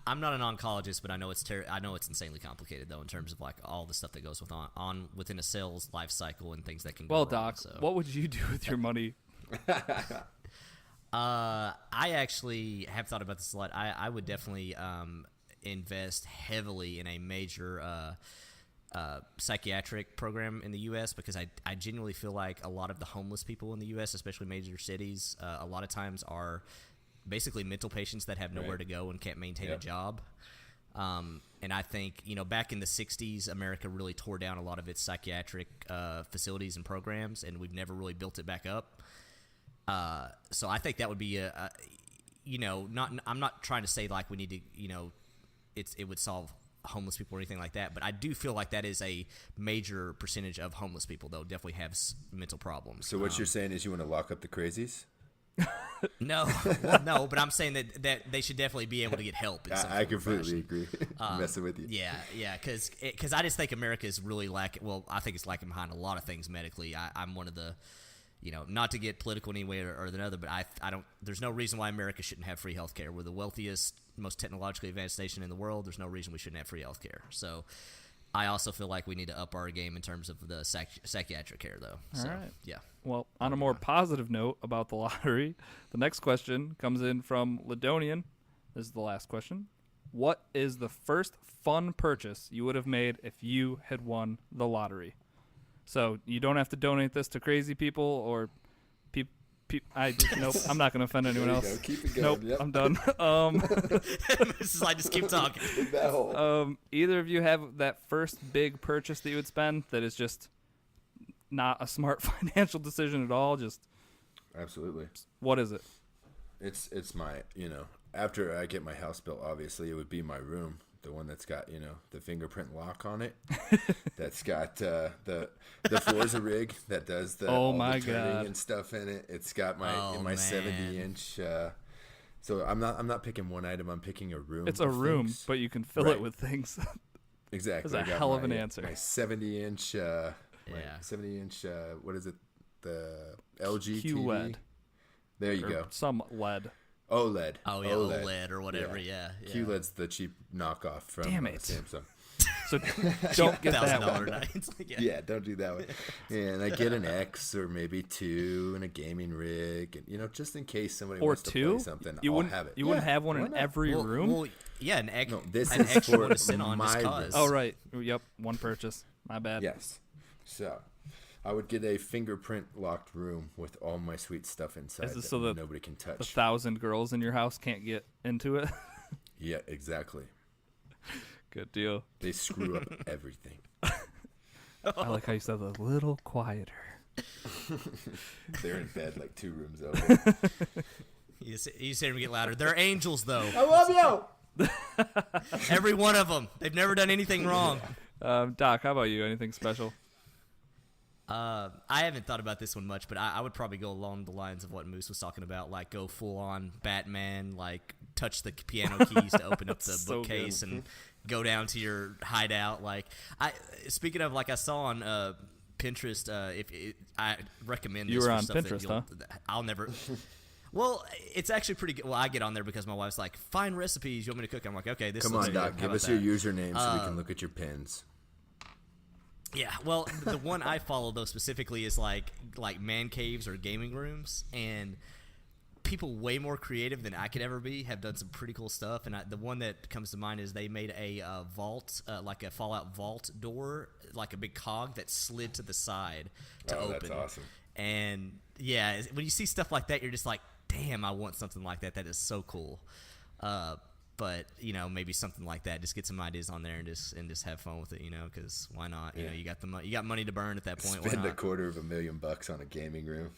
I'm not an oncologist, but I know I know it's insanely complicated though in terms of like all the stuff that goes on within a cell's life cycle and things that can go well, wrong. Doc, So. what would you do with your money? I actually have thought about this a lot. I would definitely invest heavily in a major psychiatric program in the U.S. because I genuinely feel like a lot of the homeless people in the U.S., especially major cities, a lot of times are basically mental patients that have nowhere to go and can't maintain a job. And I think, back in the 60s, America really tore down a lot of its psychiatric facilities and programs, and we've never really built it back up. So I think that would be I'm not trying to say like we need to, it would solve homeless people or anything like that, but I do feel like that is a major percentage of homeless people, though, definitely have mental problems. So what you're saying is you want to lock up the crazies? No, but I'm saying that they should definitely be able to get help. I completely agree. I'm messing with you. Yeah, because I just think America is really lacking. Well, I think it's lacking behind a lot of things medically. I'm one of the, not to get political in any way or another, but I don't. There's no reason why America shouldn't have free healthcare. We're the wealthiest, most technologically advanced nation in the world. There's no reason we shouldn't have free healthcare. So I also feel like we need to up our game in terms of the psychiatric care, though. All right. Yeah. Well, on a more positive note about the lottery, the next question comes in from Ladonian. This is the last question. What is the first fun purchase you would have made if you had won the lottery? So you don't have to donate this to crazy people or people. Nope, I'm not going to offend anyone else. Keep it going. Nope, yep. I'm done. This is like, just keep talking. That hole. Either of you have that first big purchase that you would spend that is just not a smart financial decision at all? Just Absolutely. what is it? It's my, after I get my house built, obviously it would be my room, the one that's got, the fingerprint lock on it. That's got the Forza rig that does the all the turning and stuff in it. It's got my 70-inch. So I'm not picking one item. I'm picking a room. It's a room, but you can fill it with things. Exactly. That's a hell of an answer. My 70-inch. 70-inch. What is it? The LG QLED. TV. There you go. Some LED. OLED. Oh yeah, OLED or whatever. Yeah. QLED's the cheap knockoff from Samsung. So don't get that $1,000 one. nights. Yeah, don't do that one. And I get an X or maybe two and a gaming rig, and just in case somebody wants to play something, I'll have it. You wouldn't have one in every room? Well, yeah, an X. No, this an is extra for to sit on my just room. cause. Oh right. Yep. One purchase. My bad. Yes. So I would get a fingerprint locked room with all my sweet stuff inside that so that nobody can touch. 1,000 girls in your house can't get into it. Yeah, exactly. Good deal. They screw up everything. I like how you said that a little quieter. They're in bed like 2 rooms over. You say them get louder. They're angels, though. I love you. Every one of them. They've never done anything wrong. Doc, how about you? Anything special? I haven't thought about this one much, but I would probably go along the lines of what Moose was talking about, like go full on Batman, like touch the piano keys to open up the bookcase and go down to your hideout. Like speaking of, like I saw on Pinterest, I recommend this. You were for on stuff Pinterest, huh? I'll never. Well, it's actually pretty good. Well, I get on there because my wife's like, find recipes you want me to cook. I'm like, okay, this. Come on, Doc, good. give us your username so we can look at your pins. Yeah, well, the one I follow, though, specifically is like man caves or gaming rooms, and people way more creative than I could ever be have done some pretty cool stuff, and the one that comes to mind is they made a vault, like a Fallout vault door, like a big cog that slid to the side to open. That's awesome. And, yeah, when you see stuff like that, you're just like, damn, I want something like that. That is so cool. But maybe something like that. Just get some ideas on there and just have fun with it. Because why not? Yeah. You got money to burn at that point. Spend why not? $250,000 on a gaming room.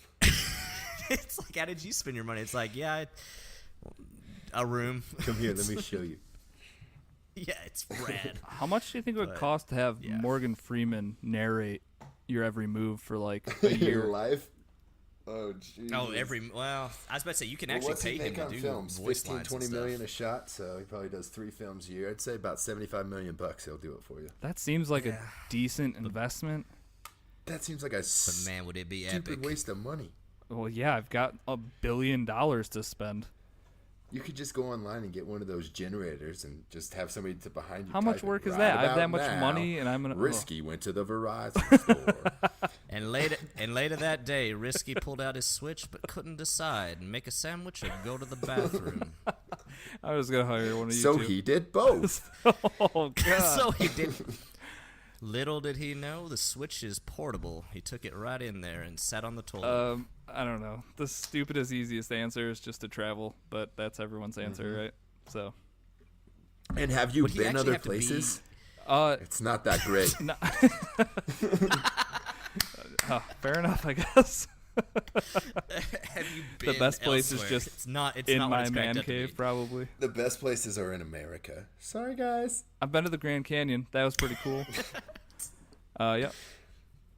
It's like, how did you spend your money? It's like, yeah, a room. Come here, let me show you. Yeah, it's rad. How much do you think it would cost to have Morgan Freeman narrate your every move for like a year? Your life? Oh, jeez. Oh, I was about to say, you can actually pay him to do films? voice 15, lines 20 and million stuff. a shot, so he probably does 3 films a year. I'd say about $75 million he'll do it for you. That seems like a decent investment. That seems like a But man, would it be stupid epic. waste of money. Well, yeah, I've got $1 billion to spend. You could just go online and get one of those generators and just have somebody behind you. How much work is that? I have that much money, and I'm gonna. Risky went to the Verizon store. And later that day, Risky pulled out his Switch but couldn't decide, make a sandwich or go to the bathroom. I was gonna hire one of you. So he did both. Oh God. So he did. Little did he know the Switch is portable. He took it right in there and sat on the toilet. I don't know. The stupidest, easiest answer is just to travel, but that's everyone's answer, right? So. And have you Would he been actually other have to be- places? It's not that great. Fair enough, I guess. Have you been The best place elsewhere? is just it's not what in it's my cracked man up to cave, be. probably. The best places are in America. Sorry, guys. I've been to the Grand Canyon. That was pretty cool. Yeah.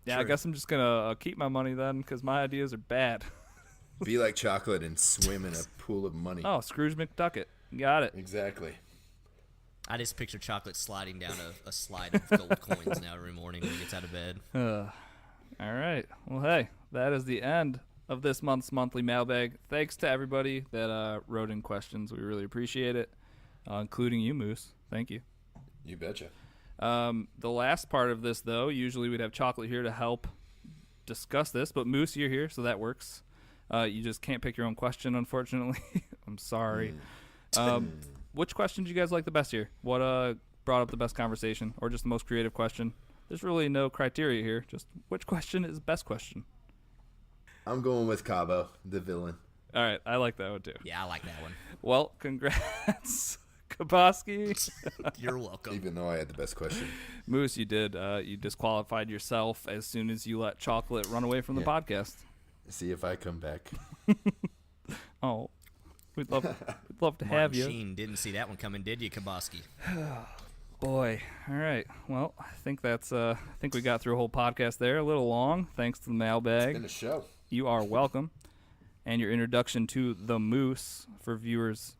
Yeah, I True. guess I'm just going to keep my money then because my ideas are bad. Be like chocolate and swim in a pool of money. Oh, Scrooge McDucket. Got it. Exactly. I just picture Chocolate sliding down a slide of gold coins now every morning when he gets out of bed. All right. Well, hey, that is the end of this month's monthly mailbag. Thanks to everybody that wrote in questions. We really appreciate it, including you, Moose. Thank you. You betcha. The last part of this, though, usually we'd have Chocolate here to help discuss this, but Moose, you're here, so that works. You just can't pick your own question, unfortunately. I'm sorry. Which question did you guys like the best here? What brought up the best conversation, or just the most creative question? There's really no criteria here. Just which question is the best question? I'm going with Cabo, the villain. All right, I like that one too. Yeah, I like that one. Well, congrats, Kaboski. You're welcome. Even though I had the best question. Moose, you did. You disqualified yourself as soon as you let Chocolate run away from the podcast. See if I come back. Oh, we'd love to have Martin you. Sheen didn't see that one coming, did you, Kaboski? Boy. All right. Well, I think we got through a whole podcast there. A little long, thanks to the It's mailbag. been a show. You are welcome. And your introduction to the Moose for viewers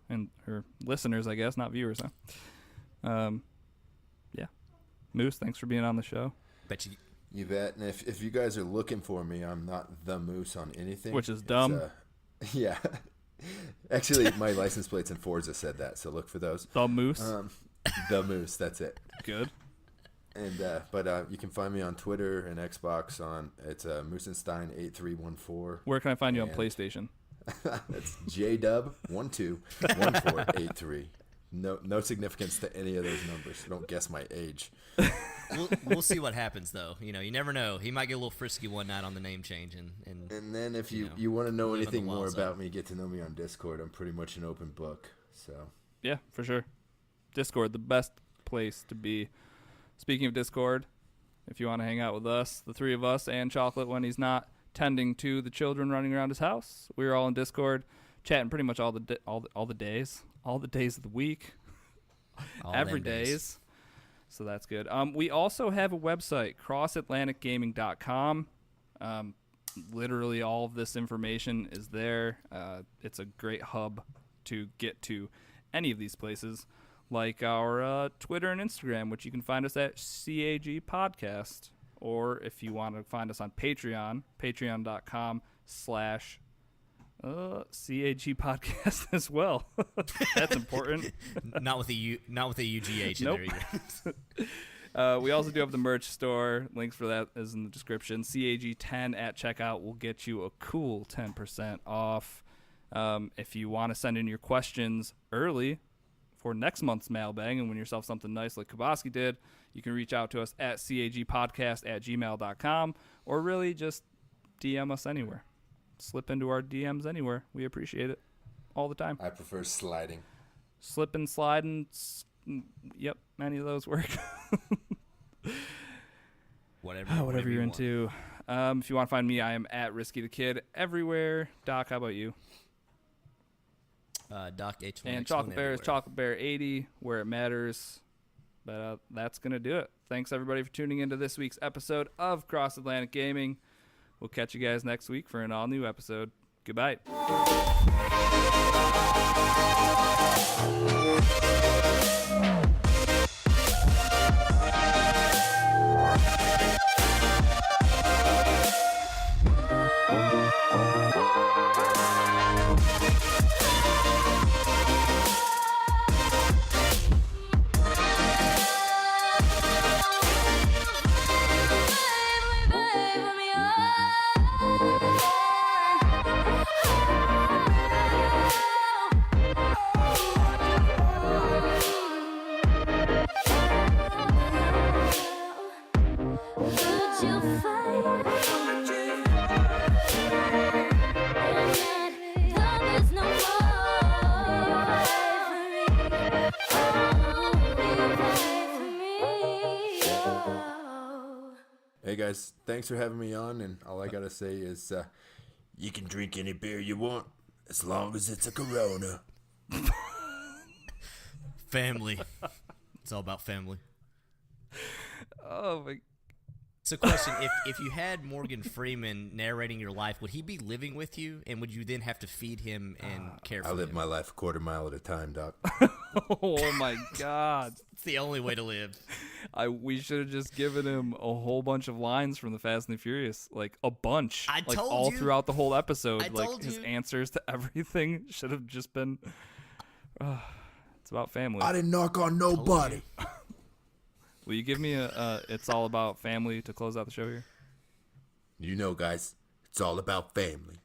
or listeners, I guess, not viewers, huh? Yeah. Moose, thanks for being on the show. Bet you. You bet. And if you guys are looking for me, I'm not the Moose on anything. Which is dumb. Yeah. Actually, my license plates in Forza said that, so look for those. The Moose. The Moose, that's it. Good. And but you can find me on Twitter and Xbox it's Moosenstein8314. Where can I find you on And- PlayStation? That's JDub121483. No significance to any of those numbers. Don't guess my age. We'll see what happens, though. You never know. He might get a little frisky one night on the name change. And then if you want to know live on the anything more wild side. about me, get to know me on Discord. I'm pretty much an open book. So Yeah, for sure. Discord, the best place to be. Speaking of Discord, if you want to hang out with us, the three of us, and Chocolate when he's not tending to the children running around his house, we're all in Discord, chatting pretty much all the days of the week, all every them days. days. So that's good. We also have a website, crossatlanticgaming.com. Literally all of this information is there. It's a great hub to get to any of these places, like our Twitter and Instagram, which you can find us at CAG Podcast. Or if you want to find us on Patreon, patreon.com/CAG Podcast as well. That's important. Not with the UGH in Nope. there either. We also do have the merch store. Links for that is in the description. CAG10 at checkout will get you a cool 10% off. If you want to send in your questions early for next month's mailbag and win yourself something nice like Kaboski did, you can reach out to us at cagpodcast@gmail.com or really just DM us anywhere. Slip into our DMs anywhere. We appreciate it all the time. I prefer sliding. Slip and slide and yep, any of those work. Whatever you're want. into. If you want to find me, I am at Risky the Kid everywhere. Doc, how about you? Doc H1 And Chocolate Bear is Chocolate Bear 80, where it matters. But that's going to do it. Thanks, everybody, for tuning into this week's episode of Cross Atlantic Gaming. We'll catch you guys next week for an all-new episode. Goodbye. Hey guys, thanks for having me on, and all I gotta say is, you can drink any beer you want as long as it's a Corona. Family. It's all about family. Oh my. So, question: if you had Morgan Freeman narrating your life, would he be living with you, and would you then have to feed him and care for I him? live my life a quarter mile at a time, Doc. Oh my God. It's the only way to live. We should have just given him a whole bunch of lines from the Fast and the Furious, like a bunch, I like told all you. throughout the whole episode. I Like told his you. answers to everything should have just been. It's about family. I didn't knock on nobody. Will you give me a "It's all about family" to close out the show here? You know, guys, it's all about family.